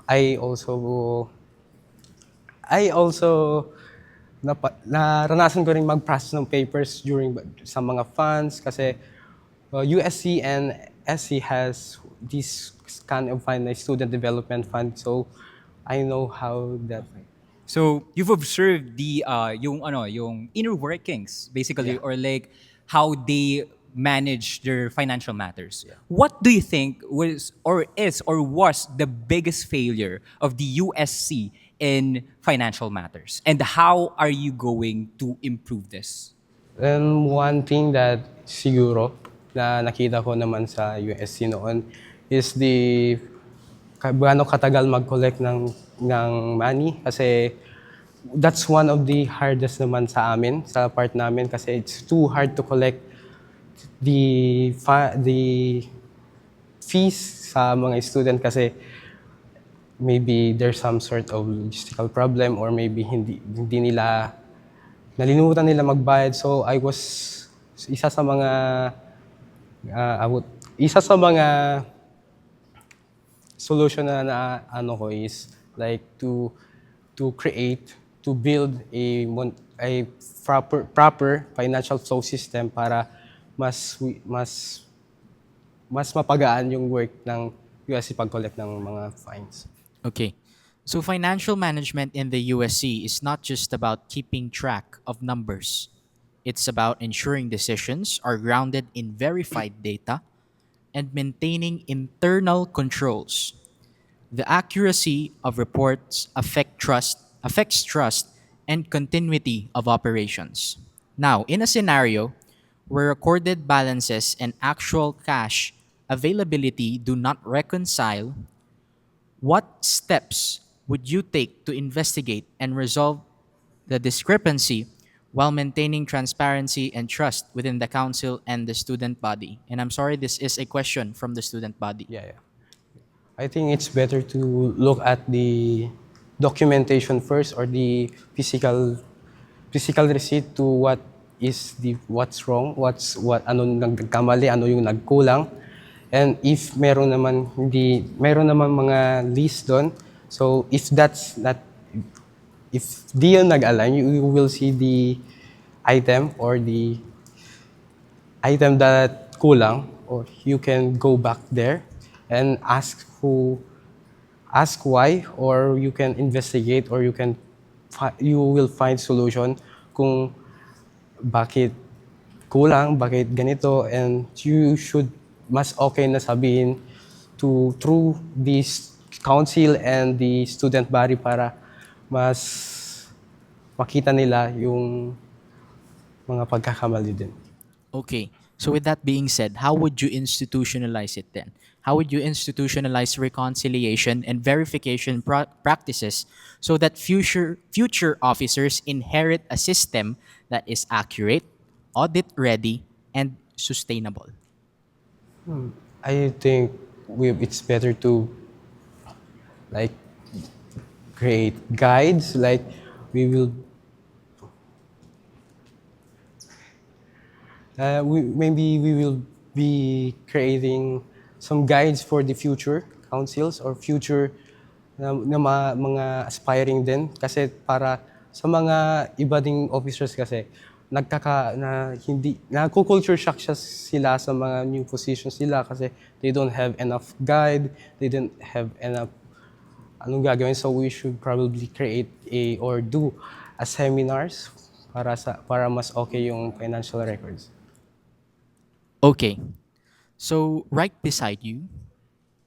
I also naranasan ko rin mag-process ng papers during sa mga funds kasi USC and SC has this kind of fund, like student development fund, so I know how that. So, you've observed yung inner workings, basically, or like how they manage their financial matters. What do you think was the biggest failure of the USC in financial matters? And how are you going to improve this? And one thing that siguro na nakita ko naman sa USC noon is gaano katagal mag-collect ng money kasi that's one of the hardest naman sa amin, sa part namin kasi it's too hard to collect the fees sa mga student kasi maybe there's some sort of logistical problem or maybe hindi nila nalilimutan nila magbayad. So I was isa sa mga solution na ano ko is like to build a proper financial flow system para mas mapagaan yung work ng USC pag-collect ng mga fines. Okay. So financial management in the USC is not just about keeping track of numbers. It's about ensuring decisions are grounded in verified data and maintaining internal controls. The accuracy of reports affects trust and continuity of operations. Now, in a scenario where recorded balances and actual cash availability do not reconcile, what steps would you take to investigate and resolve the discrepancy while maintaining transparency and trust within the council and the student body? And I'm sorry, this is a question from the student body. Yeah. I think it's better to look at the documentation first or the physical receipt to what's wrong, ano nagkamali, ano yung nagkulang. And if meron naman mga list doon. So if di yun nag-align, you will see the item or the item that kulang, or you can go back there and ask why, or you can investigate, or you will find solution kung bakit kulang, bakit ganito, and you should mas okay na sabihin to through this council and the student body para mas makita nila yung mga pagkakamali din. Okay. So with that being said, how would you institutionalize it then? How would you institutionalize reconciliation and verification practices so that future officers inherit a system that is accurate, audit ready, and sustainable? I think it's better to like create guides like we will maybe we will be creating some guides for the future councils or future mga aspiring din kasi para sa mga iba ding officers kasi hindi culture shock sila sa mga new positions nila kasi they don't have enough guide, they don't have enough anong gagawin, so we should probably create or do a seminars para mas okay yung financial records. Okay. So right beside you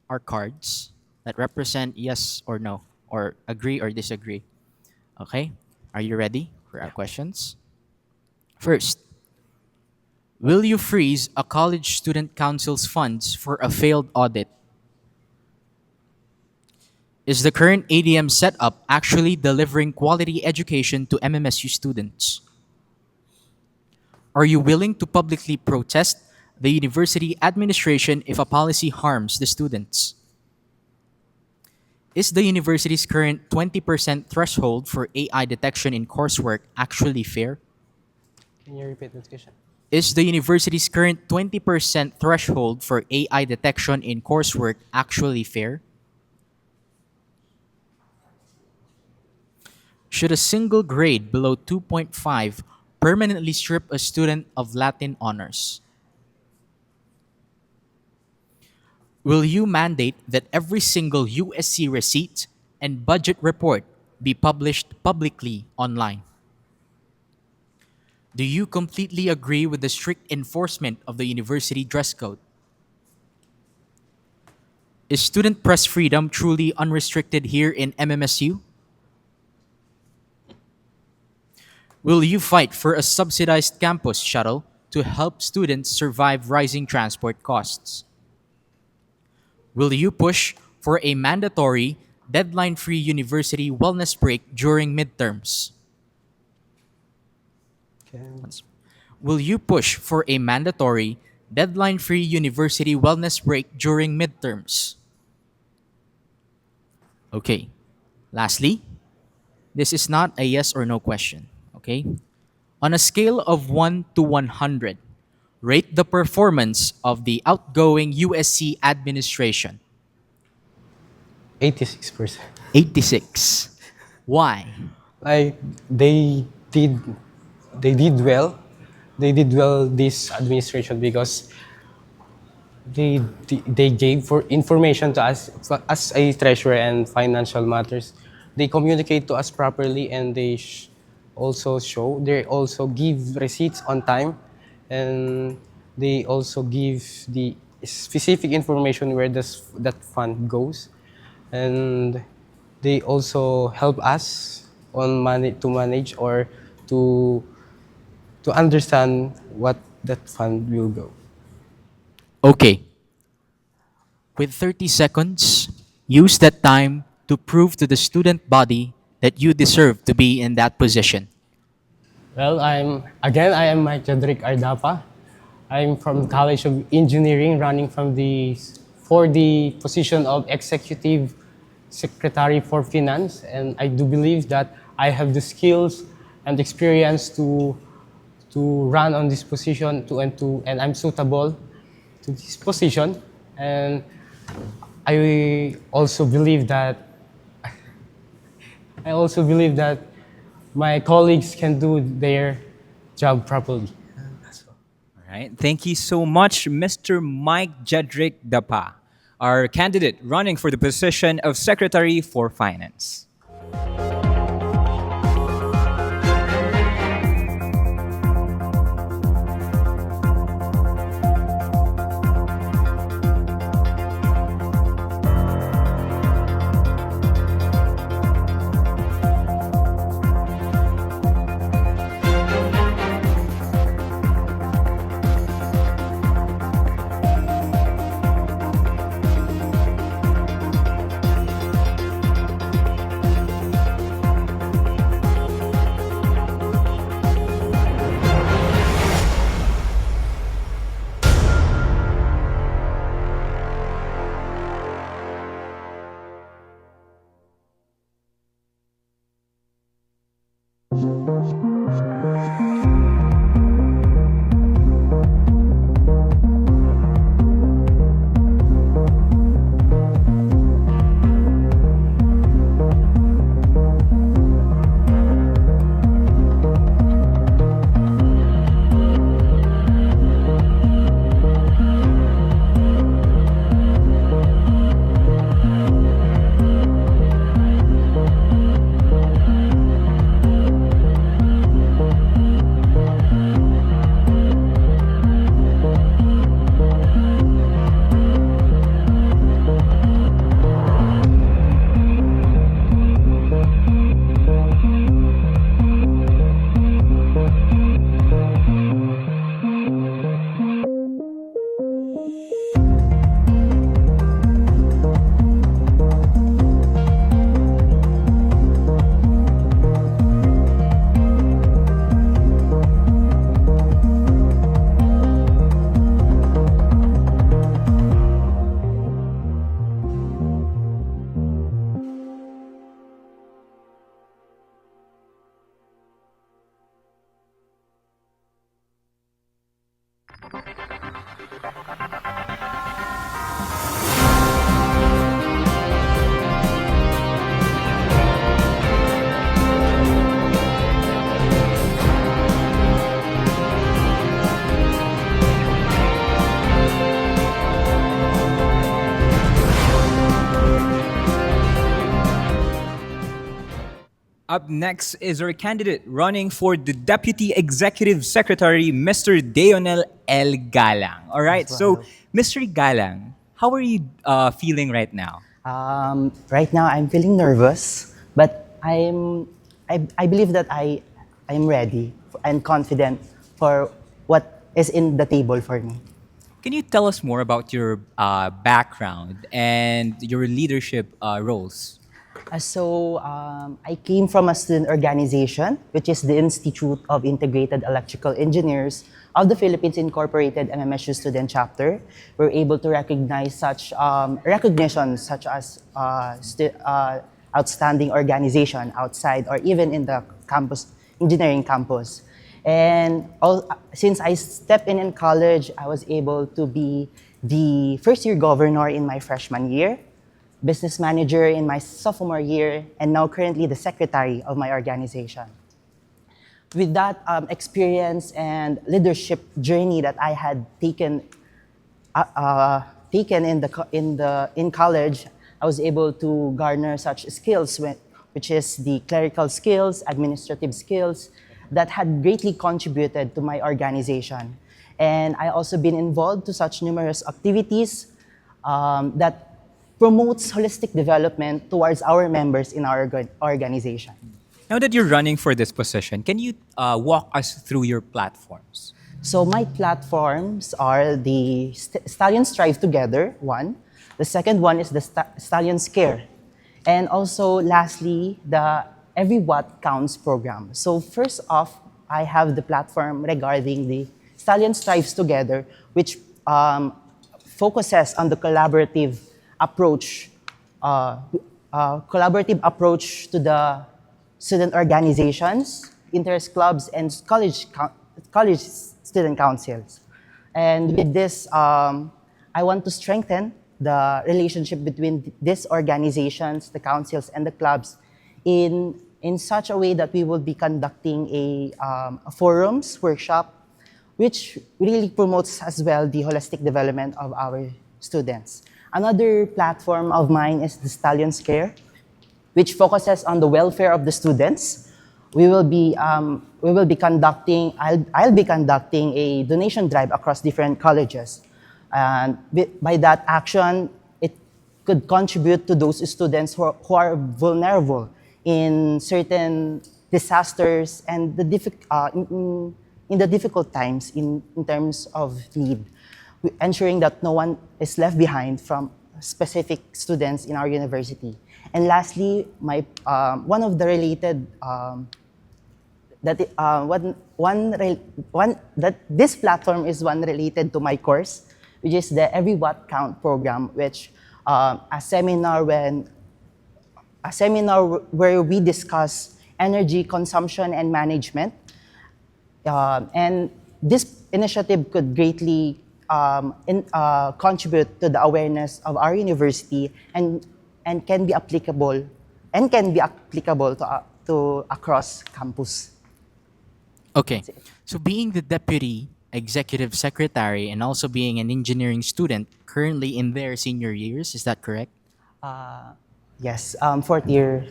are cards that represent yes or no, or agree or disagree. Okay? Are you ready for our questions? First, will you freeze a college student council's funds for a failed audit? Is the current ADM setup actually delivering quality education to MMSU students? Are you willing to publicly protest the university administration if a policy harms the students? Is the university's current 20% threshold for AI detection in coursework actually fair? Can you repeat that question? Is the university's current 20% threshold for AI detection in coursework actually fair? Should a single grade below 2.5 permanently strip a student of Latin honors? Will you mandate that every single USC receipt and budget report be published publicly online? Do you completely agree with the strict enforcement of the university dress code? Is student press freedom truly unrestricted here in MMSU? Will you fight for a subsidized campus shuttle to help students survive rising transport costs? Will you push for a mandatory, deadline-free university wellness break during midterms? Will you push for a mandatory, deadline-free university wellness break during midterms? Okay. Lastly, this is not a yes or no question, okay? On a scale of 1 to 100, rate the performance of the outgoing USC administration. 86%. 86. Why? Like they did well. They did well this administration because they gave for information to us as a treasurer and financial matters. They communicate to us properly and they also give receipts on time, and they also give the specific information where that fund goes, and they also help us on to manage or to understand what that fund will go. Okay. With 30 seconds, use that time to prove to the student body that you deserve to be in that position. Well, I am Mike Jedrick Ardapa. I'm from College of Engineering, running for the position of Executive Secretary for Finance, and I do believe that I have the skills and experience to run on this position and I'm suitable to this position, and I also believe that my colleagues can do their job properly. All right. Thank you so much, Mr. Mike Jedrick Dapa, our candidate running for the position of Secretary for Finance. Up next is our candidate running for the Deputy Executive Secretary, Mr. Deonel L. Galang. All right, so Mr. Galang, how are you feeling right now? Right now, I'm feeling nervous, but I believe that I'm ready and confident for what is in the table for me. Can you tell us more about your background and your leadership roles? I came from a student organization, which is the Institute of Integrated Electrical Engineers of the Philippines Incorporated MMSU Student Chapter. We're able to recognize such recognitions such as outstanding organization outside or even in the campus, engineering campus. And since I stepped in college, I was able to be the first year governor in my freshman year, business manager in my sophomore year, and now currently the secretary of my organization. With that experience and leadership journey that I had taken in college, I was able to garner such skills, which is the clerical skills, administrative skills, that had greatly contributed to my organization. And I also been involved to such numerous activities that promotes holistic development towards our members in our organization. Now that you're running for this position, can you walk us through your platforms? So my platforms are the Stallions Strive Together, one. The second one is the Stallions Care. And also, lastly, the Every Watt Counts program. So first off, I have the platform regarding the Stallions Strives Together, which focuses on the collaborative approach to the student organizations, interest clubs, and college student councils. And with this, I want to strengthen the relationship between these organizations, the councils, and the clubs in such a way that we will be conducting a forums, workshop, which really promotes as well the holistic development of our students. Another platform of mine is the Stallions Care, which focuses on the welfare of the students. I'll be conducting a donation drive across different colleges. And by that action, it could contribute to those students who are vulnerable in certain disasters and in the difficult times in terms of need, ensuring that no one is left behind from specific students in our university. And lastly, this platform is one related to my course, which is the Every Watt Count program, which a seminar where we discuss energy consumption and management. And this initiative could greatly contribute to the awareness of our university and can be applicable to across campus. Okay, so being the deputy executive secretary and also being an engineering student currently in their senior years, is that correct? Yes, fourth year.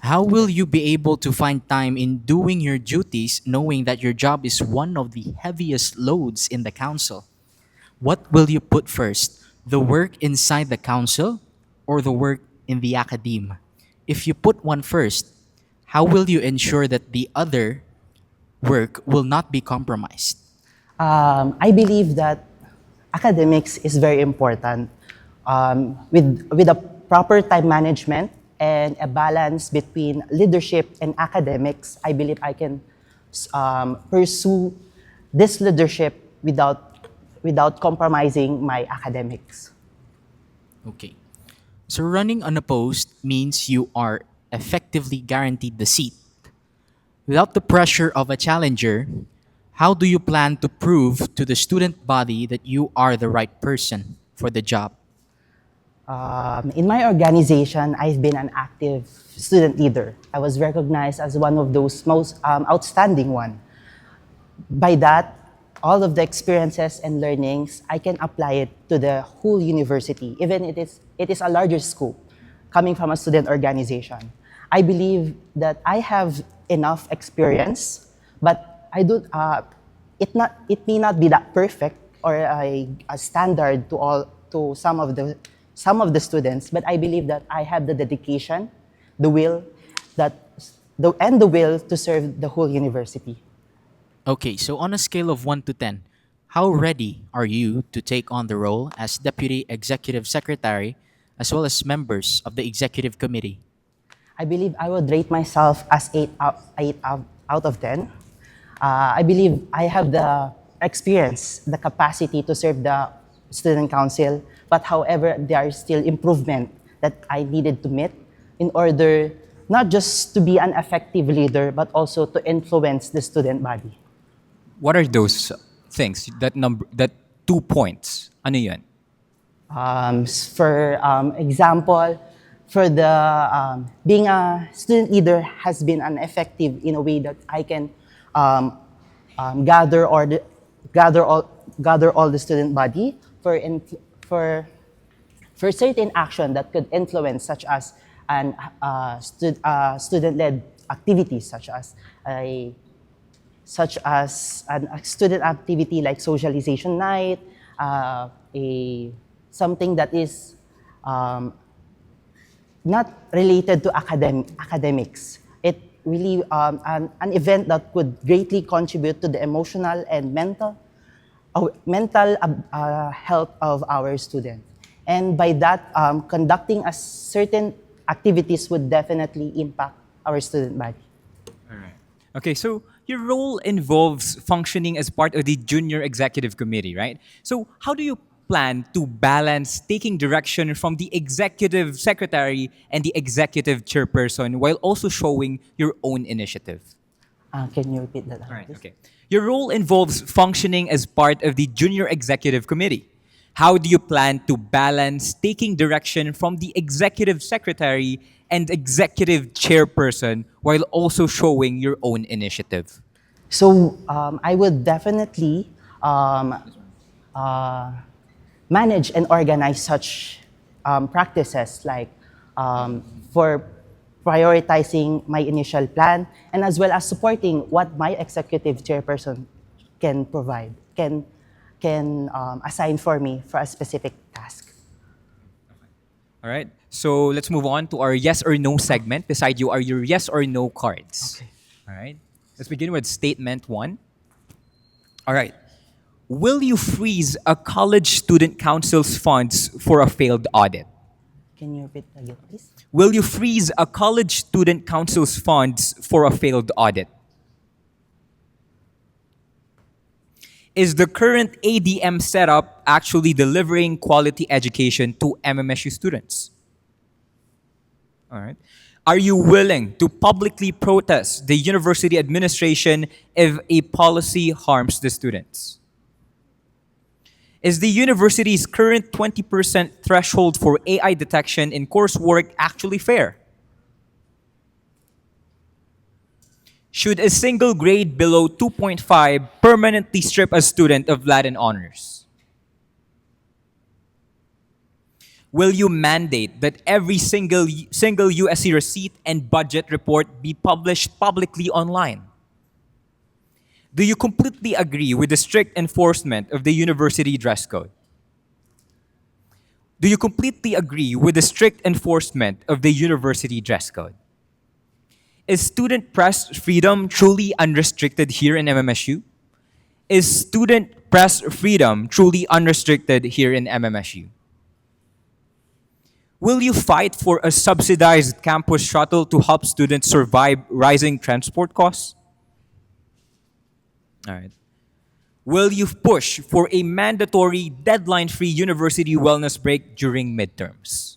How will you be able to find time in doing your duties knowing that your job is one of the heaviest loads in the council? What will you put first, the work inside the council or the work in the academe? If you put one first, how will you ensure that the other work will not be compromised? I believe that academics is very important. With a proper time management and a balance between leadership and academics, I believe I can pursue this leadership without compromising my academics. Okay. So running unopposed means you are effectively guaranteed the seat. Without the pressure of a challenger, how do you plan to prove to the student body that you are the right person for the job? In my organization, I've been an active student leader. I was recognized as one of those most outstanding one. By that, all of the experiences and learnings, I can apply it to the whole university, even it is a larger scope coming from a student organization. I believe that I have enough experience, but I do. It may not be that perfect or a standard to some of the students, but I believe that I have the dedication, the will, and the will to serve the whole university. Okay, so on a scale of 1 to 10, how ready are you to take on the role as Deputy Executive Secretary as well as members of the Executive Committee? I believe I would rate myself as 8 out of 10. I believe I have the experience, the capacity to serve the student council, but however, there are still improvement that I needed to meet in order not just to be an effective leader, but also to influence the student body. What are those things? That 2 points. Ano yun? For example, for the being a student leader has been an effective in a way that I can gather all the student body for certain action that could influence, such as student-led activities, such as a student activity like socialization night, something that is not related to academics. It really an event that could greatly contribute to the emotional and mental health of our students. And by that, conducting a certain activities would definitely impact our student body. Okay, so your role involves functioning as part of the Junior Executive Committee, right? So how do you plan to balance taking direction from the Executive Secretary and the Executive Chairperson while also showing your own initiative? Can you repeat that? All right, okay. Your role involves functioning as part of the Junior Executive Committee. How do you plan to balance taking direction from the Executive Secretary and Executive Chairperson while also showing your own initiative? So I would definitely manage and organize such practices, like for prioritizing my initial plan and as well as supporting what my executive chairperson can provide, can assign for me for a specific task. All right. So let's move on to our yes or no segment. Beside you are your yes or no cards. Okay. All right. Let's begin with statement 1. All right. Will you freeze a college student council's funds for a failed audit? Can you repeat again, please? Will you freeze a college student council's funds for a failed audit? Is the current ADM setup actually delivering quality education to MMSU students? All right. Are you willing to publicly protest the university administration if a policy harms the students? Is the university's current 20% threshold for AI detection in coursework actually fair? Should a single grade below 2.5 permanently strip a student of Latin honors? Will you mandate that every single USC receipt and budget report be published publicly online? Do you completely agree with the strict enforcement of the university dress code? Do you completely agree with the strict enforcement of the university dress code? Is student press freedom truly unrestricted here in MMSU? Is student press freedom truly unrestricted here in MMSU? Will you fight for a subsidized campus shuttle to help students survive rising transport costs? All right. Will you push for a mandatory deadline-free university wellness break during midterms?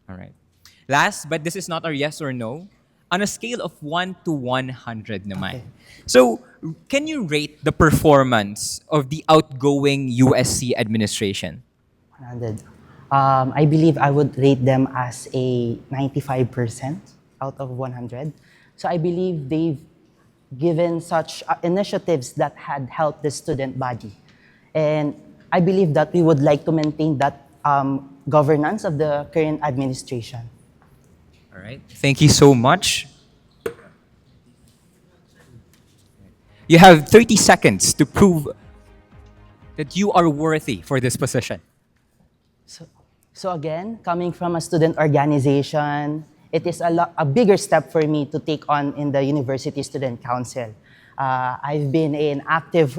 All right. Last, but this is not our yes or no, on a scale of 1 to 100 naman. Okay. So, can you rate the performance of the outgoing USC administration? 100. I believe I would rate them as a 95% out of 100. So I believe they've given such initiatives that had helped the student body. And I believe that we would like to maintain that governance of the current administration. All right. Thank you so much. You have 30 seconds to prove that you are worthy for this position. So again, coming from a student organization, it is a bigger step for me to take on in the University Student Council. I've been an active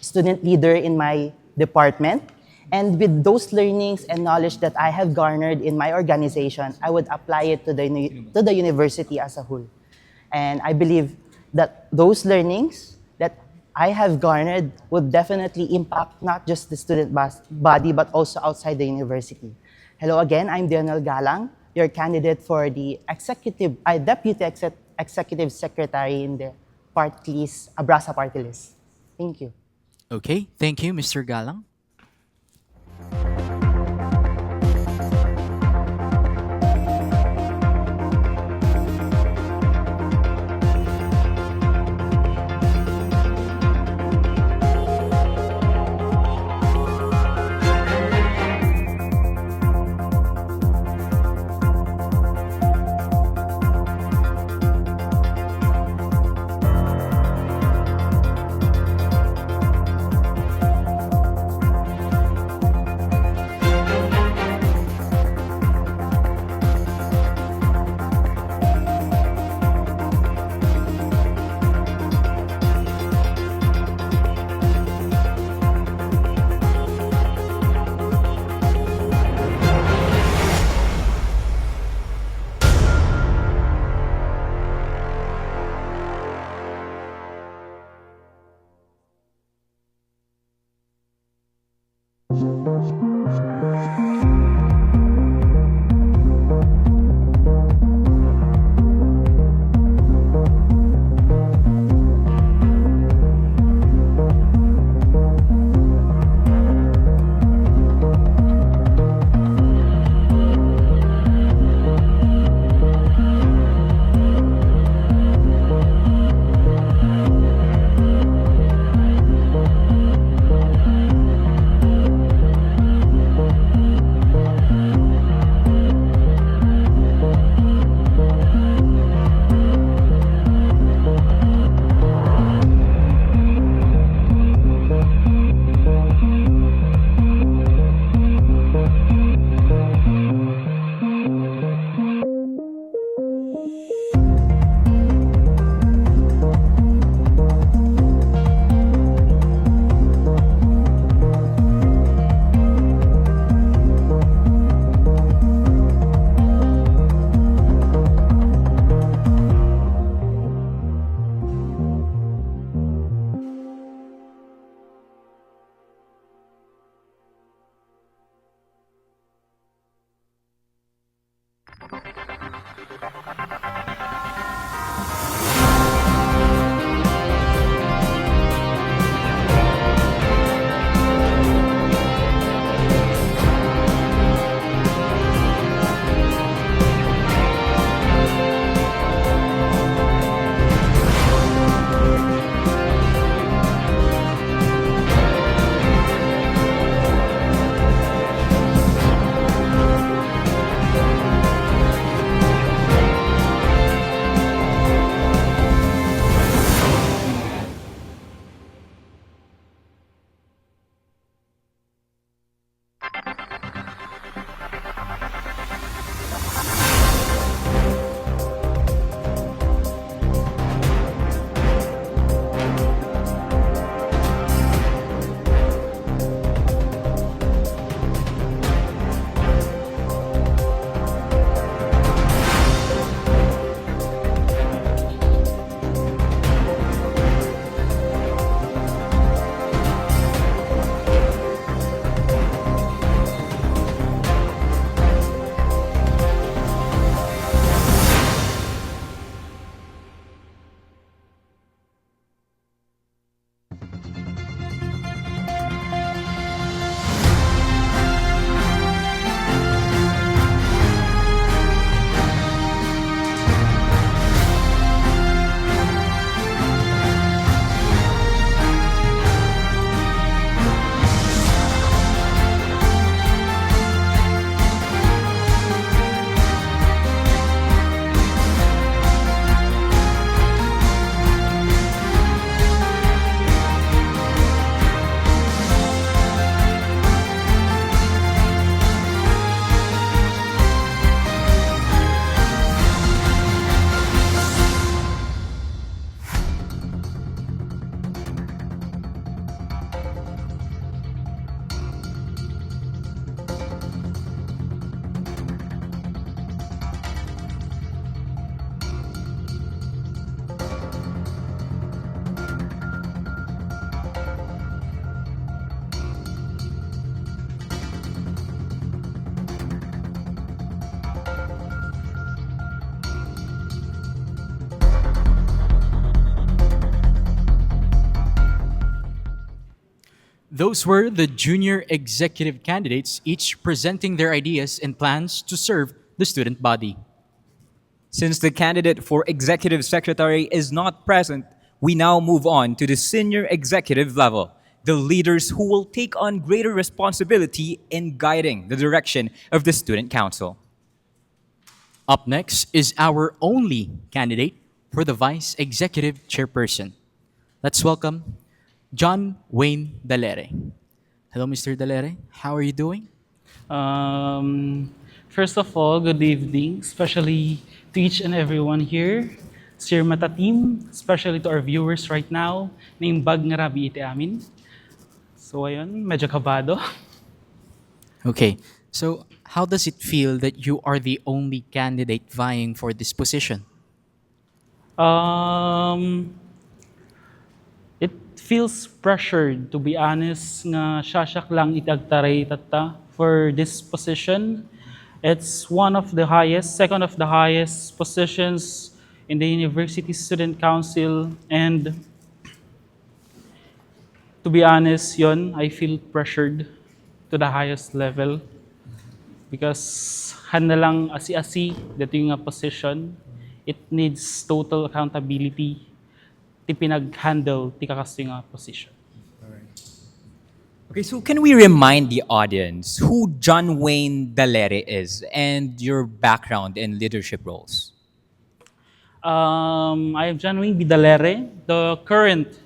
student leader in my department, and with those learnings and knowledge that I have garnered in my organization, I would apply it to the university as a whole. And I believe that those learnings that I have garnered would definitely impact not just the student body, but also outside the university. Hello again, I'm Dionel Galang, your candidate for the Deputy Executive Secretary in the Abrasa party list. Thank you. Okay, thank you, Mr. Galang. Those were the junior executive candidates, each presenting their ideas and plans to serve the student body. Since the candidate for executive secretary is not present, we now move on to the senior executive level, the leaders who will take on greater responsibility in guiding the direction of the student council. Up next is our only candidate for the vice executive chairperson. Let's welcome John Wayne Dalere. Hello, Mr. Dalere. How are you doing? First of all, good evening, especially to each and everyone here. SIRMATA team, especially to our viewers right now, named Bag nga Rabi iti amin. So ayun, medyo kabado. Okay, so how does it feel that you are the only candidate vying for this position? It feels pressured, to be honest, nga sasyak lang itagtaray tata for this position. It's one of the highest, second of the highest positions in the University Student Council. And to be honest, I feel pressured to the highest level because handa lang asi-asi dito yung position. It needs total accountability ti pinag-handle ti kakasti nga position. Okay, so can we remind the audience who John Wayne Dalere is and your background and leadership roles? I am John Wayne Dalere, the current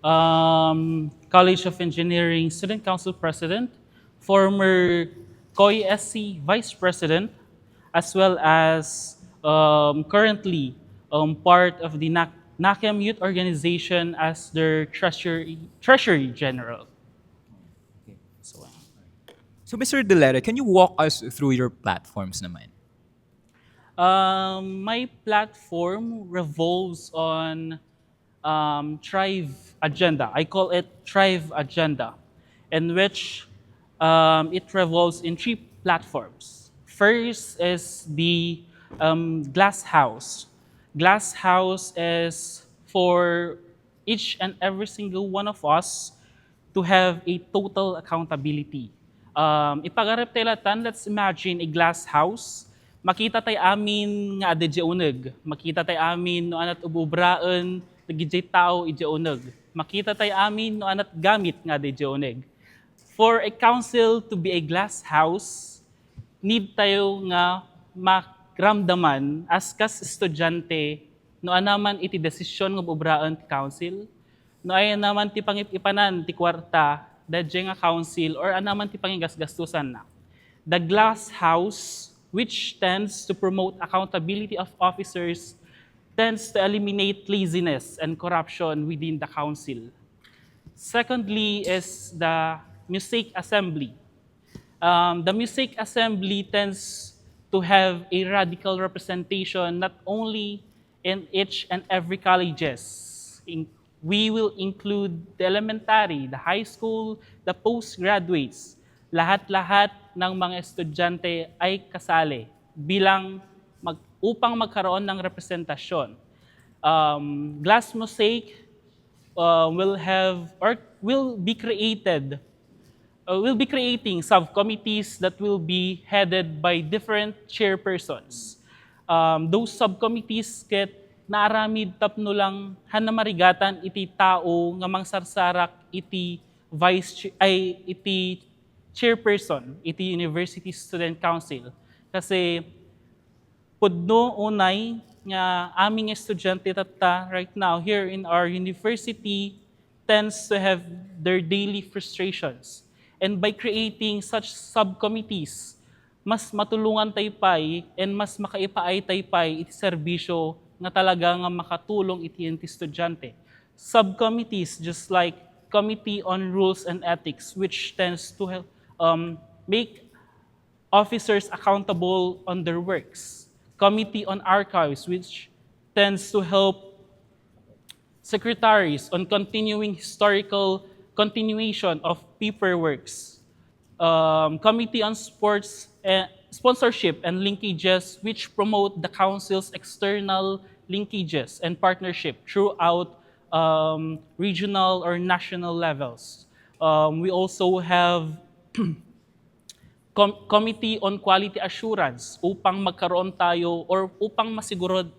College of Engineering Student Council President, former COI SC Vice President, as well as currently part of the NACAM Youth Organization as their Treasury General. So Mr. Dalere, can you walk us through your platforms naman? My platform revolves on Thrive Agenda. I call it Thrive Agenda, in which it revolves in 3 platforms. First is the Glass House. Glass House is for each and every single one of us to have a total accountability. Ipagarap tayo latan, let's imagine a glass house. Makita tayo amin nga adedya uneg. Makita tayo amin no anat ububraan, nagidjay tao idya uneg. Makita tayo amin no anat gamit nga adedya uneg. For a council to be a glass house, need tayo nga makramdaman as kas estudyante no anaman iti desisyon nga bubraan ti council, no ay naman ti pangipanan ti kwarta dadya nga council or anaman ti pangigasgastusan na. The glass house, which tends to promote accountability of officers, tends to eliminate laziness and corruption within the council. Secondly is the Music Assembly. The Music Assembly tends to have a radical representation not only in each and every colleges. We will include the elementary, the high school, the postgraduates. Lahat-lahat ng mga estudyante ay kasali bilang upang magkaroon ng representasyon. Glass Mosaic will be creating subcommittees that will be headed by different chairpersons. Those subcommittees ket naaramid tapno lang hanamarigatan iti tao nga mangsarsarak iti iti chairperson iti University Student Council. Kasi pudno unay nga aming estudyante tatta right now here in our university tends to have their daily frustrations. And by creating such subcommittees, mas matulungan taypay and mas makaipaay taypay iti serbisyo nga talaga nga makatulong iti estudyante. Subcommittees just like Committee on Rules and Ethics, which tends to help make officers accountable on their works. Committee on Archives, which tends to help secretaries on historical continuation of paperworks. Committee on Sports Sponsorship and Linkages, which promote the Council's external linkages and partnership throughout regional or national levels. We also have Committee on Quality Assurance upang magkaroon tayo or upang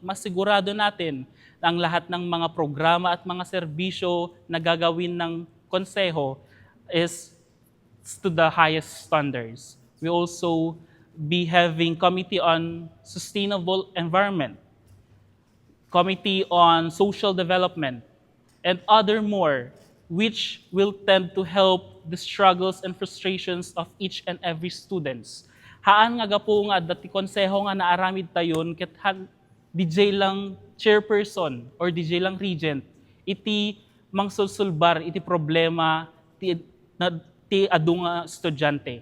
masigurado natin na ang lahat ng mga programa at mga serbisyo na gagawin ng konseho is to the highest standards. We also be having Committee on Sustainable Environment, Committee on Social Development, and other more, which will tend to help the struggles and frustrations of each and every students. Haan nga gapo nga dati konseho nga naaramid tayon ket DJ lang chairperson or DJ lang regent iti mangsulsulbar iti problema ti adu nga estudyante.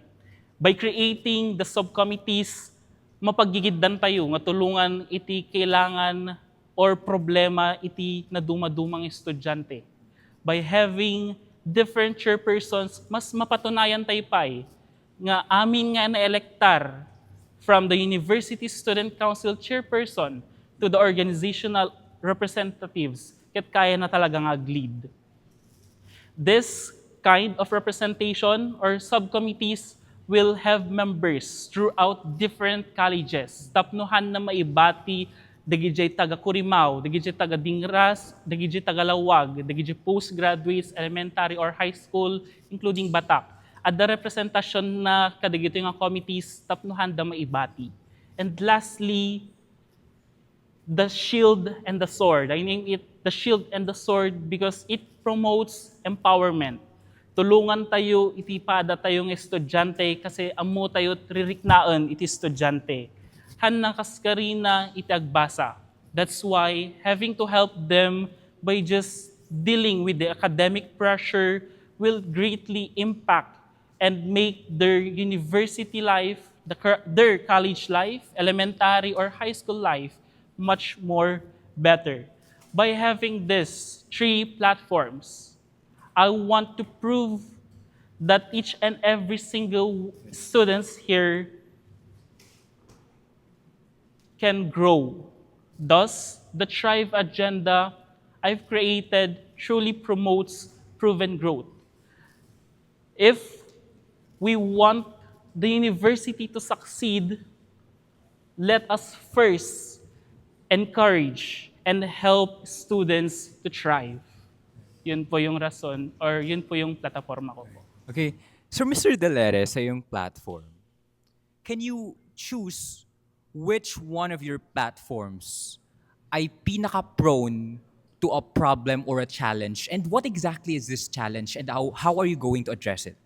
By creating the subcommittees, mapagigiddan tayo nga tulungan iti kailangan or problema iti naduma-dumang estudyante. By having different chairpersons, mas mapatunayan tayo pa'y nga amin nga na-electar from the University Student Council chairperson to the organizational representatives ket kaya na talaga nga lead. This kind of representation or subcommittees will have members throughout different colleges. Tapnuhan na maibati dagijay taga Curimaw, dagijay taga Dingras, dagijay taga Lawag, dagijay postgraduates, elementary or high school, including Batak. At the representasyon na kadagito yung committees, tapnuhan da maibati. And lastly, the shield and the sword. I name it the shield and the sword because it promotes empowerment. Tulungan tayo, itipada tayong estudyante kasi amo tayo ririknaan iti estudyante. Han kaskarina iti agbasa. That's why having to help them by just dealing with the academic pressure will greatly impact and make their university life, their college life, elementary or high school life much more better. By having these 3 platforms, I want to prove that each and every single students here can grow. Thus, the Thrive agenda I've created truly promotes proven growth. If we want the university to succeed, let us first encourage and help students to thrive. Yun po yung rason or yun po yung plataforma ko po. Okay. So, Mr. Delere, sa iyong platform, can you choose which one of your platforms ay pinaka-prone to a problem or a challenge? And what exactly is this challenge and how are you going to address it?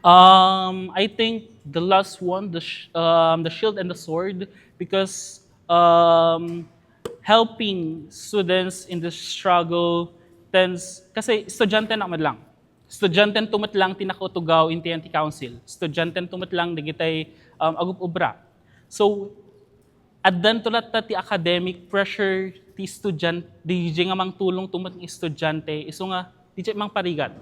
I think the last one, the shield and the sword, because helping students in the struggle tends, kasi estudyante na lang. Estudyante tumat lang tinakutugaw in TNT Council. Estudyante tumat lang digitay agup-ubra. So, addan tulat ti academic pressure ti estudyante, di nga mang tulong tumat ng estudyante, iso nga, di mang parigat.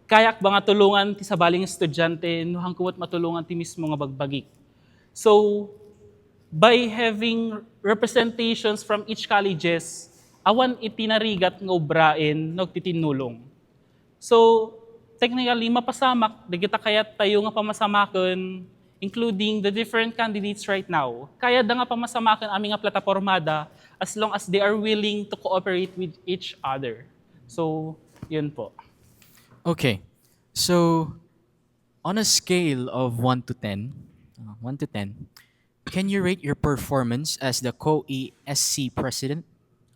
Kayak ba nga tulungan ti sabaling estudyante, no hangkuwat matulungan ti mismo nga bagbagik. So, by having representations from each colleges, awan itinarigat ng obrain no titinulong. So, technically, mapasamak, digita kayat tayo nga pamasamakan, including the different candidates right now. Kaya da nga pamasamakan aming nga platapormada as long as they are willing to cooperate with each other. So, yun po. Okay. So, on a scale of 1 to 10, can you rate your performance as the COE-SC president?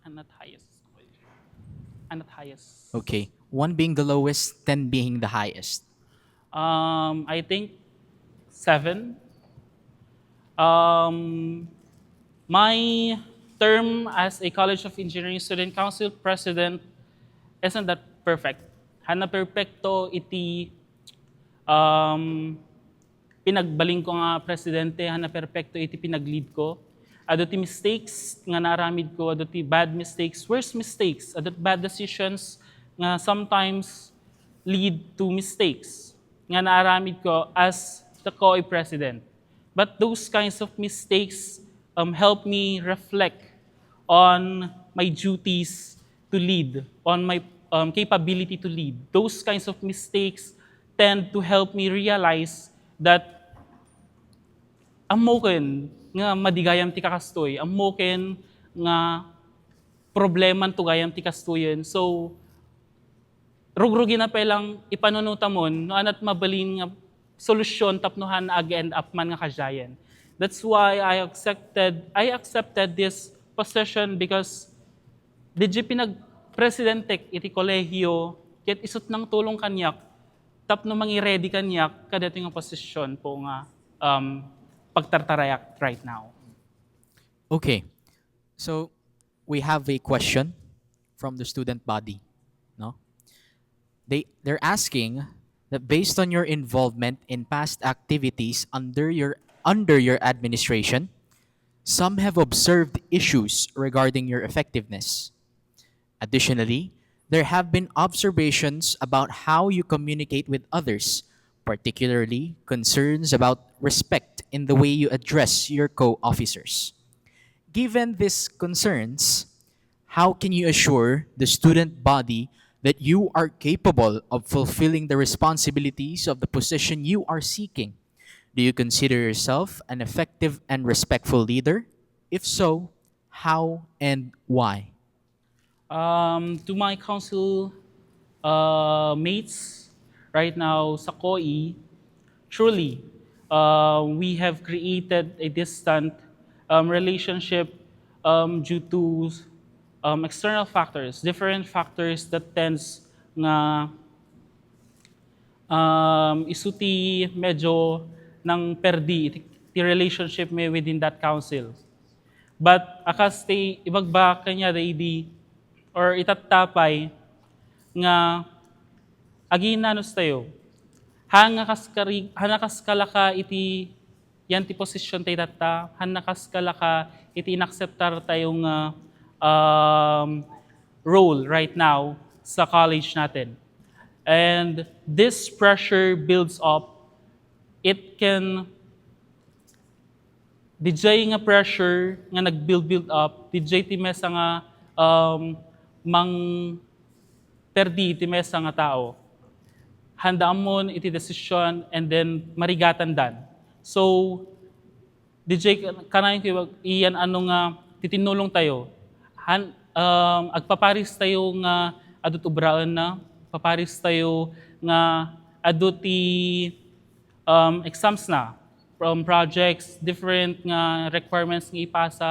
I'm not highest. I'm not highest. Okay. 1 being the lowest, 10 being the highest. I think 7. My term as a College of Engineering Student Council president isn't that perfect. Hana perfecto iti pinagbaling ko nga presidente, hana perfecto iti pinag-lead ko. Ado ti mistakes nga naramid ko, ado ti bad mistakes, worst mistakes, ado bad decisions nga sometimes lead to mistakes nga naramid ko as the COE president. But those kinds of mistakes help me reflect on my duties to lead, on my capability to lead. Those kinds of mistakes tend to help me realize that amoken nga madigayam ti kakastoy, amoken nga probleman to gayam ti kastoyen. So, rugrugin na pelang ipanunutamon, no anat mabalin nga solusyon tapnohan na ag-end up man nga kajayan. That's why I accepted this position because DJ pinag-presidentek iti kolehiyo, ket isot ng tulong kanyak, tapno mangi-ready kanyak, kadating nga posisyon po nga pagtartarayak right now. Okay, so we have a question from the student body. No, they're asking that based on your involvement in past activities under your administration, some have observed issues regarding your effectiveness. Additionally, there have been observations about how you communicate with others, particularly concerns about respect in the way you address your co-officers. Given these concerns, how can you assure the student body that you are capable of fulfilling the responsibilities of the position you are seeking? Do you consider yourself an effective and respectful leader? If so, how and why? To my council mates right now sa COE, truly, we have created a distant relationship due to external factors, different factors that tends nga isuti medyo nang perdi ti relationship may within that council. But akas ti ibagba kanya di or itatapay nga aginanos tayo. Hanakas kalaka iti yan ti posisyon tayo data, hanakas kalaka iti inacceptar tayong role right now sa college natin. And this pressure builds up. It can DJ nga pressure nga nag-build up, DJ ti mesa nga mang perdi ti mesa nga tao. Handaan mo iti desisyon and then marigatan dan. So, DJ kanayon kayo iyan ano nga titinulong tayo. Agpaparis tayo nga adut ubraan na, paparis tayo nga adut ti exams na from projects, different nga requirements nga ipasa.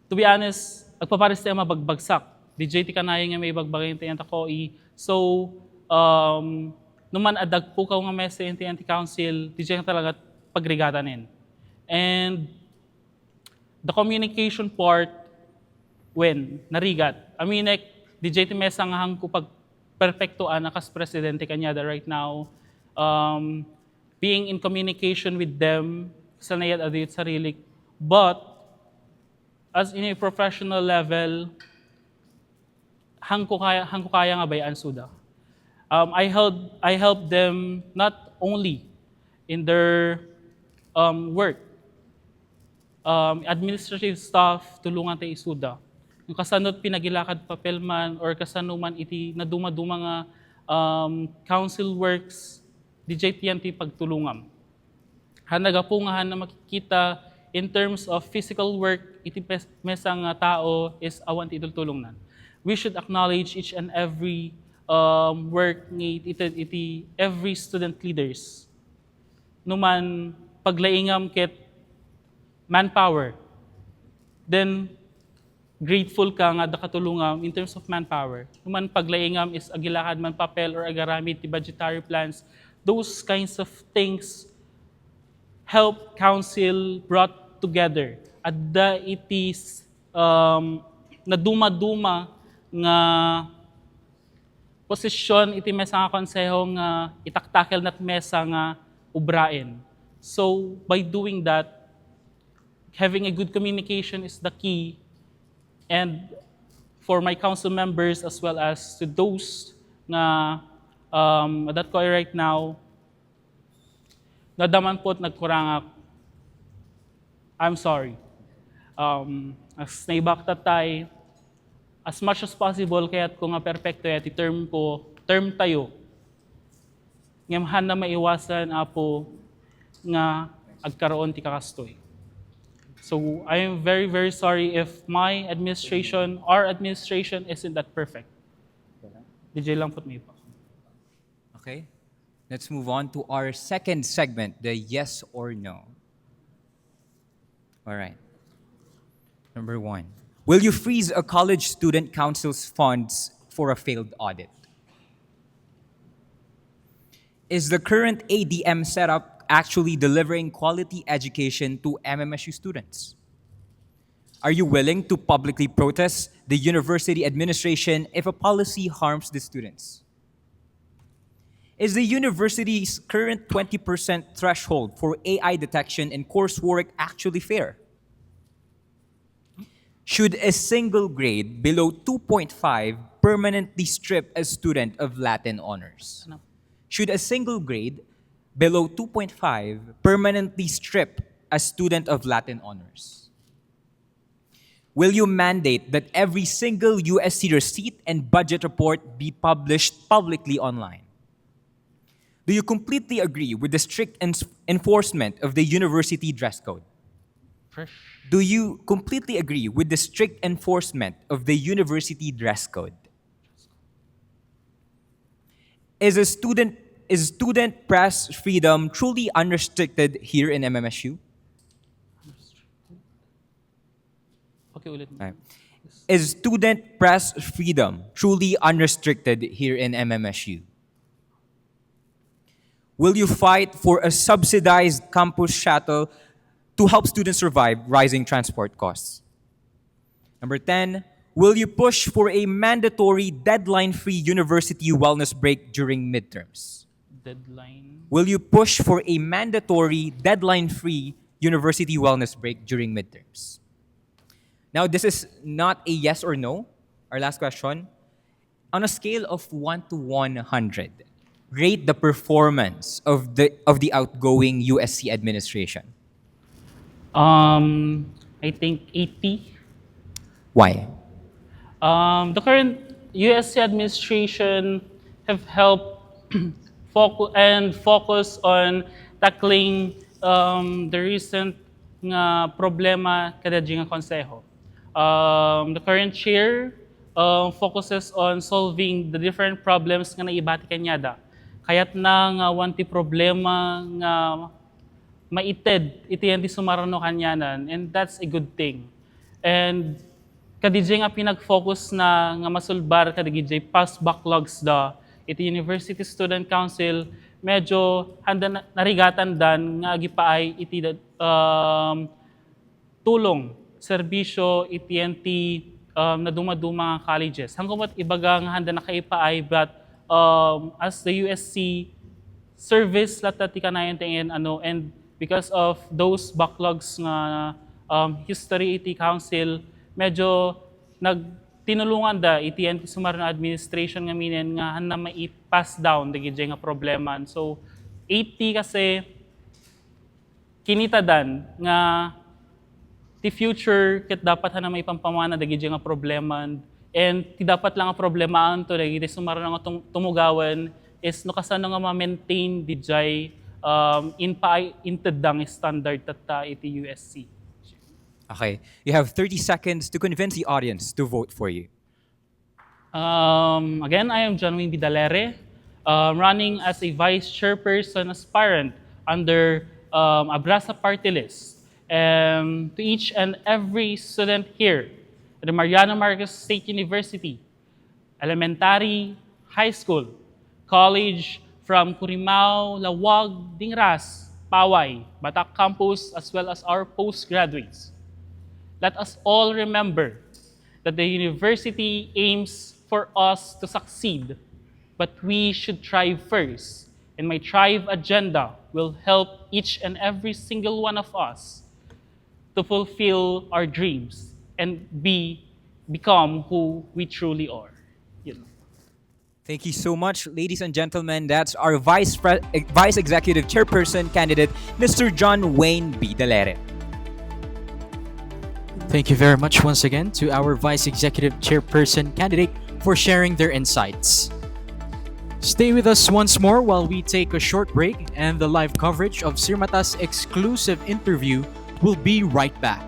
To be honest, agpaparis tayo mabagbagsak. DJ ti kanayon nga may bagbagay tayo ta COE. So, numan adag po ka nga mesa yung council, DJ nga talaga pagrigatanin. And the communication part, when narigat, DJ ti mesa nga hang kupag perfectoan akas presidente kanya right now, being in communication with them, sanayad adit sarili. But, as in a professional level, hang ko kaya nga bayaan suda. I help them not only in their work, administrative staff, tulungan tayo isuda. Yung kasanot pinagilakad papelman or kasanuman iti na dumaduma nga council works, DJ tiyan ti pagtulungam. Hanaga po nga na makikita in terms of physical work, iti mesang tao is awan ti tulungan. We should acknowledge each and every work ni iti every student leaders. Numan paglaingam ket manpower. Then grateful ka nga dakatulungam in terms of manpower. Numan paglaingam is agilakad man papel or agaramid ti budgetary plans. Those kinds of things help council brought together. At da itis na duma-duma nga posisyon iti mesa nga konseho nga itaktakel nat mesa nga ubrain. So by doing that, having a good communication is the key. And for my council members as well as to those nga that ko right now, nadaman po't nagkurangak, I'm sorry. As naibak tatay, as much as possible, kaya't kung nga perfecto yati term tayo, ngamahan na maiwasan apo nga agkaroon ti kakastoy. So I am very, very sorry if my administration, our administration isn't that perfect. DJ lang po may pa. Okay. Let's move on to our second segment, the yes or no. All right. Number 1. Will you freeze a college student council's funds for a failed audit? Is the current ADM setup actually delivering quality education to MMSU students? Are you willing to publicly protest the university administration if a policy harms the students? Is the university's current 20% threshold for AI detection in coursework actually fair? Should a single grade below 2.5 permanently strip a student of Latin honors? Should a single grade below 2.5 permanently strip a student of Latin honors? Will you mandate that every single USC receipt and budget report be published publicly online? Do you completely agree with the strict enforcement of the university dress code? Do you completely agree with the strict enforcement of the university dress code? Is student press freedom truly unrestricted here in MMSU? Okay, ulit. Right. Is student press freedom truly unrestricted here in MMSU? Will you fight for a subsidized campus shuttle to help students survive rising transport costs? Number 10, will you push for a mandatory deadline-free university wellness break during midterms? Deadline. Will you push for a mandatory deadline-free university wellness break during midterms? Now, this is not a yes or no. Our last question. On a scale of 1 to 100, rate the performance of the outgoing USC administration. I think 80. Why? The current USC administration have helped focus on tackling the recent nga problema kada nga konseho. The current chair focuses on solving the different problems nga naibati kanyada. Kaya't na nga wanti problema nga iti yan di sumarano kanyanan, and that's a good thing. And kadijay nga pinag-focus na nga masulbar kadigijay past backlogs da iti University Student Council, medyo handa narigatan dan nga agipaay iti tulong serbisyo iti na dumaduma nga colleges. Hanggang ibaga nga handa na kaipaay, but as the USC service latati kanayan tingin and because of those backlogs nga history iti council, medyo tinulungan da iti sumarno administration nga minen nga handa mai-pass down dagiti nga problema. So 80 kasi kinita dan nga ti future ket dapat hana may pampamana dagiti nga problema, and ti dapat lang nga problema to dagiti sumarno nga tumugawan is no kasano nga ma-maintain dijay intedang standard tata iti USC. Okay, you have 30 seconds to convince the audience to vote for you. Again, I am John Wayne Bidalere, running as a vice chairperson aspirant under Abrasa party list. To each and every student here at the Mariano Marcos State University, elementary, high school, college, from Curimao, Lawag, Dingras, Paway, Batak campus, as well as our postgraduates. Let us all remember that the university aims for us to succeed, but we should thrive first. And my Thrive agenda will help each and every single one of us to fulfill our dreams and become who we truly are. Thank you so much, ladies and gentlemen. That's our Vice Executive Chairperson candidate, Mr. John Wayne B. Dalere. Thank you very much once again to our Vice Executive Chairperson candidate for sharing their insights. Stay with us once more while we take a short break, and the live coverage of SIRMATA's exclusive interview will be right back.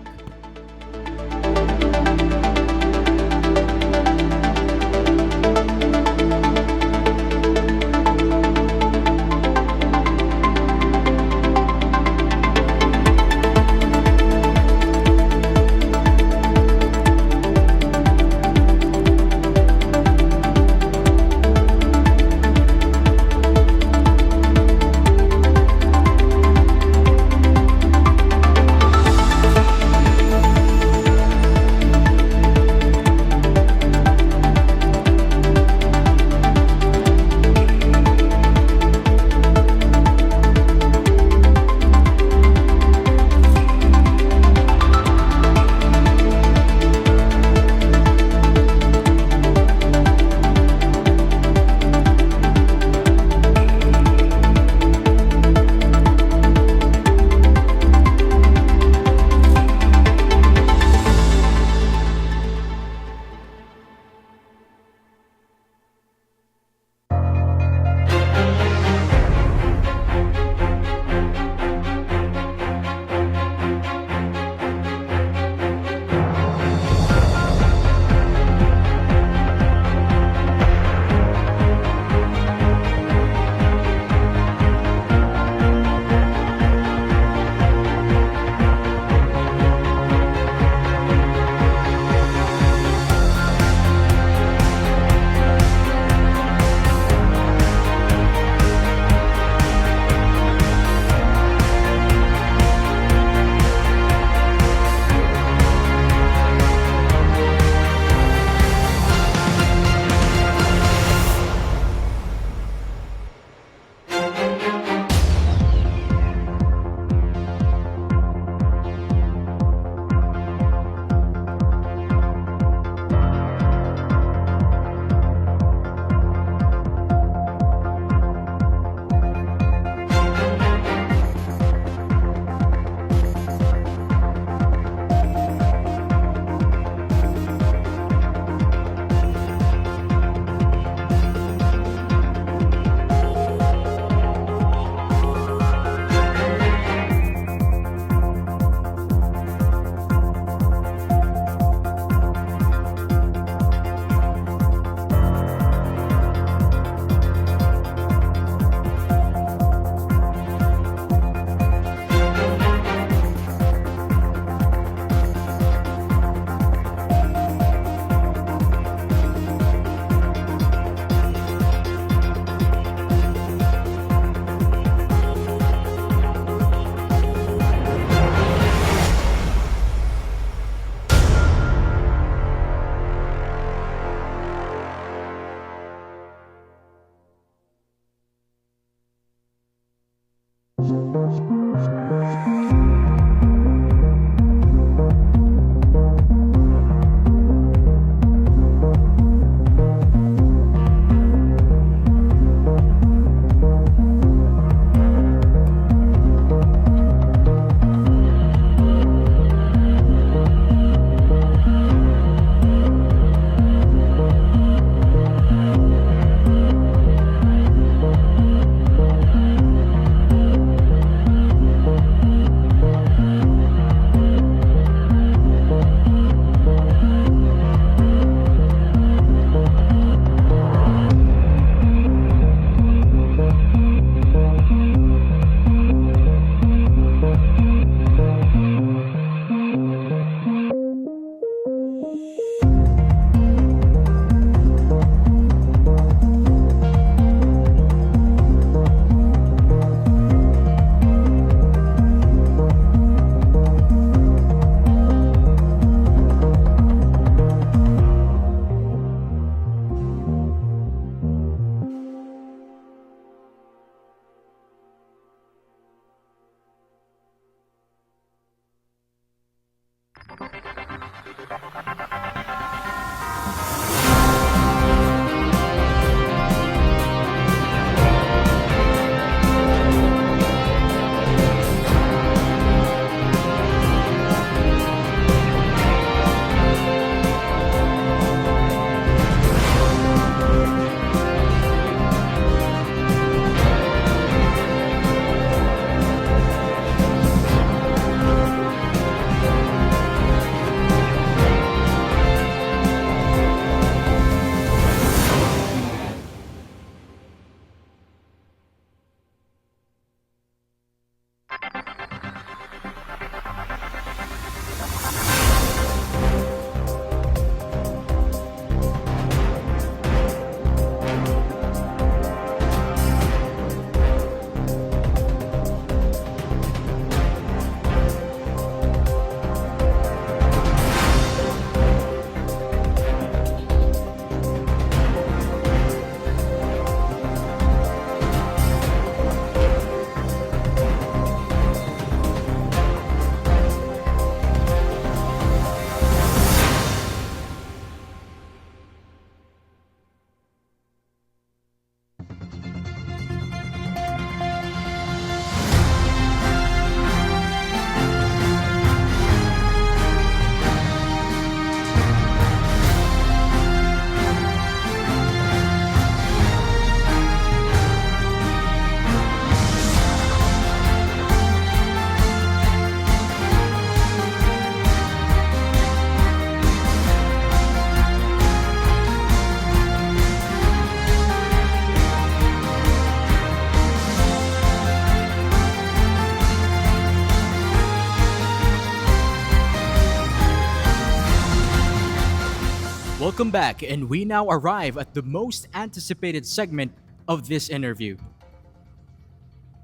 Welcome back, and we now arrive at the most anticipated segment of this interview.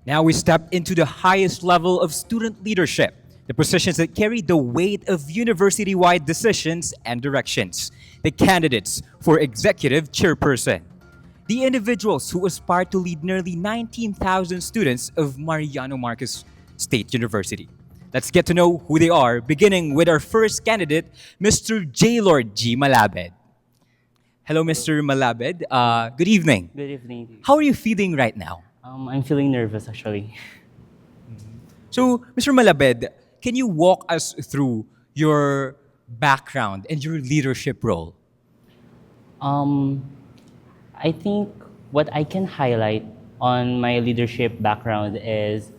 Now we step into the highest level of student leadership, the positions that carry the weight of university-wide decisions and directions, the candidates for executive chairperson, the individuals who aspire to lead nearly 19,000 students of Mariano Marcos State University. Let's get to know who they are, beginning with our first candidate, Mr. J. Lord G. Malabed. Hello, Mr. Malabed. Good evening. Good evening. How are you feeling right now? I'm feeling nervous actually. So, Mr. Malabed, can you walk us through your background and your leadership role? I think what I can highlight on my leadership background is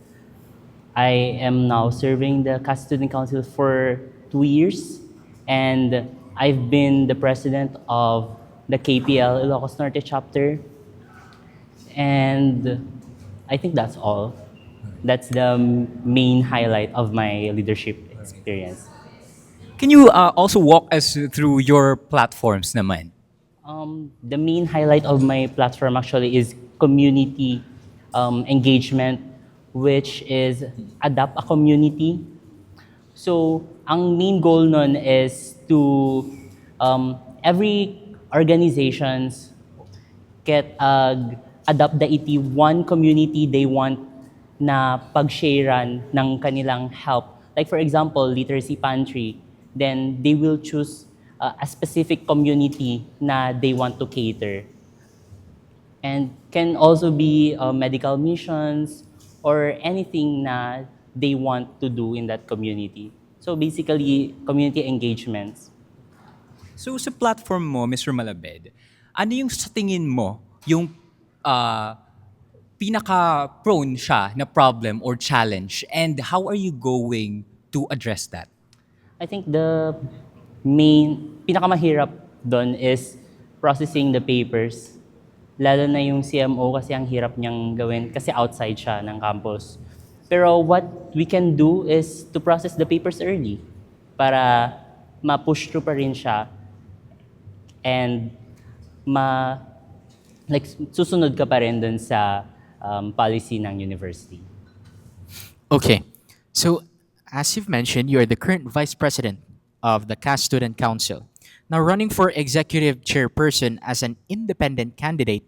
I am now serving the CAS Student Council for 2 years, and I've been the president of the KPL Ilocos Norte chapter, and I think that's all. That's the main highlight of my leadership experience. Can you also walk us through your platforms naman? The main highlight of my platform actually is community engagement, which is adapt a community. So, ang main goal nun is to every organizations get adopt the one community they want na pag-sharean ng kanilang help. Like for example, literacy pantry, then they will choose a specific community na they want to cater. And can also be medical missions or anything na they want to do in that community. So basically, community engagements. So sa platform mo, Mr. Malabed, ano yung sa tingin mo yung pinaka-prone siya na problem or challenge, and how are you going to address that? I think the pinakamahirap doon is processing the papers. Lalo na yung CMO kasi ang hirap niyang gawin kasi outside siya ng campus. Pero what we can do is to process the papers early para ma-push through pa rin siya and susunod ka pa rin dun sa policy ng university. Okay, so as you've mentioned, you are the current vice president of the CAS Student Council. Now, running for executive chairperson as an independent candidate,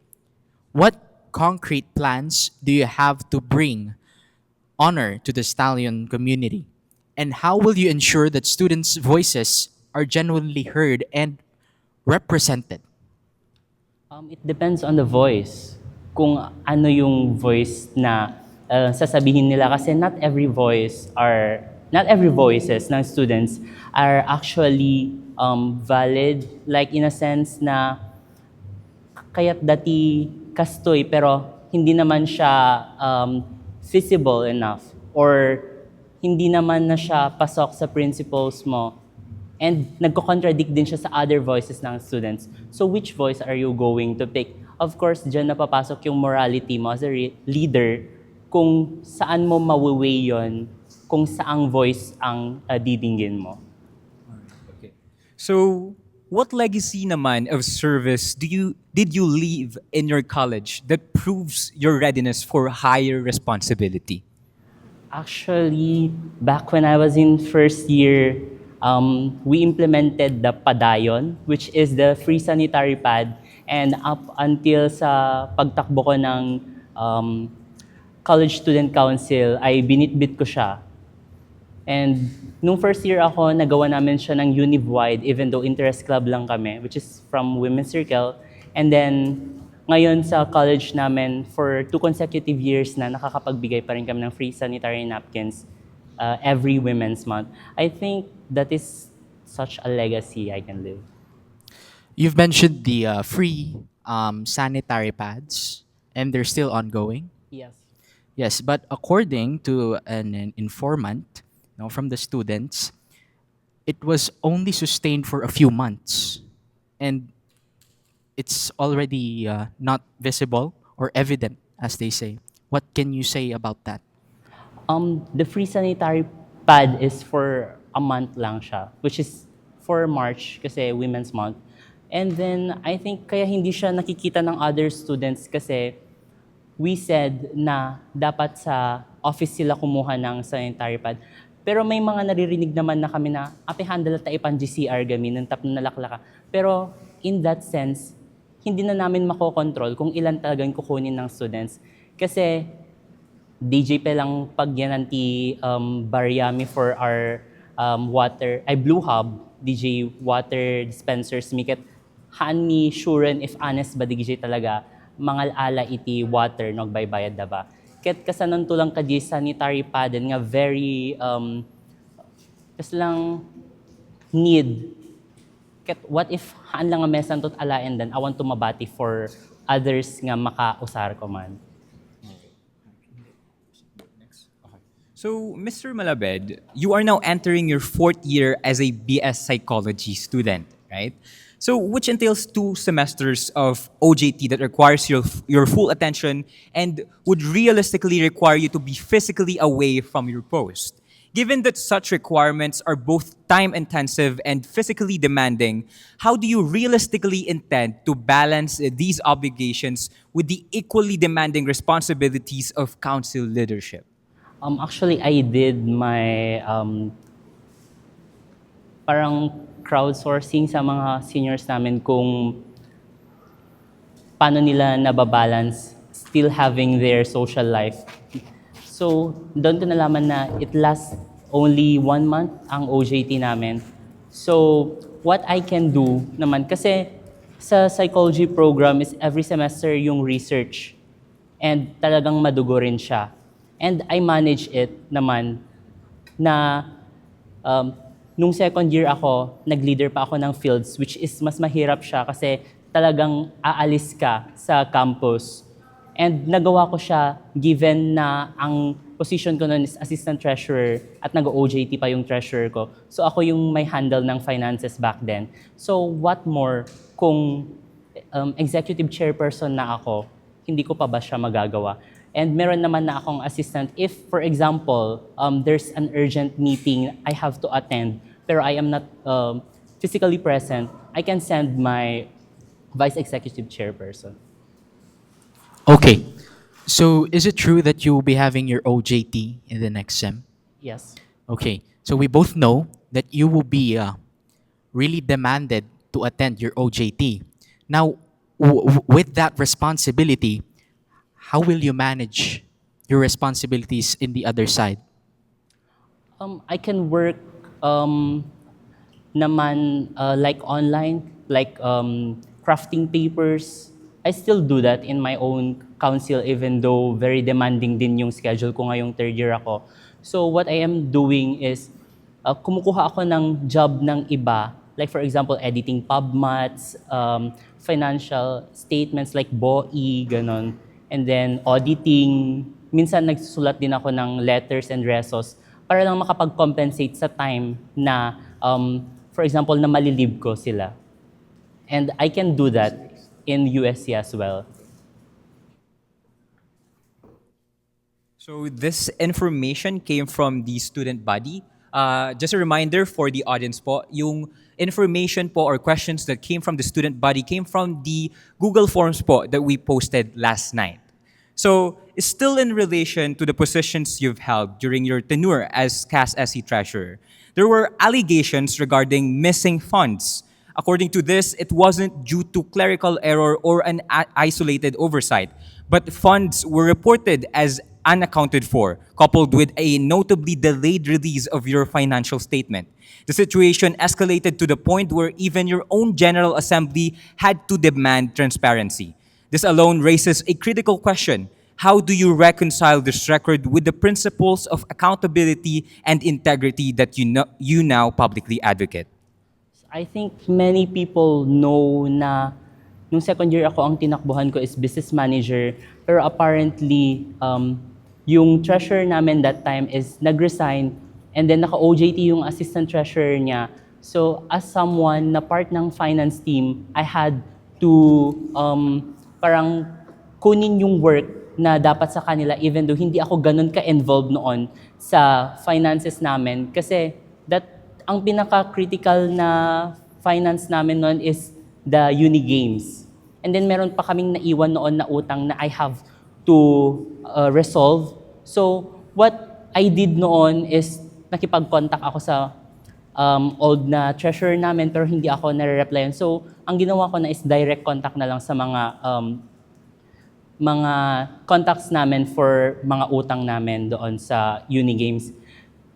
what concrete plans do you have to bring honor to the stallion community? And how will you ensure that students' voices are genuinely heard and represented? It depends on the voice. Kung ano yung voice na sasabihin nila kasi not every voices ng students are actually valid, like in a sense na kaya't dati kastoy pero hindi naman siya feasible enough or hindi naman na siya pasok sa principles mo and nagko-contradict din siya sa other voices ng students. So which voice are you going to pick? Of course, dyan napapasok yung morality mo as a leader kung saan mo mawiweigh yun, kung saang voice ang didinggin mo. So, what legacy naman of service did you leave in your college that proves your readiness for higher responsibility? Actually, back when I was in first year, we implemented the padayon, which is the free sanitary pad, and up until sa pagtakbo ko ng College Student Council, ay binitbit ko siya. And nung first year ako, nagawa namin siya ng univ-wide, even though interest club lang kami, which is from Women's Circle. And then, ngayon sa college namin, for 2 consecutive years na nakakapagbigay pa rin kami ng free sanitary napkins every Women's Month. I think that is such a legacy I can live. You've mentioned the free sanitary pads, and they're still ongoing. Yes. Yes, but according to an informant from the students, it was only sustained for a few months, and it's already not visible or evident, as they say. What can you say about that? The free sanitary pad is for a month lang siya, which is for March kasi Women's Month. And then I think kaya hindi siya nakikita ng other students kasi we said na dapat sa office sila kumuha ng sanitary pad. Pero may mga naririnig naman na kami na ape handle ta ipan GCR gami ng tap na nalaklaka. Pero in that sense, hindi na namin makokontrol kung ilan talagang kukunin ng students. Kasi DJ pa lang pagyananti Bariami for our Blue Hub, DJ water dispensers, miket haan mi suren if honest ba DJ talaga, mangal ala iti water nagbaybayad da ba. Ket kasanon tulang ka di sanitary pad nga very kas lang need. Ket what if haan lang nga mesan tot alaen dan awan to mabati for others nga makausar ko man. So, Mr. Malabed, you are now entering your 4th year as a BS Psychology student, right? So, which entails 2 semesters of OJT that requires your full attention and would realistically require you to be physically away from your post. Given that such requirements are both time-intensive and physically demanding, how do you realistically intend to balance these obligations with the equally demanding responsibilities of council leadership? Actually, I did my parang crowdsourcing sa mga seniors namin kung paano nila nababalance still having their social life. So, doon ko nalaman na it lasts only 1 month ang OJT namin. So, what I can do naman, kasi sa psychology program is every semester yung research and talagang madugo rin siya. And I manage it naman na nung second year ako, nag-leader pa ako ng fields, which is mas mahirap siya kasi talagang aalis ka sa campus. And nagawa ko siya given na ang position ko noon is assistant treasurer at nag-OJT pa yung treasurer ko. So ako yung may handle ng finances back then. So what more kung executive chairperson na ako, hindi ko pa ba siya magagawa? And meron naman na akong assistant. If, for example, there's an urgent meeting I have to attend, pero I am not physically present, I can send my vice executive chairperson. Okay. So is it true that you will be having your OJT in the next sem? Yes. Okay. So we both know that you will be really demanded to attend your OJT. Now, with that responsibility, how will you manage your responsibilities in the other side? I can work naman like online, like crafting papers. I still do that in my own council even though very demanding din yung schedule ko ngayong 3rd year ako. So what I am doing is kumukuha ako ng job ng iba, like for example editing PubMats, financial statements like BOE, ganon. And then auditing, minsan nagsusulat din ako ng letters and resos para lang makapag-compensate sa time na, for example, na malilib ko sila. And I can do that in USC as well. So this information came from the student body. Just a reminder for the audience po, yung information po or questions that came from the student body came from the Google Forms po that we posted last night. So, still in relation to the positions you've held during your tenure as CAS SE Treasurer, there were allegations regarding missing funds. According to this, it wasn't due to clerical error or an isolated oversight, but funds were reported as unaccounted for, coupled with a notably delayed release of your financial statement. The situation escalated to the point where even your own General Assembly had to demand transparency. This alone raises a critical question. How do you reconcile this record with the principles of accountability and integrity that you now publicly advocate? I think many people know na nung second year ako, ang tinakbuhan ko is business manager. Pero apparently, yung treasurer namin that time is nag-resign and then naka-OJT yung assistant treasurer niya. So as someone na part ng finance team, I had to parang kunin yung work na dapat sa kanila even though hindi ako ganun ka-involved noon sa finances namin. Kasi ang pinaka-critical na finance namin noon is the uni games. And then meron pa kaming naiwan noon na utang na I have to resolve. So what I did noon is nakipag-contact ako sa old na treasurer namin pero hindi ako nare-replyan. So ang ginawa ko na is direct contact na lang sa mga contacts namin for mga utang namin doon sa uni games.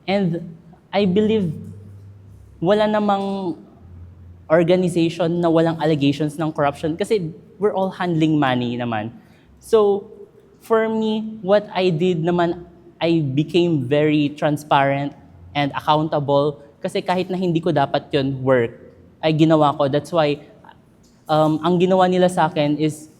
And I believe wala namang organization na walang allegations ng corruption kasi we're all handling money naman. So for me, what I did naman, I became very transparent and accountable kasi kahit na hindi ko dapat yun work, ay ginawa ko. That's why ang ginawa nila sa akin is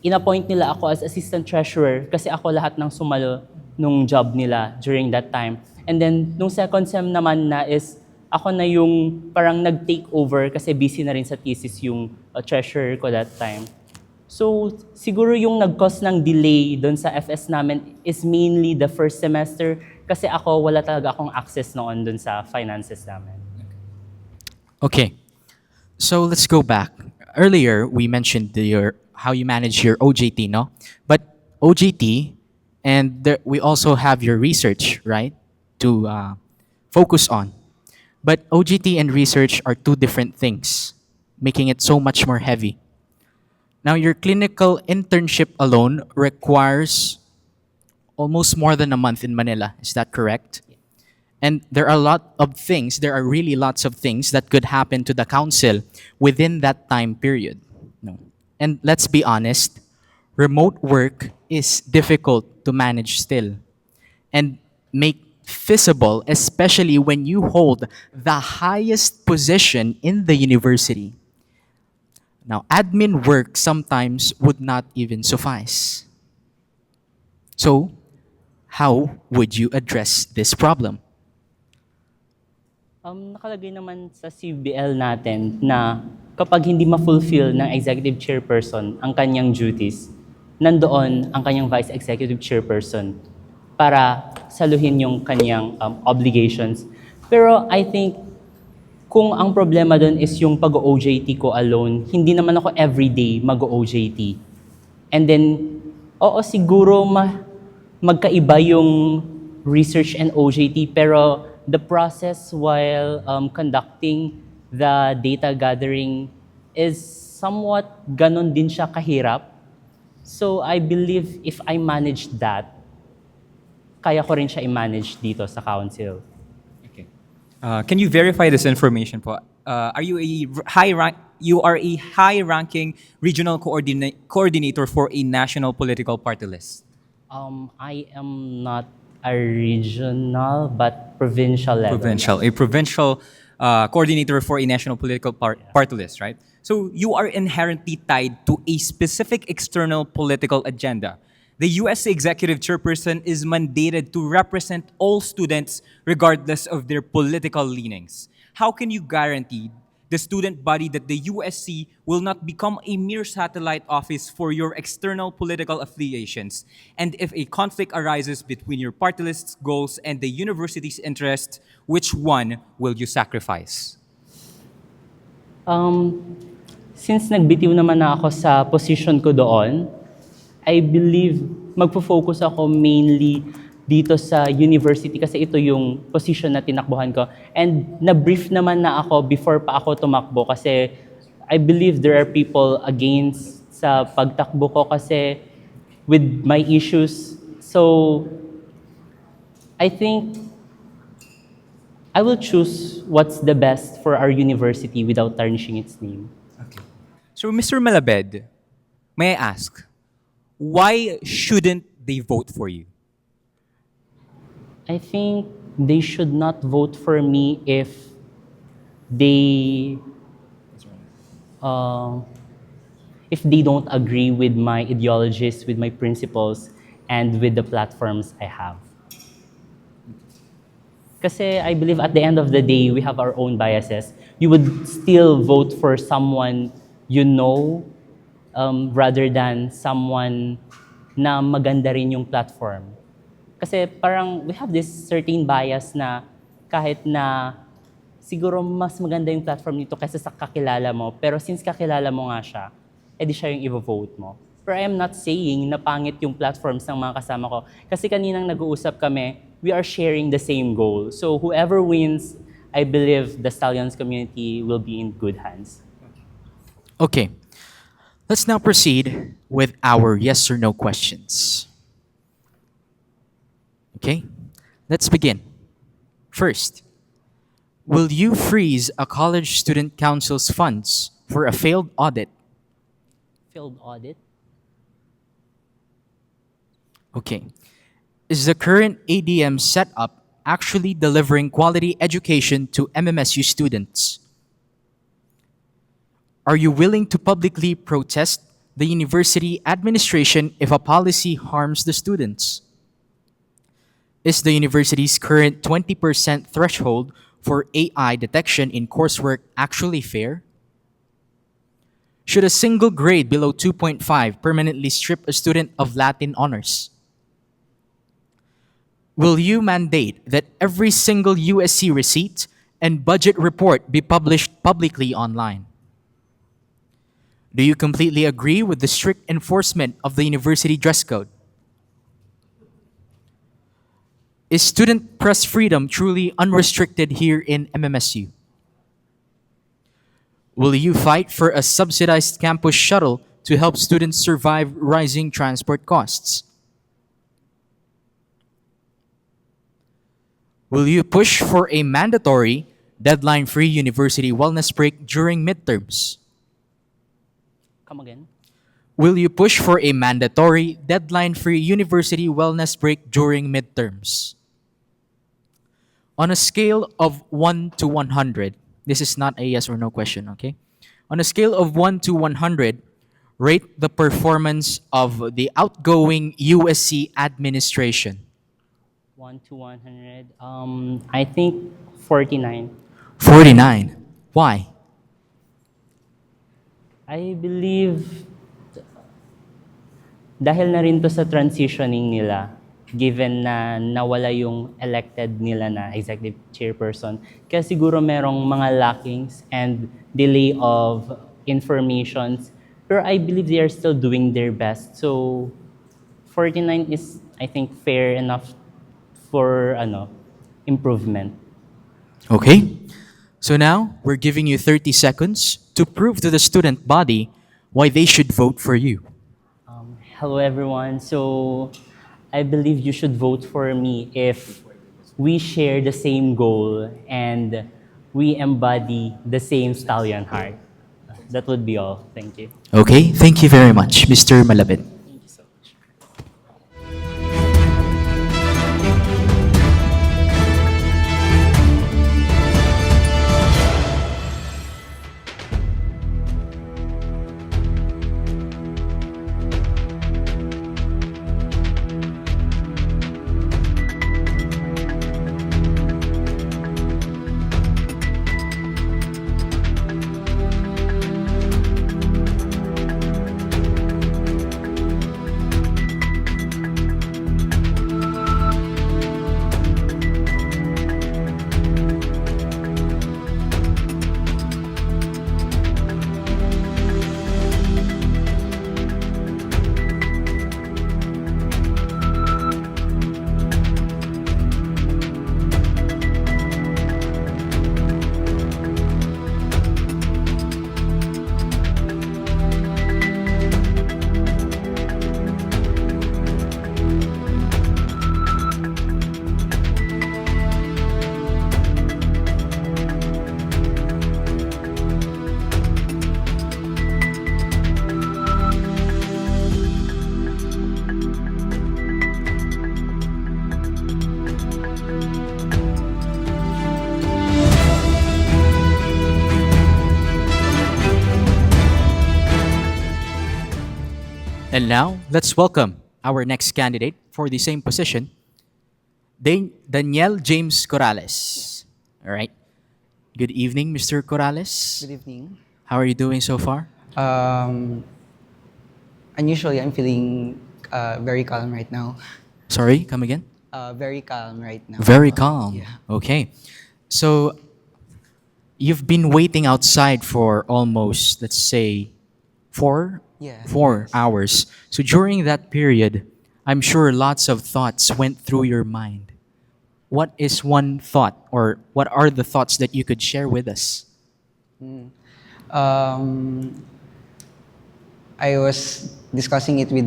in-appoint nila ako as assistant treasurer kasi ako lahat ng sumalo nung job nila during that time. And then, nung second sem naman na is ako na yung parang nag-take over kasi busy na rin sa thesis yung treasurer ko that time. So, siguro yung nag-cause ng delay doon sa FS namin is mainly the first semester kasi ako wala talaga akong access noon doon sa finances namin. Okay, so let's go back. Earlier, we mentioned how you manage your OJT, no? But OJT, and we also have your research, right, to focus on. But OJT and research are two different things, making it so much more heavy. Now, your clinical internship alone requires almost more than a month in Manila. Is that correct? And there are really lots of things that could happen to the council within that time period. No. And let's be honest, remote work is difficult to manage still and make feasible, especially when you hold the highest position in the university. Now, admin work sometimes would not even suffice. So, how would you address this problem? Nakalagay naman sa CBL natin na kapag hindi ma-fulfill ng executive chairperson ang kanyang duties, nandoon ang kanyang vice executive chairperson para saluhin yung kanyang obligations. Pero I think kung ang problema doon is yung pag-OJT ko alone, hindi naman ako everyday mag-OJT. And then, oo, siguro magkaiba yung research and OJT, pero the process while conducting the data gathering is somewhat ganon din siya kahirap. So I believe if I manage that, kaya ko rin siya i-manage dito sa council. Okay. Can you verify this information po? Are you a high-ranking regional coordinator for a national political party list? I am not a regional, but provincial level. A provincial coordinator for a national political party list, right? So you are inherently tied to a specific external political agenda. The USC executive chairperson is mandated to represent all students regardless of their political leanings. How can you guarantee the student body that the USC will not become a mere satellite office for your external political affiliations? And if a conflict arises between your party list's goals and the university's interests, which one will you sacrifice? Since nagbitiw naman na ako sa position ko doon, I believe magpo-focus ako mainly dito sa university kasi ito yung position na tinakbuhan ko. And na-brief naman na ako before pa ako tumakbo kasi I believe there are people against sa pagtakbo ko kasi with my issues. So I think I will choose what's the best for our university without tarnishing its name. Okay. So Mr. Malabed, may I ask, why shouldn't they vote for you? I think they should not vote for me if they don't agree with my ideologies, with my principles, and with the platforms I have. Kasi I believe at the end of the day, we have our own biases. You would still vote for someone you know rather than someone na maganda rin yung platform. Kasi parang we have this certain bias na kahit na siguro mas maganda yung platform nito kaysa sa kakilala mo. Pero since kakilala mo nga siya, edi siya yung i-vote mo. Pero I am not saying na pangit yung platforms ng mga kasama ko. Kasi kaninang nag-uusap kami, we are sharing the same goal. So whoever wins, I believe the Stallions community will be in good hands. Okay, let's now proceed with our yes or no questions. Okay, let's begin. First, will you freeze a college student council's funds for a failed audit? Failed audit? Okay. Is the current ADM setup actually delivering quality education to MMSU students? Are you willing to publicly protest the university administration if a policy harms the students? Is the university's current 20% threshold for AI detection in coursework actually fair? Should a single grade below 2.5 permanently strip a student of Latin honors? Will you mandate that every single USC receipt and budget report be published publicly online? Do you completely agree with the strict enforcement of the university dress code? Is student press freedom truly unrestricted here in MMSU? Will you fight for a subsidized campus shuttle to help students survive rising transport costs? Will you push for a mandatory, deadline-free university wellness break during midterms? Come again? Will you push for a mandatory, deadline-free university wellness break during midterms? On a scale of 1 to 100, this is not a yes or no question, okay? On a scale of 1 to 100, rate the performance of the outgoing USC administration. 1 to 100. I think 49. 49. Why? I believe dahil na rin to sa transitioning nila, given na nawala yung elected nila na executive chairperson, kaya siguro merong mga lackings and delay of informations, pero I believe they are still doing their best. So 49 is, I think, fair enough for improvement. Okay. So now, we're giving you 30 seconds to prove to the student body why they should vote for you. Hello, everyone. So I believe you should vote for me if we share the same goal and we embody the same stallion heart. That would be all. Thank you. Okay, thank you very much, Mr. Malabit. And now, let's welcome our next candidate for the same position, Daniel James Corrales. All right. Good evening, Mr. Corrales. Good evening. How are you doing so far? Unusually, I'm feeling very calm right now. Sorry, come again? Very calm right now. Very calm. Yeah. Okay. So, You've been waiting outside for almost, let's say, four Yeah, 4 hours. So during that period, I'm sure lots of thoughts went through your mind. What is one thought, or what are the thoughts that you could share with us? Mm. Um, I was discussing it with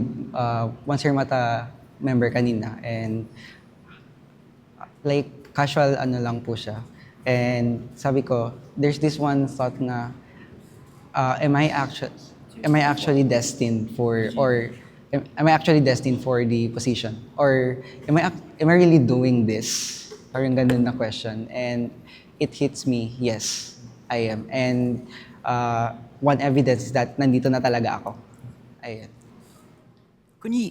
one SIRMATA member kanina, and like casual ano lang po siya. And sabi ko, there's this one thought na, am I actually destined for, or am I actually destined for the position? Or am I really doing this? Parang ganun na question. And it hits me, yes, I am. And one evidence is that nandito na talaga ako. Ayan.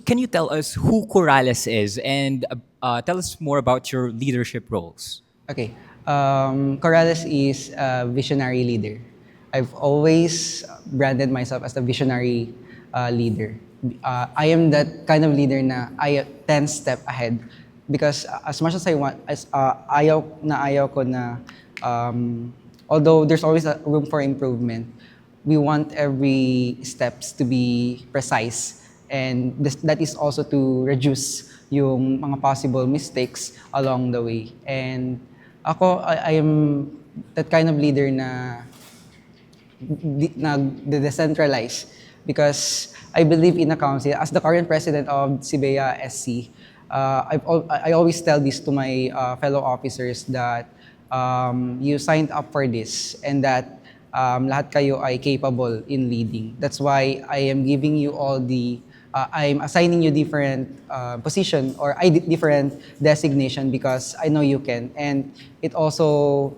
Can you tell us who Corrales is and tell us more about your leadership roles? Okay. Corrales is a visionary leader. I've always branded myself as a visionary leader. I am that kind of leader na 10 step ahead, because as much as I want, ayaw ko na, although there's always a room for improvement, we want every steps to be precise, and that is also to reduce yung mga possible mistakes along the way. And I am that kind of leader na decentralize, because I believe in a council. As the current president of Sibeya SC, I always tell this to my fellow officers that you signed up for this, and that lahat kayo ay capable in leading. That's why I am giving you all the I'm assigning you different position, or different designation, because I know you can, and it also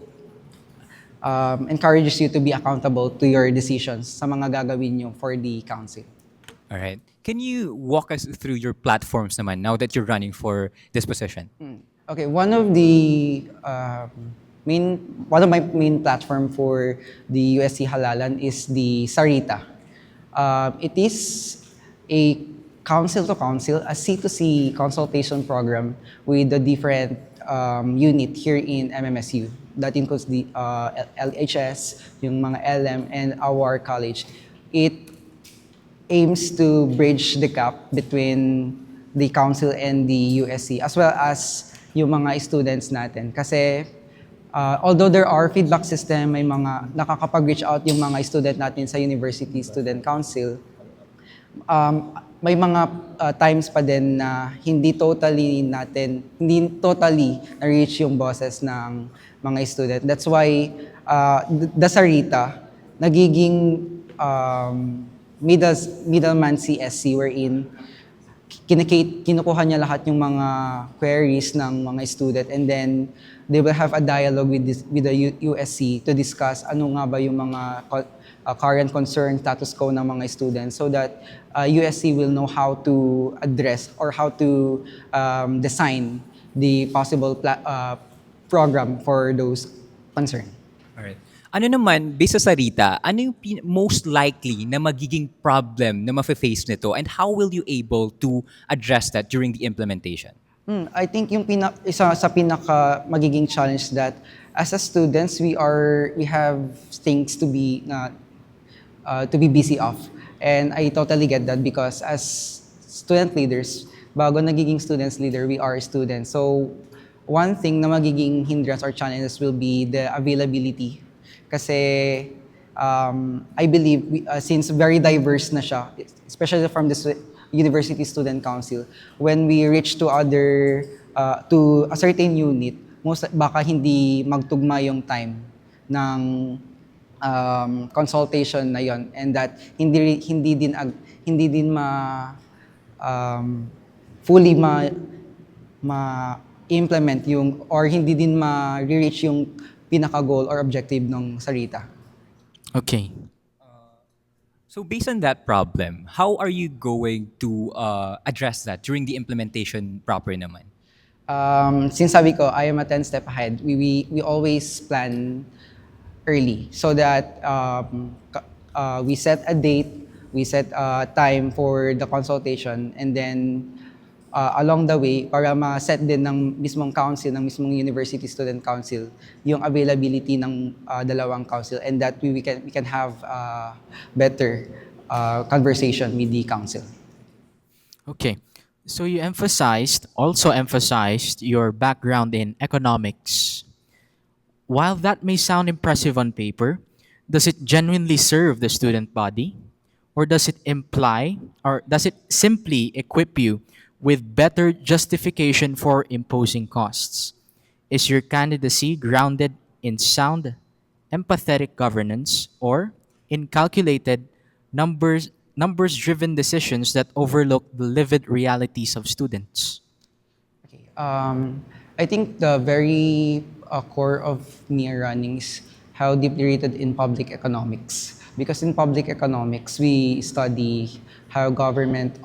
encourages you to be accountable to your decisions sa mga gagawin nyo for the council. All right. Can you walk us through your platforms naman now that you're running for this position? Okay, one of my main platform for the USC Halalan is the SARITA. It is a council to council, a C2C consultation program with the different unit here in MMSU. That includes the LHS, yung mga LM, and our college. It aims to bridge the gap between the council and the USC, as well as yung mga students natin. Kasi although there are feedback system, may mga nakakapag-reach out yung mga student natin sa University Student Council, may mga times pa din na hindi totally na-reach yung boses ng mga student. That's why the Sarita nagiging middleman CSC, wherein kinukuha niya lahat yung mga queries ng mga student, and then they will have a dialogue with the USC to discuss ano nga ba yung mga current concern, status quo ng mga students, so that USC will know how to address or how to design the possible program for those concerned. All right. Ano naman, based sa Sarita, ano yung most likely na magiging problem na mafe-face nito, and how will you able to address that during the implementation? I think yung isa sa pinaka magiging challenge that as a students we have things to be busy of, and I totally get that, because as student leaders, bago nagiging students leader, we are students. So one thing na magiging hindrance or challenges will be the availability. Kasi I believe since very diverse na siya, especially from the University Student Council, when we reach to a certain unit, baka hindi magtugma yung time ng consultation na yon, and that hindi din fully implement yung, or hindi din ma-reach yung pinaka-goal or objective ng Sarita. Okay. So based on that problem, how are you going to address that during the implementation proper naman? Since sabi ko, I am a 10 step ahead, we always plan early, so that we set a date, we set a time for the consultation, and then along the way para ma-set din ng mismong council, ng mismong University Student Council, yung availability ng dalawang council, and that we can have better conversation with the council. Okay. So you also emphasized your background in economics. While that may sound impressive on paper, does it genuinely serve the student body? Or does it simply equip you with better justification for imposing costs? Is your candidacy grounded in sound, empathetic governance or in calculated numbers driven decisions that overlook the livid realities of students? I think the very core of me running is how deeply rooted in public economics. Because in public economics, we study how government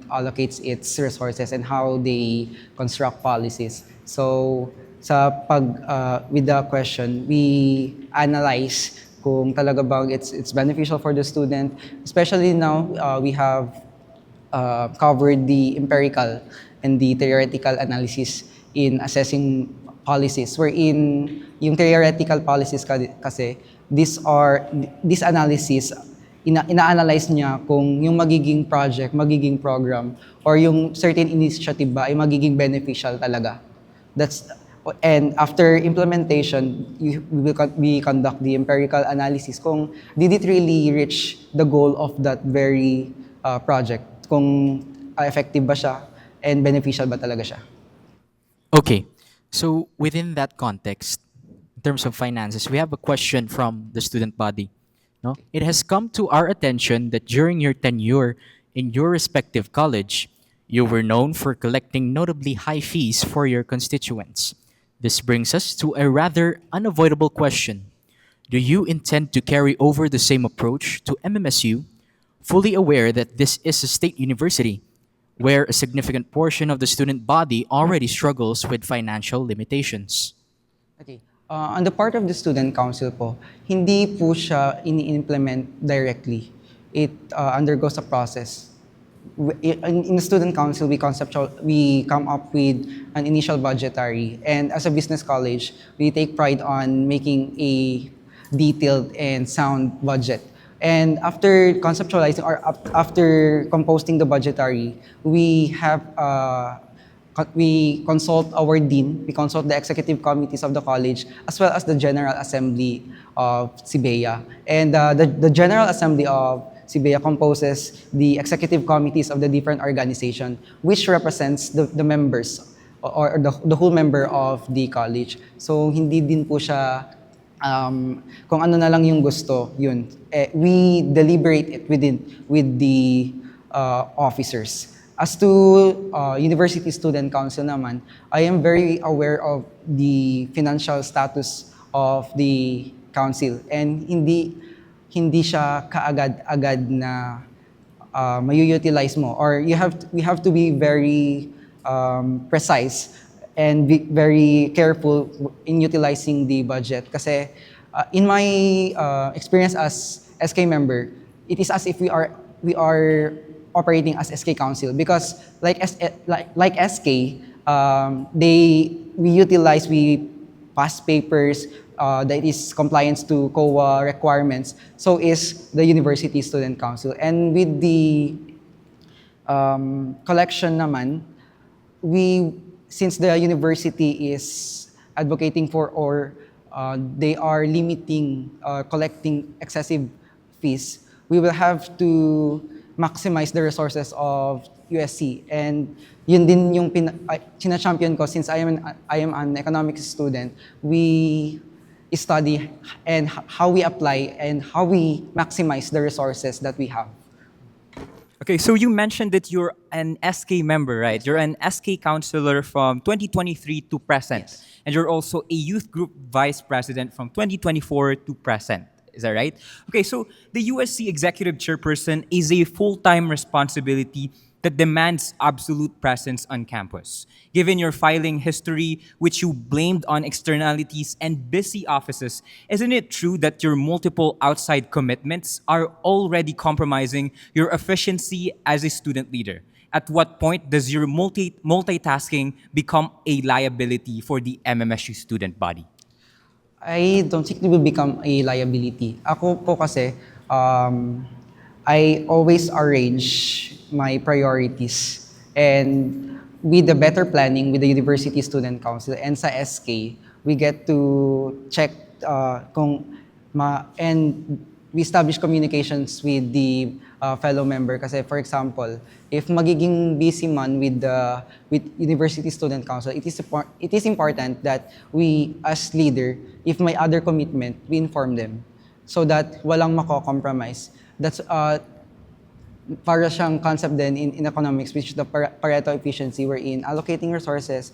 allocates its resources and how they construct policies. So, with the question, we analyze kung talaga bang it's beneficial for the student. Especially now, we have covered the empirical and the theoretical analysis in assessing policies. Wherein yung theoretical policies kasi this analysis ina-analyze niya kung yung magiging project, magiging program, or yung certain initiative ba ay magiging beneficial talaga. And after implementation, we conduct the empirical analysis kung did it really reach the goal of that very project, kung effective ba siya and beneficial ba talaga siya. Okay. So within that context, in terms of finances, we have a question from the student body. No? It has come to our attention that during your tenure in your respective college, you were known for collecting notably high fees for your constituents. This brings us to a rather unavoidable question. Do you intend to carry over the same approach to MMSU, fully aware that this is a state university where a significant portion of the student body already struggles with financial limitations? Okay. On the part of the student council po, hindi po siya ini-implement directly. It undergoes a process. In the student council, we come up with an initial budgetary, and as a business college, we take pride on making a detailed and sound budget. And after conceptualizing or after composing the budgetary, we consult our dean, we consult the executive committees of the college, as well as the General Assembly of CBEA. And the General Assembly of CBEA composes the executive committees of the different organizations, which represents the members or the whole member of the college. So hindi din po siya kung ano na lang yung gusto, yun. We deliberate it with the officers. As to University Student Council naman, I am very aware of the financial status of the council, and hindi siya kaagad-agad na mayu-utilize mo, or we have to be very precise and be very careful in utilizing the budget. Kasi in my experience as SK member, it is as if we are operating as SK Council, because like SK, we pass papers that is compliance to COA requirements. So is the University Student Council. And with the collection naman, since the university is advocating for, or they are limiting collecting excessive fees, we will have to maximize the resources of USC. And yun din yung champion ko, since I am an economics student. We study and how we apply and how we maximize the resources that we have. Okay, so you mentioned that you're an SK member, right? You're an SK counselor from 2023 to present. Yes. And you're also a youth group vice president from 2024 to present. Is that right? Okay, so the USC executive chairperson is a full-time responsibility that demands absolute presence on campus. Given your filing history, which you blamed on externalities and busy offices, isn't it true that your multiple outside commitments are already compromising your efficiency as a student leader? At what point does your multitasking become a liability for the MMSU student body? I don't think it will become a liability. Ako po kasi, I always arrange my priorities. And with the better planning with the University Student Council and sa SK, we get to check and we establish communications with the fellow member. Kasi for example, if magiging busy man with University Student Council, it is important that we as leader, if may other commitment, we inform them so that walang mako-compromise. That's para siyang concept din in economics, which is the Pareto efficiency, wherein allocating resources,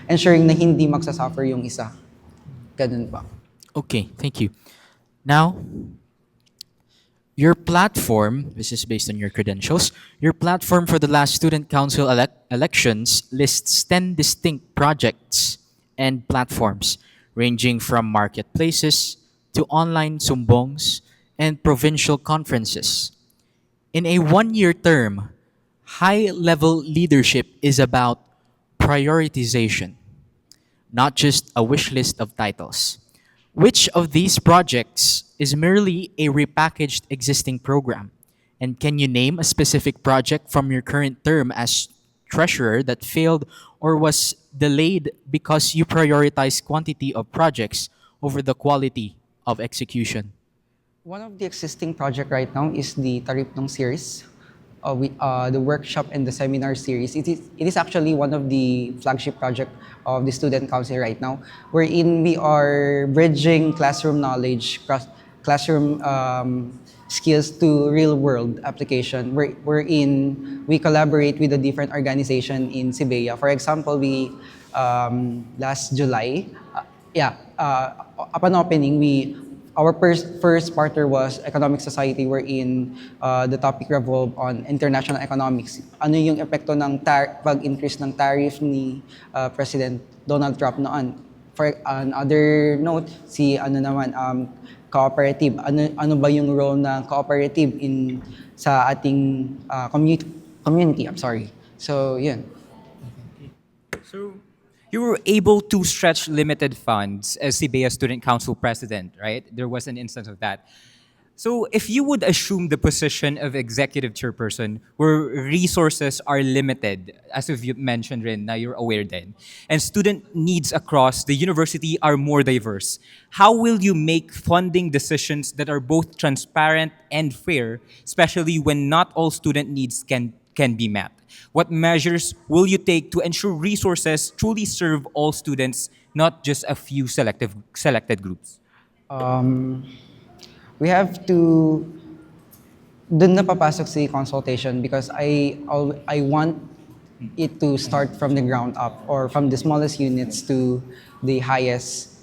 ensuring na hindi magsasuffer yung isa. Ganun pa. Okay, thank you. Now, your platform, this is based on your credentials, your platform for the last student council elections lists 10 distinct projects and platforms, ranging from marketplaces to online sumbongs and provincial conferences. In a one-year term, high-level leadership is about prioritization, not just a wish list of titles. Which of these projects is merely a repackaged existing program? And can you name a specific project from your current term as treasurer that failed or was delayed because you prioritized quantity of projects over the quality of execution? One of the existing project right now is the Taripnong series, the workshop and the seminar series. It is actually one of the flagship project of the Student Council right now, wherein we are bridging classroom knowledge, classroom skills to real-world application, wherein we collaborate with a different organization in Sibeya. For example, we last July, upon opening, our first partner was Economic Society, wherein the topic revolved on international economics. Ano yung epekto ng pag-increase ng tariff ni President Donald Trump noon. For another note, cooperative. Ano ba yung role ng cooperative sa ating community? I'm sorry. So, yun. So, you were able to stretch limited funds as CBA Student Council President, right? There was an instance of that. So if you would assume the position of executive chairperson where resources are limited, as you mentioned, Rin, now you're aware then, and student needs across the university are more diverse, how will you make funding decisions that are both transparent and fair, especially when not all student needs can be met? What measures will you take to ensure resources truly serve all students, not just a few selected groups? We have to dun na papasok si consultation because I want it to start from the ground up or from the smallest units to the highest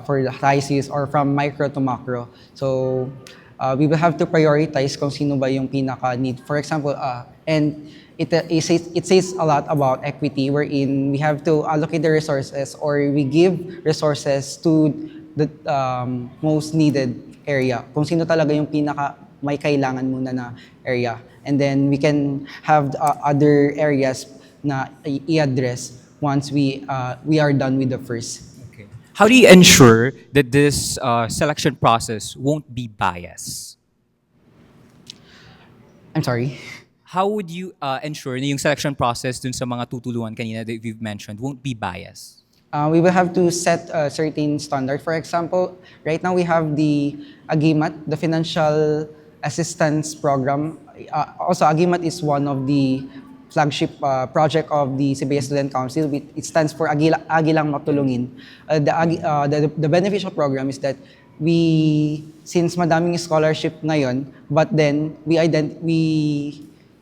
for the highest use or from micro to macro. So we will have to prioritize kung sino ba yung pinaka need. For example, and it says a lot about equity wherein we have to allocate the resources or we give resources to the most needed area. Kung sino talaga yung pinaka may kailangan muna na area. And then we can have other areas na i-address once we are done with the first. Okay. How do you ensure that this selection process won't be biased? I'm sorry? How would you ensure na yung selection process dun sa mga tutulungan kanina that you've mentioned won't be biased? We will have to set a certain standard. For example, right now we have the AGIMAT, the Financial Assistance Program. Also, AGIMAT is one of the flagship project of the CBS Student Council. It stands for Agilang Matulungin. The beneficial program is that since madaming scholarship ngayon, but then we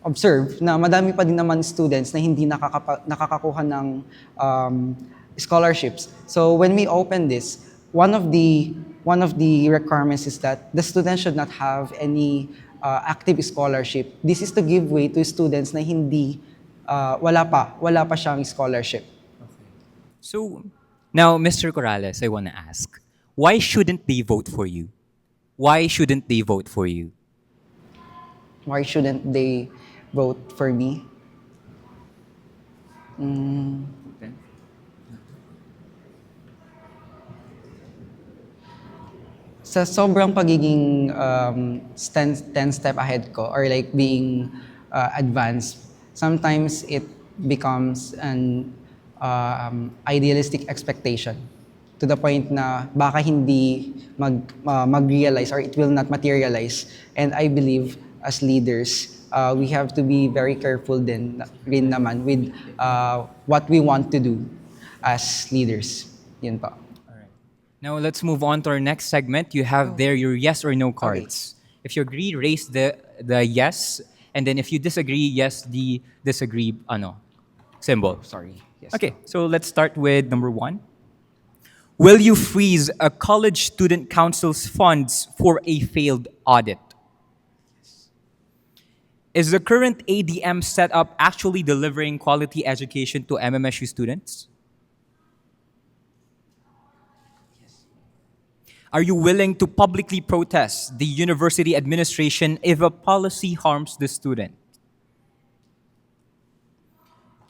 observe na madami pa din naman students na hindi nakakakuha ng scholarships. So when we open this, one of the requirements is that the students should not have any active scholarship. This is to give way to students na hindi wala pa siyang scholarship. So now, Mr. Corrales, I want to ask, why shouldn't they vote for you? Why shouldn't they vote for you? Why shouldn't they vote for me. Sa sobrang pagiging 10 step ahead ko or like being advanced, sometimes it becomes an idealistic expectation to the point na baka hindi mag-realize or it will not materialize. And I believe as leaders, we have to be very careful rin naman with what we want to do as leaders. Yun pa. Now let's move on to our next segment. You have there your yes or no cards. If you agree, raise the yes, and then if you disagree, yes the disagree symbol. Sorry. Yes. Okay, so let's start with number 1. Will you freeze a college student council's funds for a failed audit? Is the current ADM setup actually delivering quality education to MMSU students? Are you willing to publicly protest the university administration if a policy harms the student?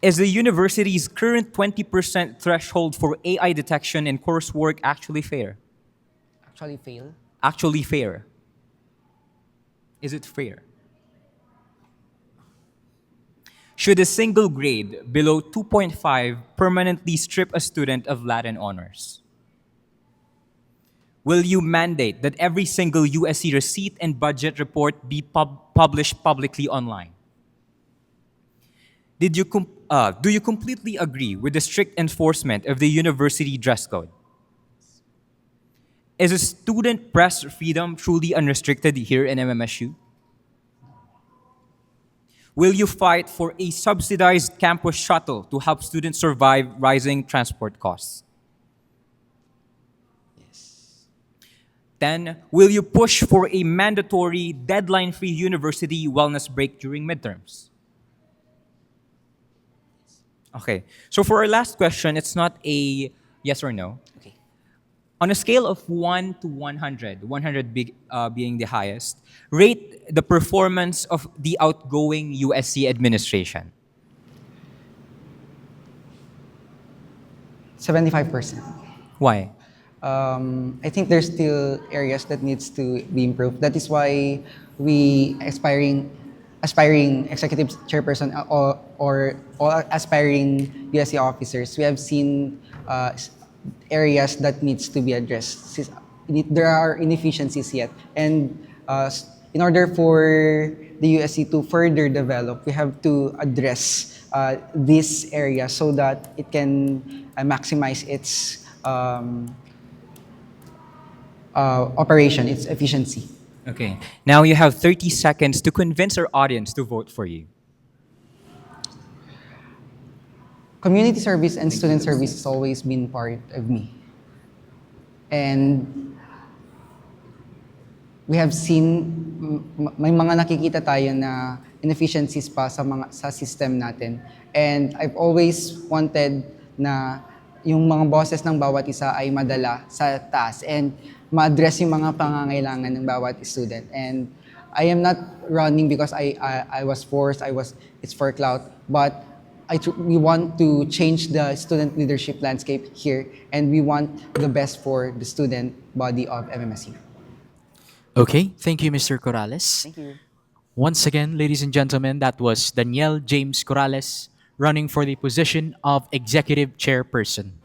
Is the university's current 20% threshold for AI detection in coursework actually fair? Actually fail. Actually fair. Is it fair? Should a single grade below 2.5 permanently strip a student of Latin honors? Will you mandate that every single USC receipt and budget report be published publicly online? Do you completely agree with the strict enforcement of the university dress code? Is a student press freedom truly unrestricted here in MMSU? Will you fight for a subsidized campus shuttle to help students survive rising transport costs? Then, will you push for a mandatory deadline-free university wellness break during midterms? Okay, so for our last question, it's not a yes or no. Okay. On a scale of 1 to 100, 100 being the highest, rate the performance of the outgoing USC administration. 75%. Why? I think there's still areas that needs to be improved. That is why we aspiring executive chairperson or all aspiring USC officers, we have seen areas that needs to be addressed. There are inefficiencies yet, and in order for the USC to further develop, we have to address this area so that it can maximize its operation, its efficiency. Okay. Now you have 30 seconds to convince our audience to vote for you. Community service and student service has always been part of me. And we have seen may mga nakikita tayo na inefficiencies pa sa system natin. And I've always wanted na yung mga boses ng bawat isa ay madala sa taas and ma-address yung mga pangangailangan ng bawat student. And I am not running because I was forced, it's for clout, but we want to change the student leadership landscape here, and we want the best for the student body of MMSU. Okay, thank you, Mr. Corrales. Thank you. Once again, ladies and gentlemen, that was Danielle James Corrales running for the position of Executive Chairperson.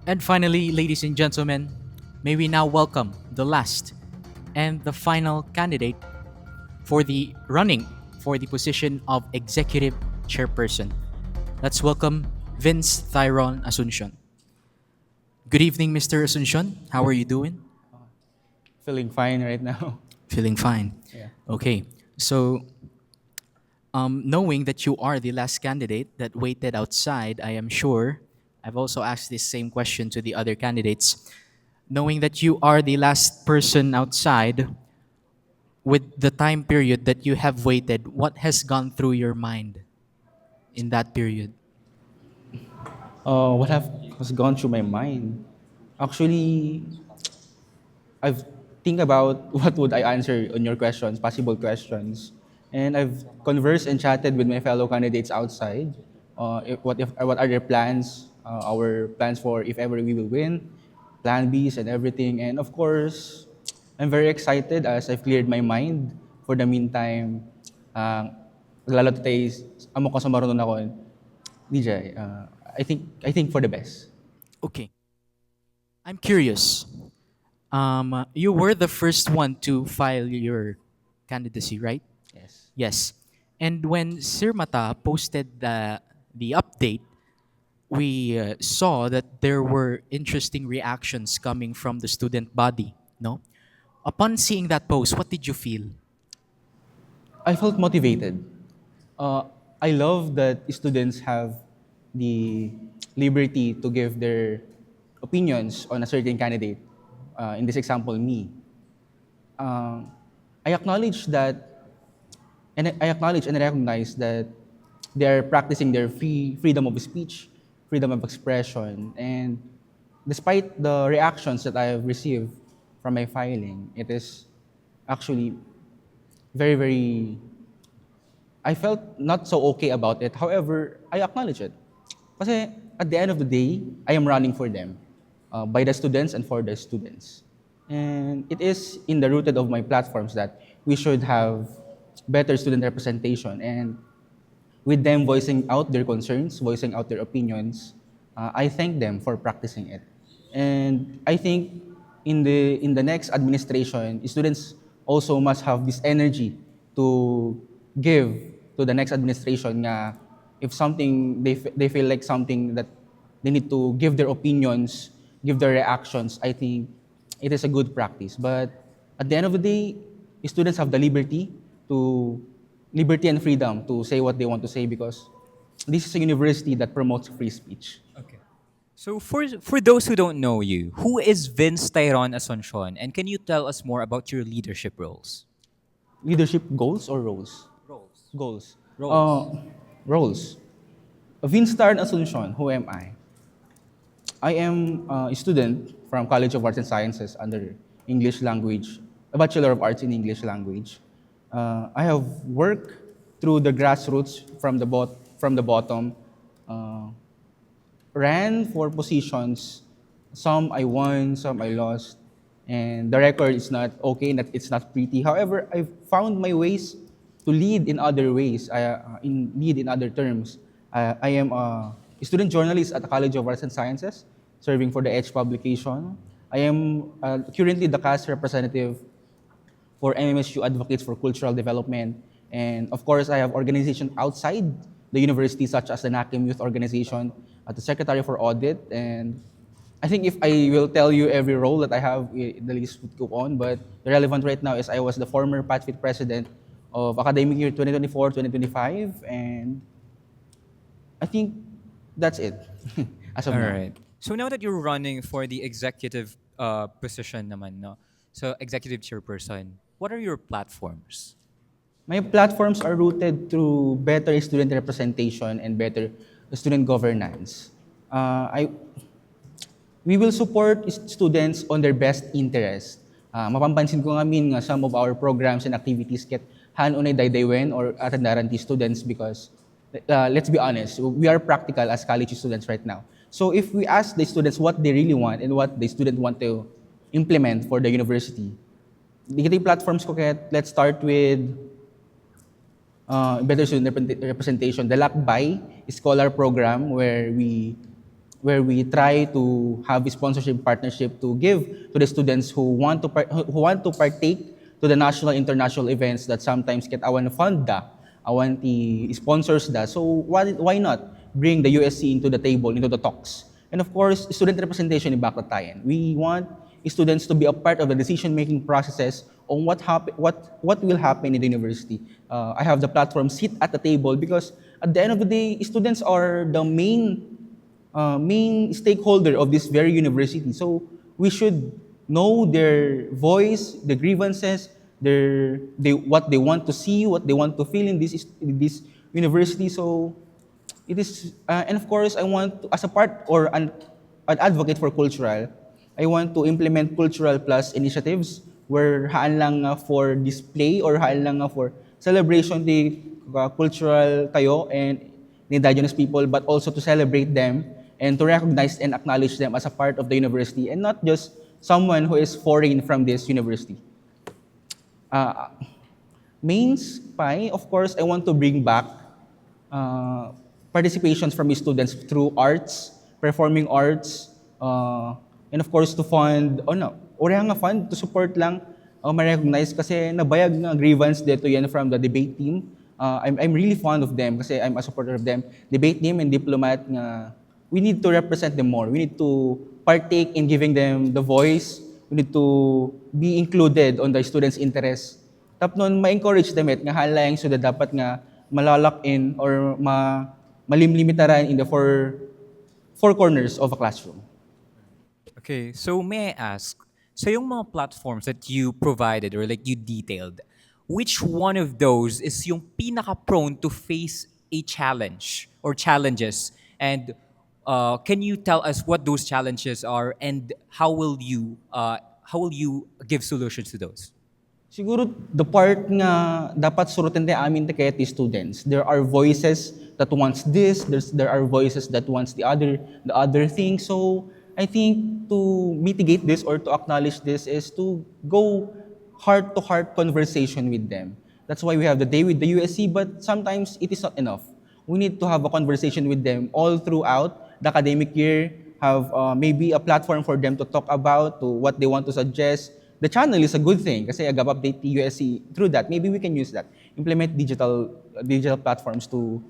And finally, ladies and gentlemen, may we now welcome the last and the final candidate for the running for the position of executive chairperson. Let's welcome Vince Thyron Asuncion. Good evening, Mr. Asuncion. How are you doing? Feeling fine right now. Feeling fine. Yeah. Okay. So, knowing that you are the last candidate that waited outside, I am sure I've also asked this same question to the other candidates. Knowing that you are the last person outside, with the time period that you have waited, what has gone through your mind in that period? Has gone through my mind? Actually, I've think about what would I answer on your questions, possible questions, and I've conversed and chatted with my fellow candidates outside. What are their plans? Our plans for if ever we will win, plan Bs and everything. And of course, I'm very excited as I've cleared my mind. For the meantime, lalo tayo amo ko sa marunong ako. DJ, I think for the best. Okay. I'm curious. You were the first one to file your candidacy, right? Yes. Yes. And when SIRMATA posted the update, we saw that there were interesting reactions coming from the student body. No, upon seeing that post, what did you feel? I felt motivated. Uh, I love that students have the liberty to give their opinions on a certain candidate. In this example, me. Uh, I acknowledge that, and I acknowledge and recognize that they are practicing their freedom of speech, freedom of expression, and despite the reactions that I have received from my filing, it is actually very, very I felt not so okay about it. However, I acknowledge it. Kasi at the end of the day, I am running for them, by the students and for the students. And it is in the rooted of my platforms that we should have better student representation. And with them voicing out their concerns, voicing out their opinions, I thank them for practicing it. And I think in the next administration, students also must have this energy to give to the next administration nga if something they feel like something that they need to give their opinions, give their reactions, I think it is a good practice. But at the end of the day, students have the liberty and freedom to say what they want to say because this is a university that promotes free speech. Okay. So for those who don't know you, who is Vince Tyron Asuncion, and can you tell us more about your leadership roles? Leadership goals or roles? Goals. Roles. Roles. Vince Tyron Asuncion, who am I? I am a student from College of Arts and Sciences under English language, a Bachelor of Arts in English language. I have worked through the grassroots from the bottom, ran for positions. Some I won, some I lost, and the record is not okay. It's not pretty. However, I've found my ways to lead in other ways. Lead in other terms. I am a student journalist at the College of Arts and Sciences, serving for the Edge publication. I am currently the cast representative for MMSU Advocates for Cultural Development. And of course, I have organizations outside the university, such as the NACIM Youth Organization, at the Secretary for Audit. And I think if I will tell you every role that I have, the list would go on. But the relevant right now is I was the former PATFIT president of academic year 2024-2025. And I think that's it as of All now. right. So now that you're running for the executive position naman, no? So executive chairperson, what are your platforms? My platforms are rooted through better student representation and better student governance. We will support students on their best interest. Mapampansin ko nga nga some of our programs and activities get hanunay daydaywen or atandaran ti students because let's be honest, we are practical as college students right now. So if we ask the students what they really want and what the student want to implement for the university, the platforms ko kaya let's start with better student representation. The Lakbay Scholar Program where we where we try to have a sponsorship partnership to give to the students who want to partake to the national international events that sometimes get awan fund da, awan ti sponsors da. So why not bring the USC into the table, into the talks? And of course, student representation in Baklatayan. We want students to be a part of the decision-making processes on what will happen in the university. I have the platform sit at the table because at the end of the day, students are the main stakeholder of this very university. So we should know their voice, the grievances, what they want to see, what they want to feel in this university. So it is, and of course, I want to, as a part or an advocate for cultural, I want to implement cultural plus initiatives where haan lang nga for display or haan lang nga for celebration the cultural tayo and the indigenous people, but also to celebrate them and to recognize and acknowledge them as a part of the university and not just someone who is foreign from this university. Mains pa, of course, I want to bring back participations from students through arts, performing arts, and of course to fund, ora nga fund to support lang, ma-recognize kasi nabayag nga grievance dito yan from the debate team. I'm really fond of them kasi I'm a supporter of them. Debate team and diplomat nga, we need to represent them more. We need to partake in giving them the voice. We need to be included on the students' interests. Tap nun, ma-encourage them nga halayang so dapat nga malalak in or malimlimitaran in the four corners of a classroom. Okay, so may I ask, so yung mga platforms that you provided or like you detailed, which one of those is yung pinaka-prone to face a challenge or challenges? And can you tell us what those challenges are and how will you give solutions to those? Siguro the part nga dapat surutin tayo amin ta kaya ti students. There are voices that wants this, there are voices that wants the other thing. So I think to mitigate this or to acknowledge this is to go heart-to-heart conversation with them. That's why we have the day with the USC, but sometimes it is not enough. We need to have a conversation with them all throughout the academic year, have maybe a platform for them to talk about, to what they want to suggest. The channel is a good thing kasi agab-update the USC through that. Maybe we can use that. Implement digital platforms to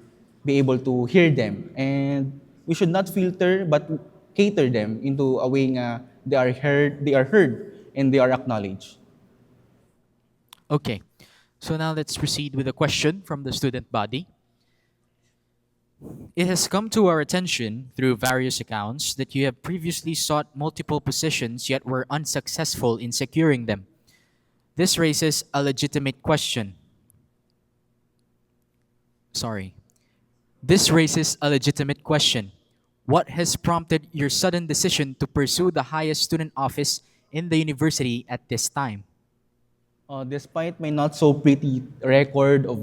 be able to hear them. And we should not filter but cater them into a way nga they are heard, and they are acknowledged. Okay, so now let's proceed with a question from the student body. It has come to our attention through various accounts that you have previously sought multiple positions yet were unsuccessful in securing them. This raises a legitimate question. This raises a legitimate question. What has prompted your sudden decision to pursue the highest student office in the university at this time? Despite my not so pretty record of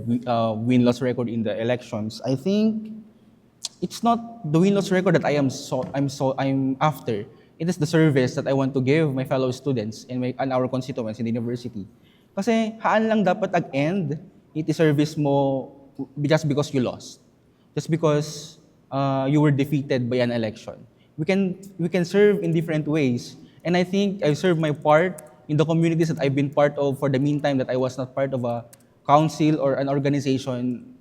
win-loss record in the elections, I think it's not the win-loss record that I'm after. It is the service that I want to give my fellow students and our constituents in the university. Kasi haan lang dapat ag-end iti service mo just because you lost. Just because you were defeated by an election. We can serve in different ways. And I think I've served my part in the communities that I've been part of for the meantime that I was not part of a council or an organization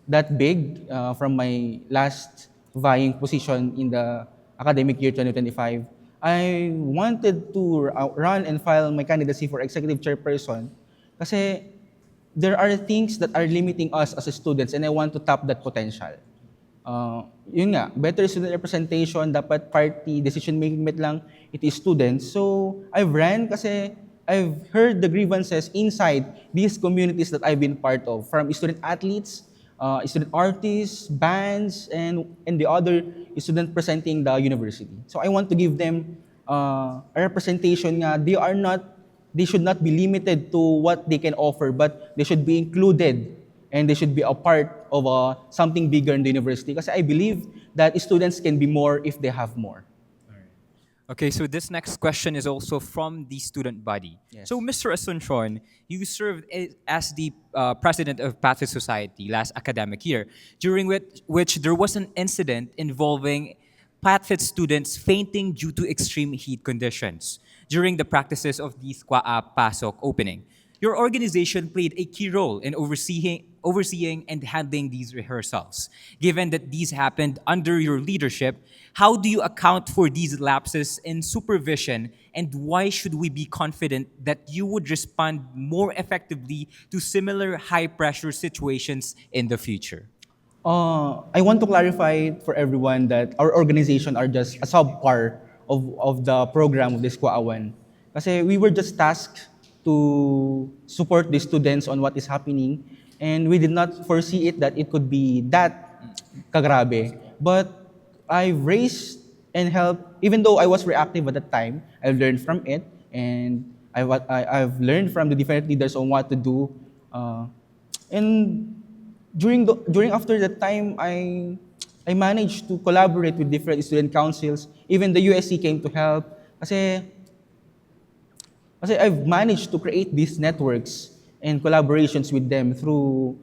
that big from my last vying position in the academic year 2025. I wanted to run and file my candidacy for executive chairperson kasi there are things that are limiting us as students and I want to tap that potential. Yun nga, better student representation, dapat party, decision-making met lang, it is students. So, I've ran kasi I've heard the grievances inside these communities that I've been part of, from student athletes, student artists, bands, and the other student presenting the university. So, I want to give them a representation nga, they should not be limited to what they can offer, but they should be included and they should be a part of something bigger in the university. Kasi I believe that students can be more if they have more. Okay, so this next question is also from the student body. Yes. So, Mr. Asuncion, you served as the president of Pathway Society last academic year, during which there was an incident involving PATFIT students fainting due to extreme heat conditions during the practices of the Pasok opening. Your organization played a key role in overseeing and handling these rehearsals. Given that these happened under your leadership, how do you account for these lapses in supervision, and why should we be confident that you would respond more effectively to similar high-pressure situations in the future? I want to clarify for everyone that our organization are just a subpart of the program of this Kwaawan. Kasi we were just tasked to support the students on what is happening, and we did not foresee it that it could be that kagrabe. But I raised and helped, even though I was reactive at that time, I learned from it, and I've learned from the different leaders on what to do. And during after that time, I managed to collaborate with different student councils. Even the USC came to help. Kasi I've managed to create these networks and collaborations with them through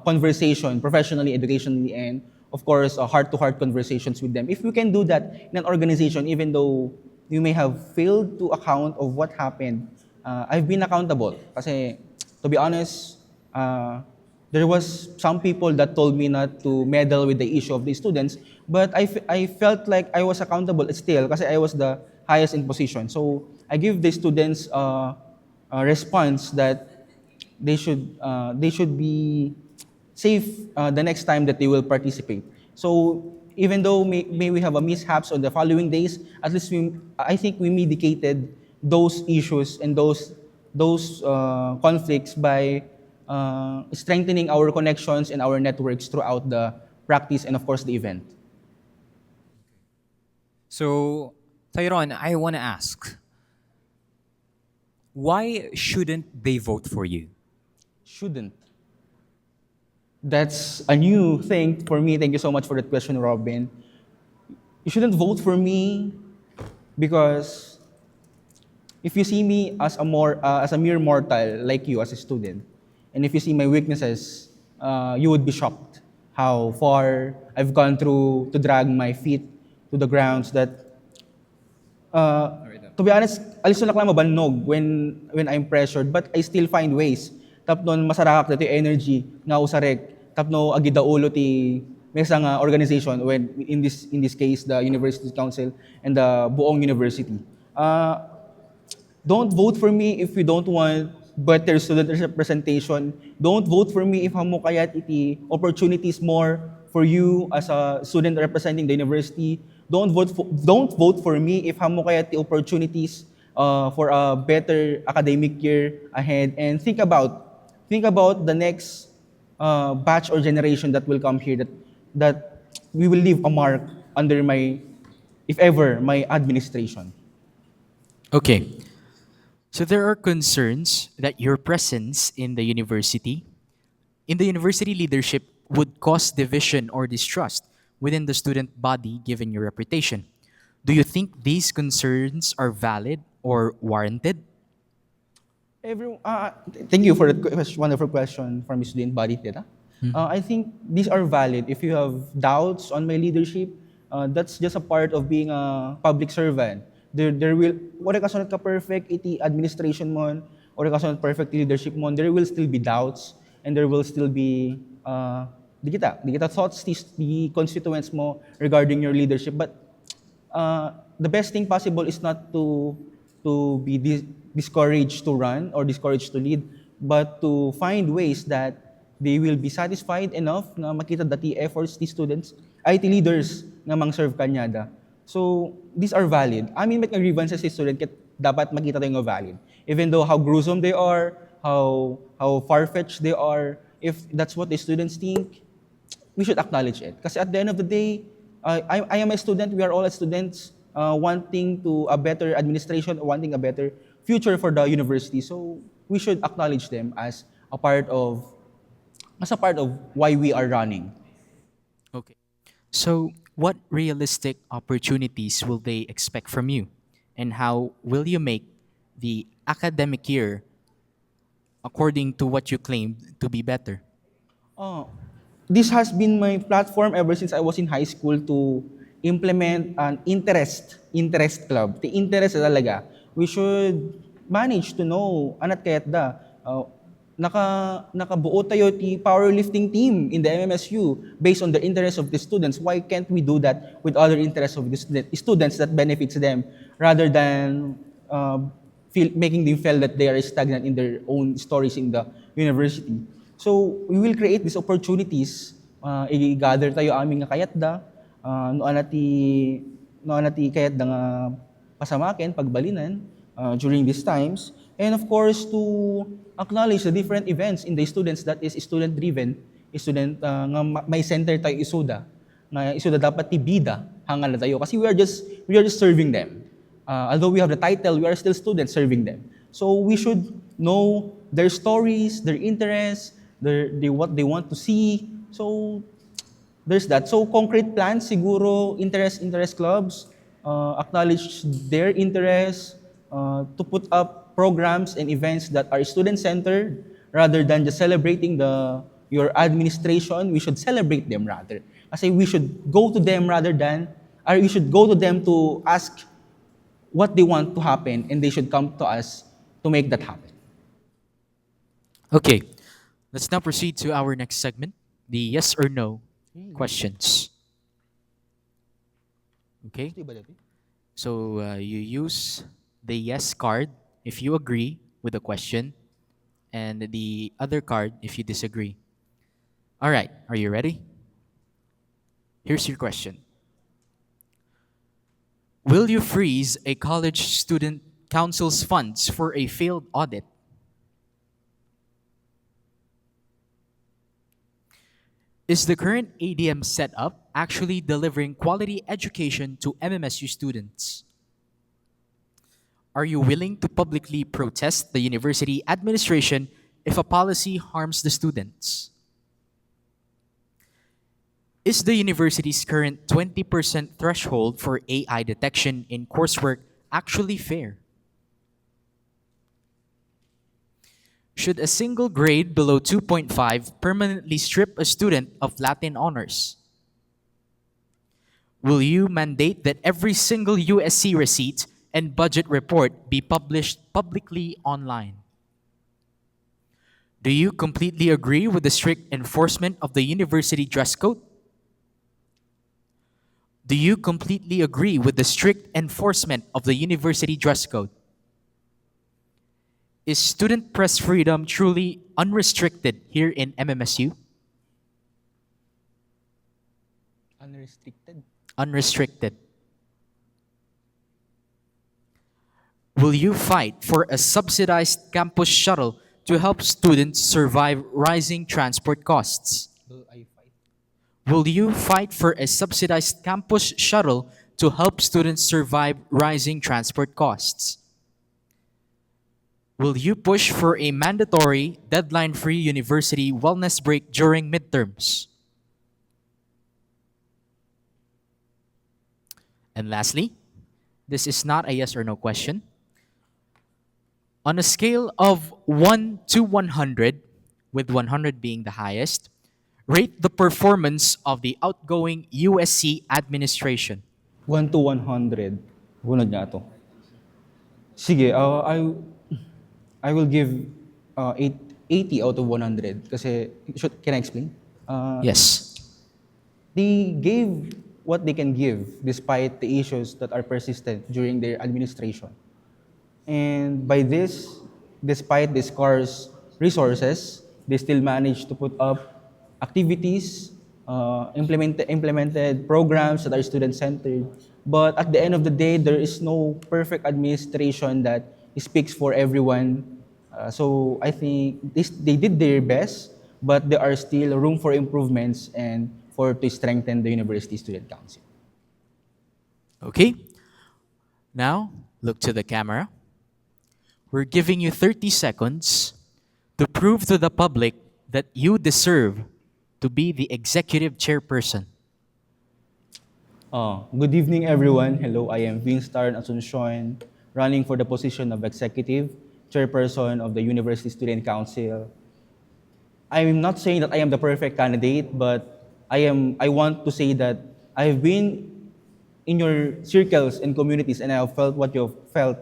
conversation, professionally, educationally, and of course, heart-to-heart conversations with them. If we can do that in an organization, even though you may have failed to account of what happened, I've been accountable. Kasi, to be honest, there was some people that told me not to meddle with the issue of the students, but I felt like I was accountable still kasi I was the highest in position. So I give the students a response that they should be safe the next time that they will participate. So even though may we have a mishaps on the following days, at least I think we mitigated those issues and those conflicts by strengthening our connections and our networks throughout the practice and of course the event. So, Tyron, I want to ask, why shouldn't they vote for you? Shouldn't. That's a new thing for me. Thank you so much for that question, Robin. You shouldn't vote for me because if you see me as a mere mortal like you as a student, and if you see my weaknesses, you would be shocked how far I've gone through to drag my feet to the grounds that, to be honest, alis na lang mabannog when I'm pressured, but I still find ways. Tapnon masarakak dati energy nga usarek, tapno agida ulo ti may isang organization when in this case the University Council and the buong university. Don't vote for me if you don't want better student representation. Don't vote for me if hamo kayat iti opportunities more for you as a student representing the university. Don't vote for me if hamo kayat the opportunities for a better academic year ahead. And think about the next batch or generation that will come here that we will leave a mark under if ever, my administration. Okay. So there are concerns that your presence in the university leadership, would cause division or distrust within the student body given your reputation. Do you think these concerns are valid or warranted? Thank you for that wonderful question from the student body, Tita. I think these are valid. If you have doubts on my leadership, that's just a part of being a public servant. There will, wala ka sunod ka perfect iti administration mo, or ka sunod perfect leadership mo, there will still be doubts, and there will still be di kita thoughts the constituents mo regarding your leadership. But the best thing possible is not to be discouraged to run or discouraged to lead, but to find ways that they will be satisfied enough na makita dati efforts the students, IT leaders na mang-serve kanyada. So, these are valid. I mean, may grievances si student ket dapat makita tayo nga valid. Even though how gruesome they are, how far-fetched they are, if that's what the students think, we should acknowledge it. Kasi at the end of the day, I am a student, we are all students wanting to a better administration, wanting a better future for the university. So, we should acknowledge them as a part of why we are running. Okay. So, what realistic opportunities will they expect from you? And how will you make the academic year according to what you claim to be better? This has been my platform ever since I was in high school to implement an interest club. The interest na talaga, we should manage to know anat kayat da. Nakabuo tayo ti powerlifting team in the MMSU based on the interest of the students. Why can't we do that with other interests of the students that benefits them rather than making them feel that they are stagnant in their own stories in the university? So we will create these opportunities. I-gather tayo aming nga kayat da. Noon nati kayat da nga pasamakin, pagbalinan during these times. And of course, to acknowledge the different events in the students that is student-driven, nga may center tayo isuda. Nga isuda dapat tibida hangal na tayo. Kasi we are just serving them. Although we have the title, we are still students serving them. So we should know their stories, their interests, what they want to see. So there's that. So concrete plans, siguro, interest clubs, acknowledge their interests, to put up programs and events that are student-centered rather than just celebrating your administration. We should celebrate them rather. Kasi we should go to them we should go to them to ask what they want to happen, and they should come to us to make that happen. Okay, let's now proceed to our next segment, the yes or no questions. Okay, so you use the yes card if you agree with the question, and the other card if you disagree. All right, are you ready? Here's your question. Will you freeze a college student council's funds for a failed audit? Is the current ADM setup actually delivering quality education to MMSU students? Are you willing to publicly protest the university administration if a policy harms the students? Is the university's current 20% threshold for AI detection in coursework actually fair? Should a single grade below 2.5 permanently strip a student of Latin honors? Will you mandate that every single USC receipt and budget report be published publicly online? Do you completely agree with the strict enforcement of the university dress code? Do you completely agree with the strict enforcement of the university dress code? Is student press freedom truly unrestricted here in MMSU? Unrestricted. Unrestricted. Will you fight for a subsidized campus shuttle to help students survive rising transport costs? Will you fight for a subsidized campus shuttle to help students survive rising transport costs? Will you push for a mandatory, deadline-free university wellness break during midterms? And lastly, this is not a yes or no question. On a scale of 1 to 100, with 100 being the highest, rate the performance of the outgoing USC administration. 1 to 100. Gunod nga to. Sige, I will give 80 out of 100. Kasi, can I explain? Yes. They gave what they can give despite the issues that are persistent during their administration. And by this, despite the scarce resources, they still managed to put up activities, implemented programs that are student-centered. But at the end of the day, there is no perfect administration that speaks for everyone. So I think they did their best, but there are still room for improvements and to strengthen the University Student Council. Okay. Now, look to the camera. We're giving you 30 seconds to prove to the public that you deserve to be the executive chairperson. Good evening, everyone. Hello, I am Vinstar Asuncion, running for the position of executive chairperson of the University Student Council. I'm not saying that I am the perfect candidate, but I want to say that I've been in your circles and communities, and I have felt what you've felt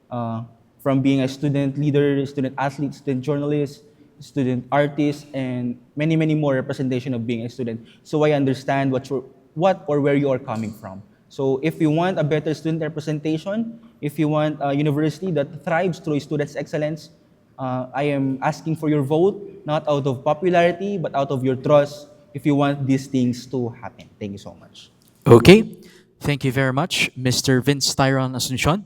from being a student leader, student athlete, student journalist, student artist, and many, many more representation of being a student. So I understand what or where you are coming from. So if you want a better student representation, if you want a university that thrives through students' excellence, I am asking for your vote, not out of popularity, but out of your trust, if you want these things to happen. Thank you so much. Okay. Thank you very much, Mr. Vince Tyron Asuncion.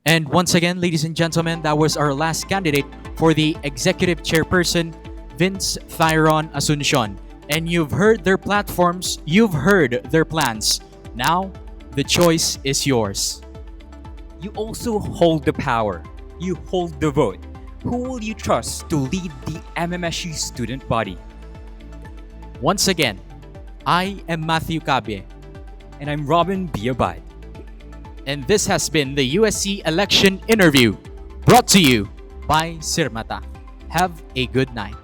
And once again, ladies and gentlemen, that was our last candidate for the executive chairperson, Vince Tyron Asuncion. And you've heard their platforms, you've heard their plans. Now, the choice is yours. You also hold the power. You hold the vote. Who will you trust to lead the MMSU student body? Once again, I am Matthew Cabye. And I'm Robin Biabad. And this has been the USC Election Interview, brought to you by SIRMATA. Have a good night.